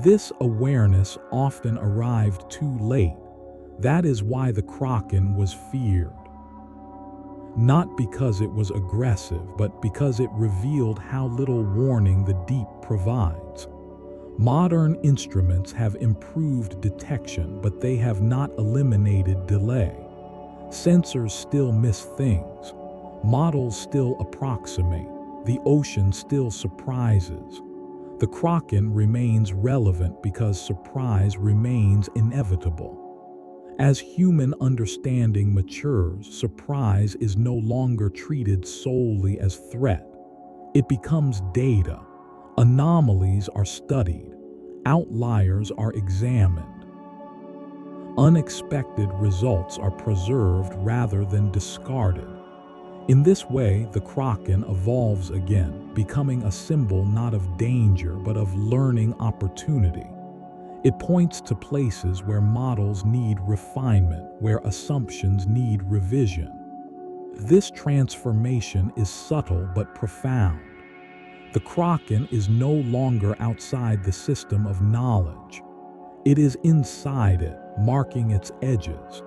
This awareness often arrived too late. That is why the Kraken was feared. Not because it was aggressive, but because it revealed how little warning the deep provides. Modern instruments have improved detection, but they have not eliminated delay. Sensors still miss things. Models still approximate. The ocean still surprises. The Kraken remains relevant because surprise remains inevitable. As human understanding matures, surprise is no longer treated solely as threat. It becomes data. Anomalies are studied. Outliers are examined. Unexpected results are preserved rather than discarded. In this way, the Kraken evolves again, becoming a symbol not of danger but of learning opportunity. It points to places where models need refinement, where assumptions need revision. This transformation is subtle but profound. The Kraken is no longer outside the system of knowledge. It is inside it, marking its edges.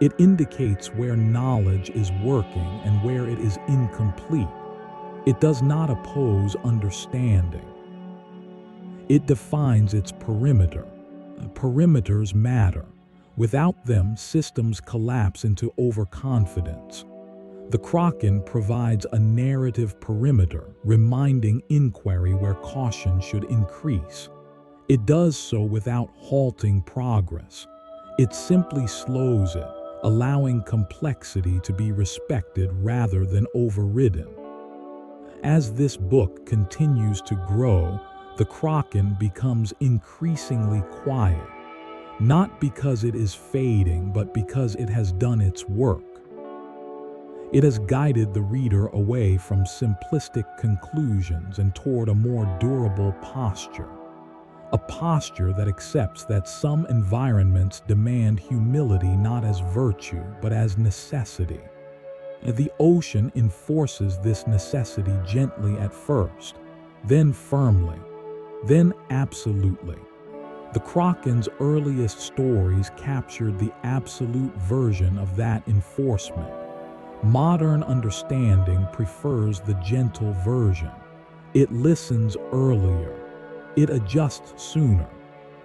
It indicates where knowledge is working and where it is incomplete. It does not oppose understanding. It defines its perimeter. Perimeters matter. Without them, systems collapse into overconfidence. The Kraken provides a narrative perimeter, reminding inquiry where caution should increase. It does so without halting progress. It simply slows it, allowing complexity to be respected rather than overridden. As this book continues to grow, the Kraken becomes increasingly quiet, not because it is fading, but because it has done its work. It has guided the reader away from simplistic conclusions and toward a more durable posture. A posture that accepts that some environments demand humility not as virtue, but as necessity. The ocean enforces this necessity gently at first, then firmly, then absolutely. The Kraken's earliest stories captured the absolute version of that enforcement. Modern understanding prefers the gentle version. It listens earlier. It adjusts sooner.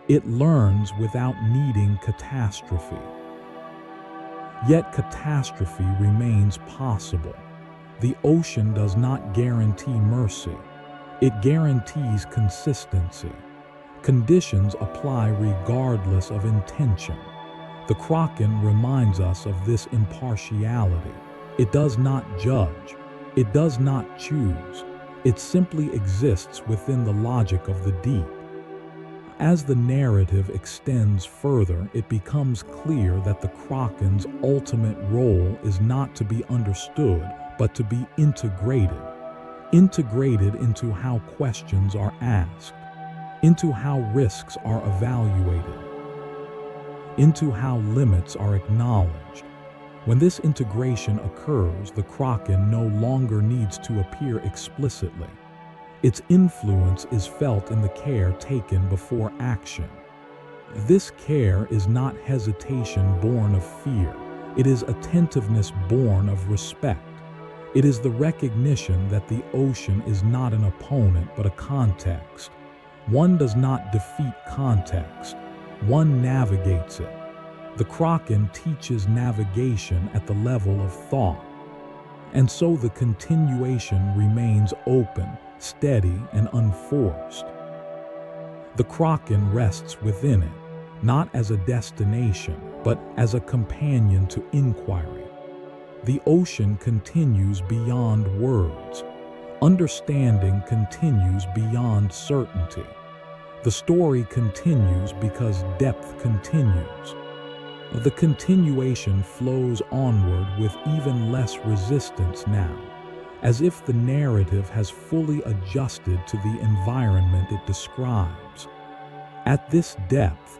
It learns without needing catastrophe. Yet catastrophe remains possible. The ocean does not guarantee mercy. It guarantees consistency. Conditions apply regardless of intention. The Kraken reminds us of this impartiality. It does not judge. It does not choose. It simply exists within the logic of the deep. As the narrative extends further, it becomes clear that the Kraken's ultimate role is not to be understood, but to be integrated. Integrated into how questions are asked, into how risks are evaluated, into how limits are acknowledged. When this integration occurs, the Kraken no longer needs to appear explicitly. Its influence is felt in the care taken before action. This care is not hesitation born of fear. It is attentiveness born of respect. It is the recognition that the ocean is not an opponent but a context. One does not defeat context. One navigates it. The Kraken teaches navigation at the level of thought. And so the continuation remains open, steady, and unforced. The Kraken rests within it, not as a destination, but as a companion to inquiry. The ocean continues beyond words. Understanding continues beyond certainty. The story continues because depth continues. The continuation flows onward with even less resistance now, as if the narrative has fully adjusted to the environment it describes. At this depth,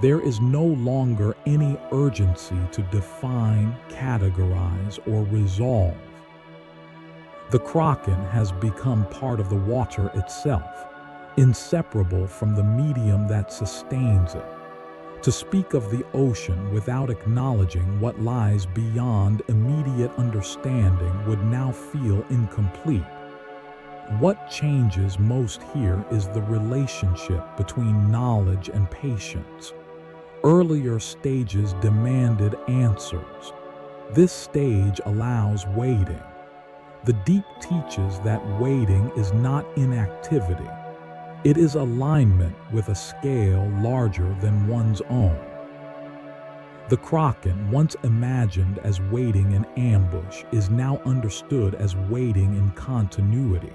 there is no longer any urgency to define, categorize, or resolve. The Kraken has become part of the water itself, inseparable from the medium that sustains it. To speak of the ocean without acknowledging what lies beyond immediate understanding would now feel incomplete. What changes most here is the relationship between knowledge and patience. Earlier stages demanded answers. This stage allows waiting. The deep teaches that waiting is not inactivity. It is alignment with a scale larger than one's own. The Kraken, once imagined as waiting in ambush, is now understood as waiting in continuity.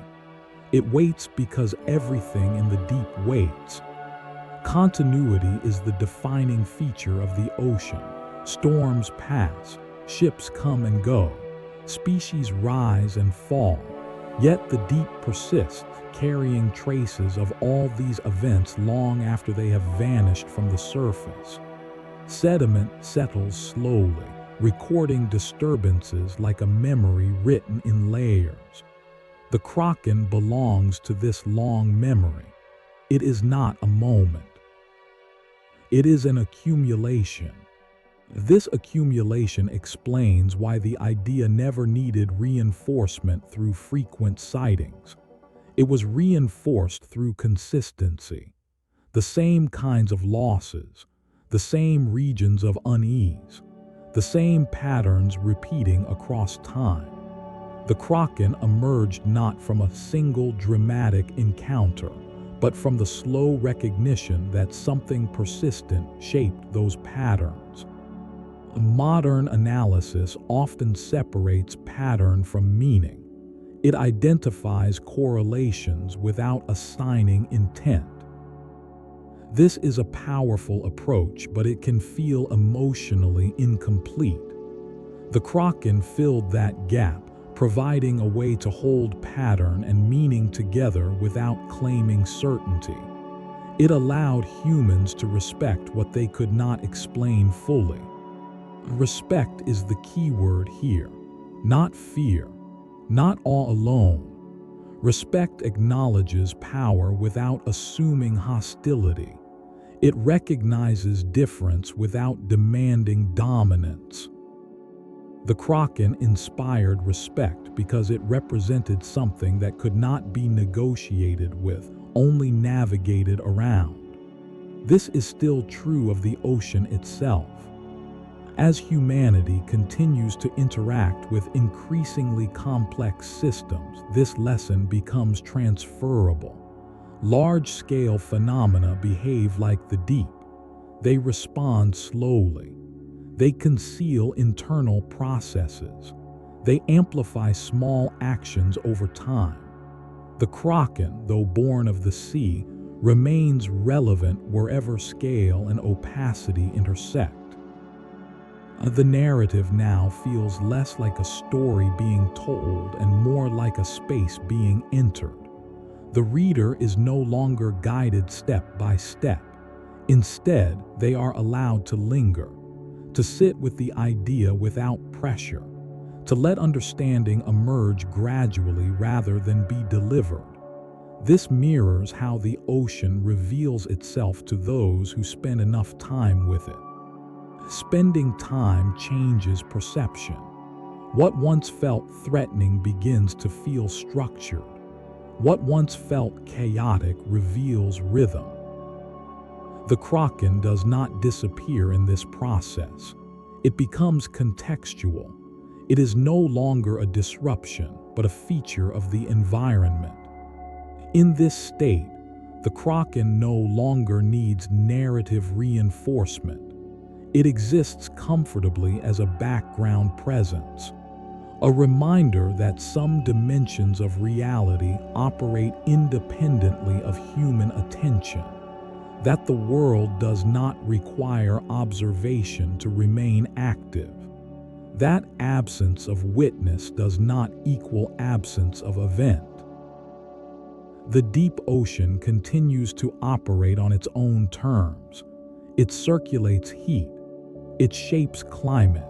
It waits because everything in the deep waits. Continuity is the defining feature of the ocean. Storms pass, ships come and go, species rise and fall, yet the deep persists, carrying traces of all these events long after they have vanished from the surface. Sediment settles slowly, recording disturbances like a memory written in layers. The Kraken belongs to this long memory. It is not a moment. It is an accumulation. This accumulation explains why the idea never needed reinforcement through frequent sightings. It was reinforced through consistency. The same kinds of losses, the same regions of unease, the same patterns repeating across time. The Kraken emerged not from a single dramatic encounter, but from the slow recognition that something persistent shaped those patterns. Modern analysis often separates pattern from meaning. It identifies correlations without assigning intent. This is a powerful approach, but it can feel emotionally incomplete. The Kraken filled that gap, providing a way to hold pattern and meaning together without claiming certainty. It allowed humans to respect what they could not explain fully. Respect is the key word here, not fear, not awe alone. Respect acknowledges power without assuming hostility. It recognizes difference without demanding dominance. The Kraken inspired respect because it represented something that could not be negotiated with, only navigated around. This is still true of the ocean itself. As humanity continues to interact with increasingly complex systems, this lesson becomes transferable. Large-scale phenomena behave like the deep. They respond slowly. They conceal internal processes. They amplify small actions over time. The Kraken, though born of the sea, remains relevant wherever scale and opacity intersect. The narrative now feels less like a story being told and more like a space being entered. The reader is no longer guided step by step. Instead, they are allowed to linger, to sit with the idea without pressure, to let understanding emerge gradually rather than be delivered. This mirrors how the ocean reveals itself to those who spend enough time with it. Spending time changes perception. What once felt threatening begins to feel structured. What once felt chaotic reveals rhythm. The Kraken does not disappear in this process. It becomes contextual. It is no longer a disruption, but a feature of the environment. In this state, the Kraken no longer needs narrative reinforcement. It exists comfortably as a background presence. A reminder that some dimensions of reality operate independently of human attention, that the world does not require observation to remain active, that absence of witness does not equal absence of event. The deep ocean continues to operate on its own terms. It circulates heat, it shapes climate,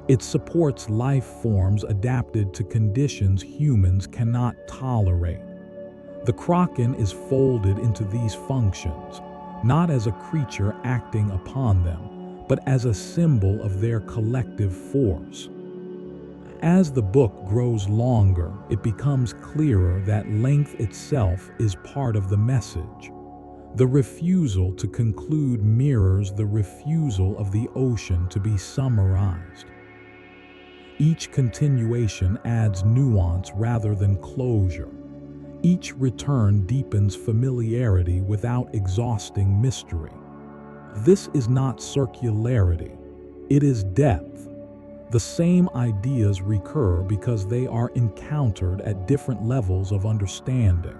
it supports life forms adapted to conditions humans cannot tolerate. The Kraken is folded into these functions, not as a creature acting upon them, but as a symbol of their collective force. As the book grows longer, it becomes clearer that length itself is part of the message. The refusal to conclude mirrors the refusal of the ocean to be summarized. Each continuation adds nuance rather than closure. Each return deepens familiarity without exhausting mystery. This is not circularity, it is depth. The same ideas recur because they are encountered at different levels of understanding.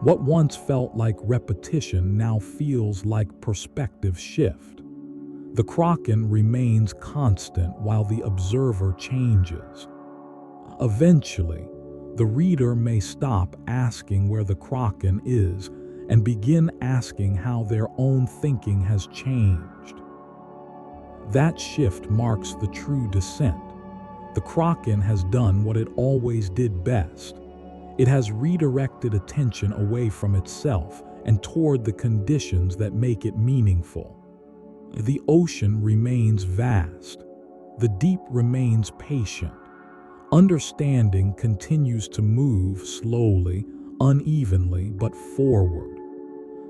What once felt like repetition now feels like perspective shift. The Kraken remains constant while the observer changes. Eventually, the reader may stop asking where the Kraken is and begin asking how their own thinking has changed. That shift marks the true descent. The Kraken has done what it always did best. It has redirected attention away from itself and toward the conditions that make it meaningful. The ocean remains vast. The deep remains patient. Understanding continues to move slowly, unevenly, but forward.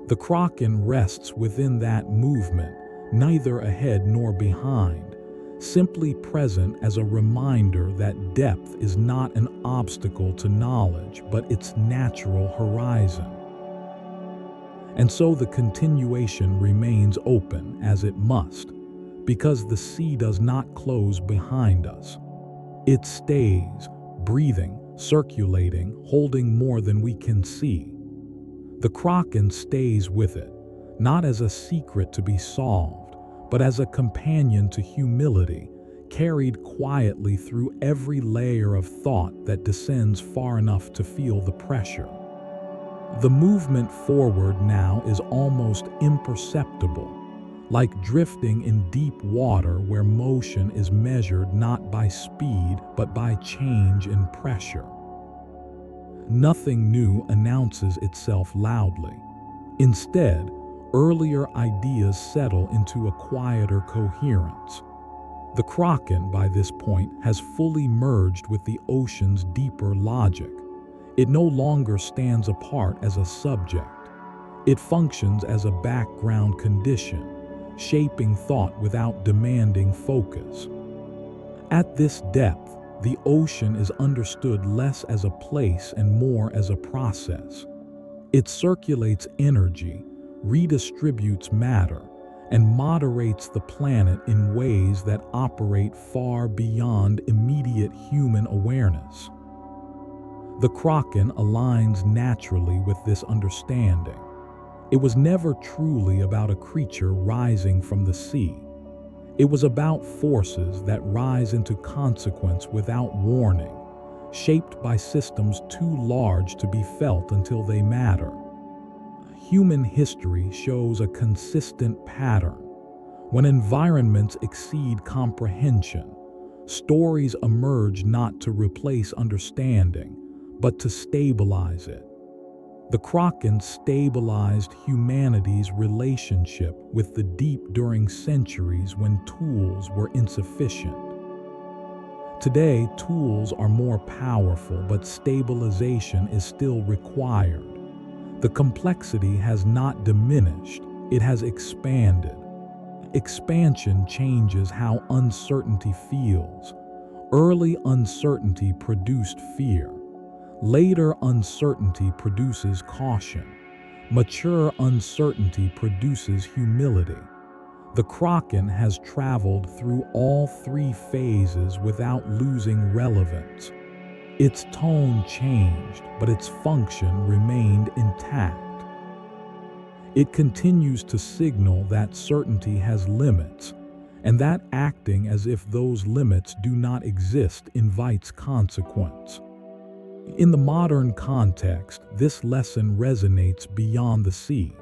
The Kraken rests within that movement, neither ahead nor behind, simply present as a reminder that depth is not an obstacle to knowledge, but its natural horizon. And so the continuation remains open, as it must, because the sea does not close behind us. It stays, breathing, circulating, holding more than we can see. The Kraken stays with it, not as a secret to be solved, but as a companion to humility, carried quietly through every layer of thought that descends far enough to feel the pressure. The movement forward now is almost imperceptible, like drifting in deep water where motion is measured not by speed but by change in pressure. Nothing new announces itself loudly. Instead, earlier ideas settle into a quieter coherence. The Kraken, by this point, has fully merged with the ocean's deeper logic. It no longer stands apart as a subject. It functions as a background condition, shaping thought without demanding focus. At this depth, the ocean is understood less as a place and more as a process. It circulates energy, redistributes matter, and moderates the planet in ways that operate far beyond immediate human awareness. The Kraken aligns naturally with this understanding. It was never truly about a creature rising from the sea. It was about forces that rise into consequence without warning, shaped by systems too large to be felt until they matter. Human history shows a consistent pattern. When environments exceed comprehension, stories emerge not to replace understanding, but to stabilize it. The Kraken stabilized humanity's relationship with the deep during centuries when tools were insufficient. Today, tools are more powerful, but stabilization is still required. The complexity has not diminished, it has expanded. Expansion changes how uncertainty feels. Early uncertainty produced fear. Later uncertainty produces caution. Mature uncertainty produces humility. The Kraken has traveled through all three phases without losing relevance. Its tone changed, but its function remained intact. It continues to signal that certainty has limits, and that acting as if those limits do not exist invites consequence. In the modern context, this lesson resonates beyond the sea.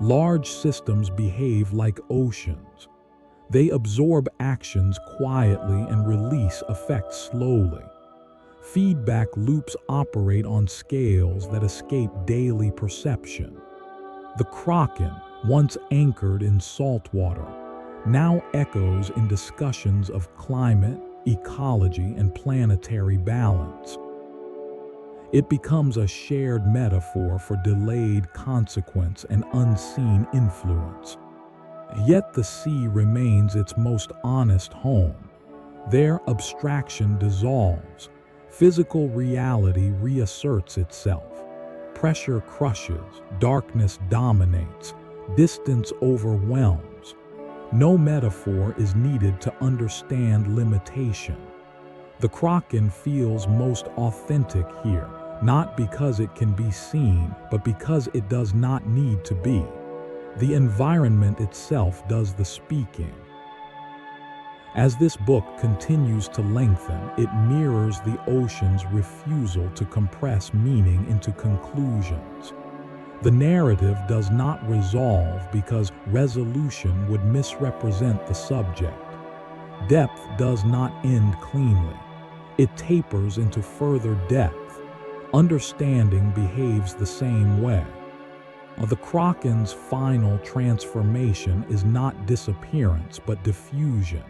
Large systems behave like oceans. They absorb actions quietly and release effects slowly. Feedback loops operate on scales that escape daily perception. The Kraken, once anchored in salt water, now echoes in discussions of climate, ecology, and planetary balance. It becomes a shared metaphor for delayed consequence and unseen influence. Yet the sea remains its most honest home. There, abstraction dissolves. Physical reality reasserts itself. Pressure crushes, darkness dominates, distance overwhelms. No metaphor is needed to understand limitation. The Kraken feels most authentic here, not because it can be seen, but because it does not need to be. The environment itself does the speaking. As this book continues to lengthen, it mirrors the ocean's refusal to compress meaning into conclusions. The narrative does not resolve because resolution would misrepresent the subject. Depth does not end cleanly. It tapers into further depth. Understanding behaves the same way. The Kraken's final transformation is not disappearance but diffusion.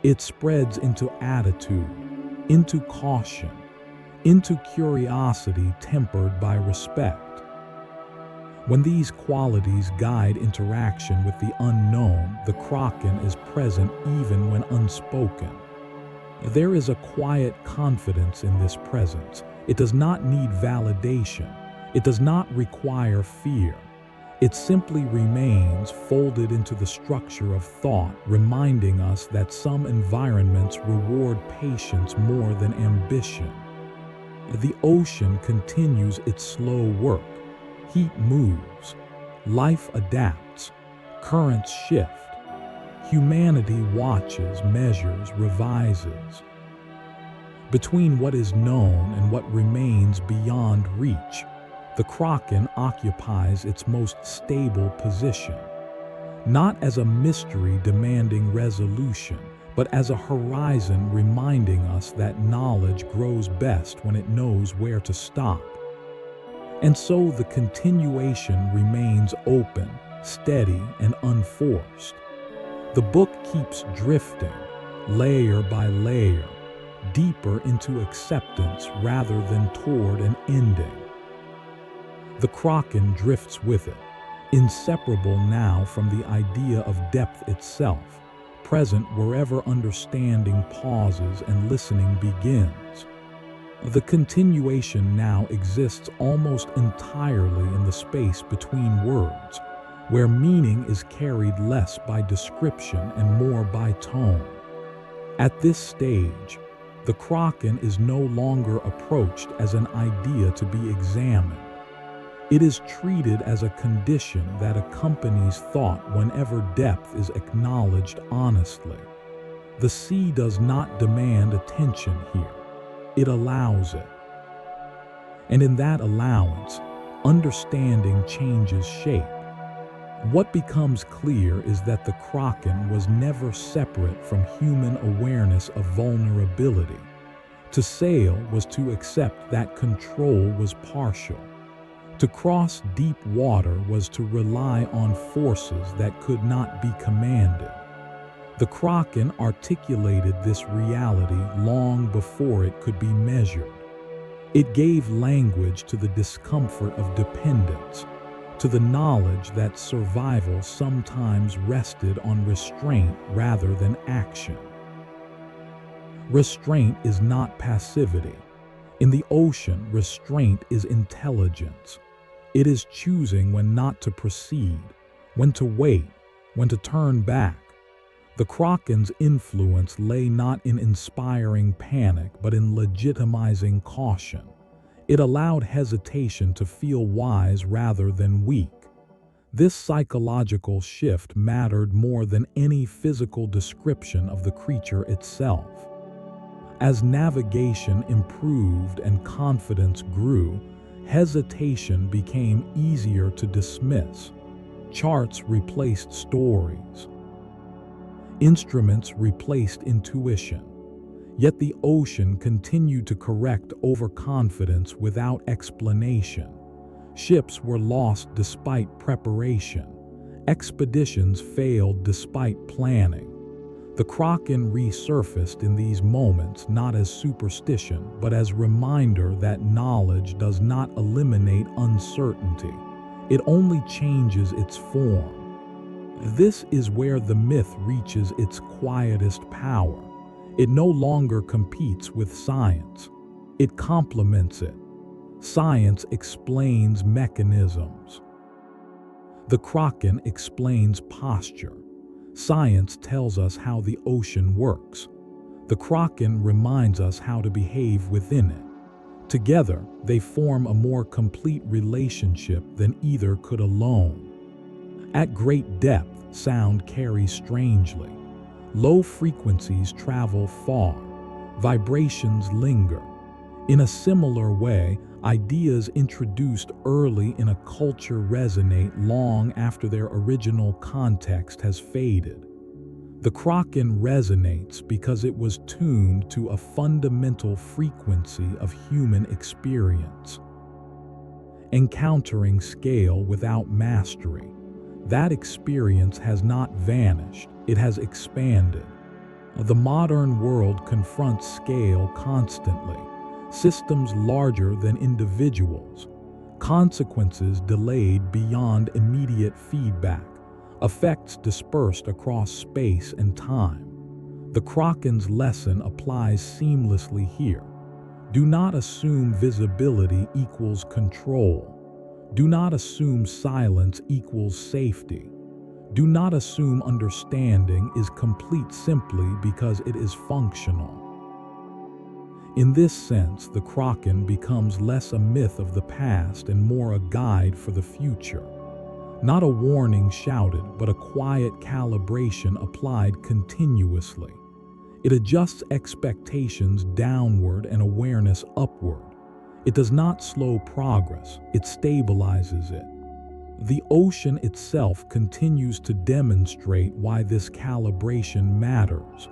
It spreads into attitude, into caution, into curiosity tempered by respect. When these qualities guide interaction with the unknown, the Kraken is present even when unspoken. There is a quiet confidence in this presence. It does not need validation. It does not require fear. It simply remains folded into the structure of thought, reminding us that some environments reward patience more than ambition. The ocean continues its slow work. Heat moves. Life adapts. Currents shift. Humanity watches, measures, revises. Between what is known and what remains beyond reach, the Kraken occupies its most stable position, not as a mystery demanding resolution, but as a horizon reminding us that knowledge grows best when it knows where to stop. And so the continuation remains open, steady, and unforced. The book keeps drifting, layer by layer, deeper into acceptance rather than toward an ending. The Kraken drifts with it, inseparable now from the idea of depth itself, present wherever understanding pauses and listening begins. The continuation now exists almost entirely in the space between words, where meaning is carried less by description and more by tone. At this stage, the Kraken is no longer approached as an idea to be examined. It is treated as a condition that accompanies thought whenever depth is acknowledged honestly. The sea does not demand attention here. It allows it. And in that allowance, understanding changes shape. What becomes clear is that the Kraken was never separate from human awareness of vulnerability. To sail was to accept that control was partial. To cross deep water was to rely on forces that could not be commanded. The Kraken articulated this reality long before it could be measured. It gave language to the discomfort of dependence, to the knowledge that survival sometimes rested on restraint rather than action. Restraint is not passivity. In the ocean, restraint is intelligence. It is choosing when not to proceed, when to wait, when to turn back. The Kraken's influence lay not in inspiring panic, but in legitimizing caution. It allowed hesitation to feel wise rather than weak. This psychological shift mattered more than any physical description of the creature itself. As navigation improved and confidence grew, hesitation became easier to dismiss. Charts replaced stories. Instruments replaced intuition. Yet the ocean continued to correct overconfidence without explanation. Ships were lost despite preparation. Expeditions failed despite planning. The Kraken resurfaced in these moments not as superstition, but as reminder that knowledge does not eliminate uncertainty. It only changes its form. This is where the myth reaches its quietest power. It no longer competes with science. It complements it. Science explains mechanisms. The Kraken explains posture. Science tells us how the ocean works. The Kraken reminds us how to behave within it. Together, they form a more complete relationship than either could alone. At great depth, sound carries strangely. Low frequencies travel far. Vibrations linger. In a similar way, ideas introduced early in a culture resonate long after their original context has faded. The Kraken resonates because it was tuned to a fundamental frequency of human experience. Encountering scale without mastery. That experience has not vanished, it has expanded. The modern world confronts scale constantly. Systems larger than individuals. Consequences delayed beyond immediate feedback. Effects dispersed across space and time. The Kraken's lesson applies seamlessly here. Do not assume visibility equals control. Do not assume silence equals safety. Do not assume understanding is complete simply because it is functional. In this sense, the Kraken becomes less a myth of the past and more a guide for the future. Not a warning shouted, but a quiet calibration applied continuously. It adjusts expectations downward and awareness upward. It does not slow progress, it stabilizes it. The ocean itself continues to demonstrate why this calibration matters.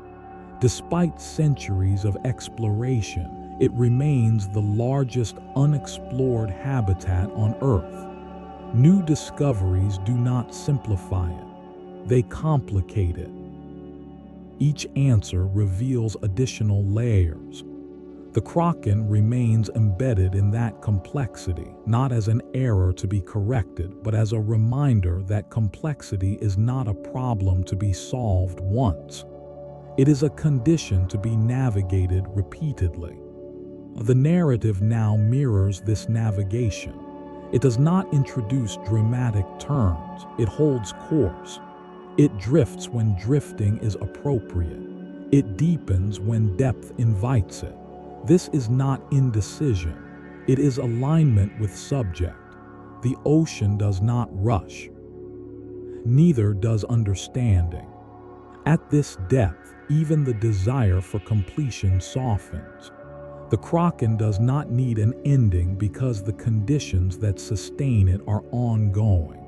Despite centuries of exploration, it remains the largest unexplored habitat on Earth. New discoveries do not simplify it, they complicate it. Each answer reveals additional layers. The Kraken remains embedded in that complexity, not as an error to be corrected, but as a reminder that complexity is not a problem to be solved once. It is a condition to be navigated repeatedly. The narrative now mirrors this navigation. It does not introduce dramatic turns, it holds course. It drifts when drifting is appropriate. It deepens when depth invites it. This is not indecision, it is alignment with subject. The ocean does not rush. Neither does understanding. At this depth, even the desire for completion softens. The Kraken does not need an ending because the conditions that sustain it are ongoing.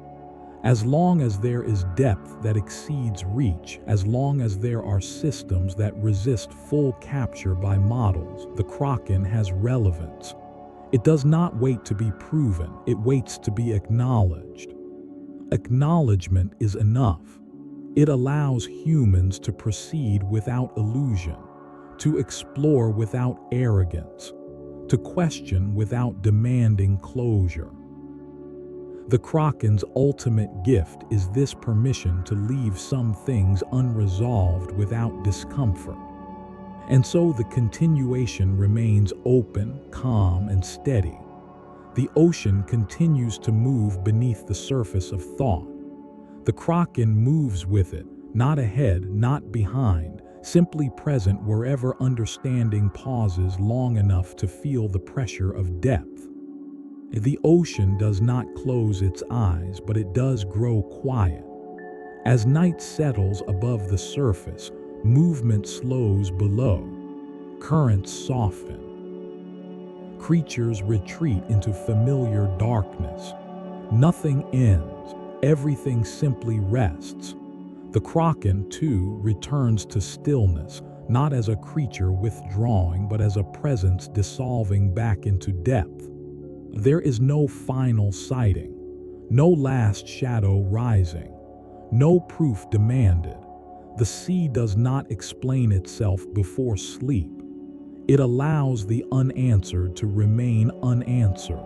As long as there is depth that exceeds reach, as long as there are systems that resist full capture by models, the Kraken has relevance. It does not wait to be proven, it waits to be acknowledged. Acknowledgement is enough. It allows humans to proceed without illusion, to explore without arrogance, to question without demanding closure. The Kraken's ultimate gift is this permission to leave some things unresolved without discomfort. And so the continuation remains open, calm, and steady. The ocean continues to move beneath the surface of thought. The Kraken moves with it, not ahead, not behind, simply present wherever understanding pauses long enough to feel the pressure of depth. The ocean does not close its eyes, but it does grow quiet. As night settles above the surface, movement slows below. Currents soften. Creatures retreat into familiar darkness. Nothing ends, everything simply rests. The Kraken, too, returns to stillness, not as a creature withdrawing, but as a presence dissolving back into depth. There is no final sighting, no last shadow rising, no proof demanded. The sea does not explain itself before sleep. It allows the unanswered to remain unanswered.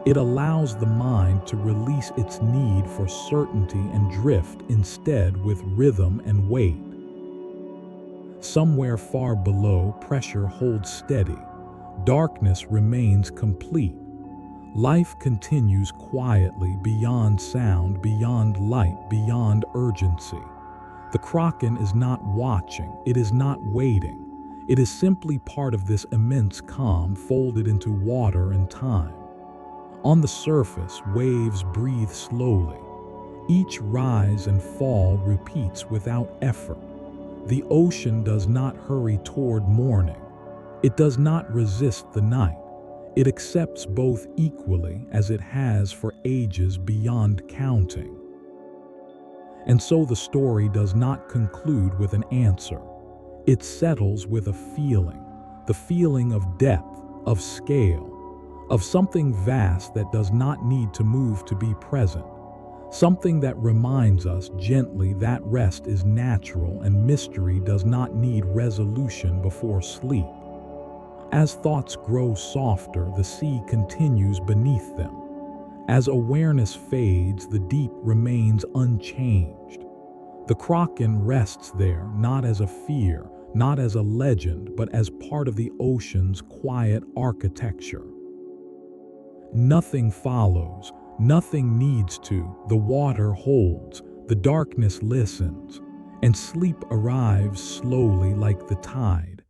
It allows the mind to release its need for certainty and drift instead with rhythm and weight. Somewhere far below, pressure holds steady. Darkness remains complete. Life continues quietly beyond sound, beyond light, beyond urgency. The Kraken is not watching, it is not waiting. It is simply part of this immense calm folded into water and time. On the surface, waves breathe slowly. Each rise and fall repeats without effort. The ocean does not hurry toward morning. It does not resist the night. It accepts both equally, as it has for ages beyond counting. And so the story does not conclude with an answer. It settles with a feeling, the feeling of depth, of scale, of something vast that does not need to move to be present, something that reminds us gently that rest is natural and mystery does not need resolution before sleep. As thoughts grow softer, the sea continues beneath them. As awareness fades, the deep remains unchanged. The Kraken rests there, not as a fear, not as a legend, but as part of the ocean's quiet architecture. Nothing follows, nothing needs to. The water holds, the darkness listens, and sleep arrives slowly like the tide.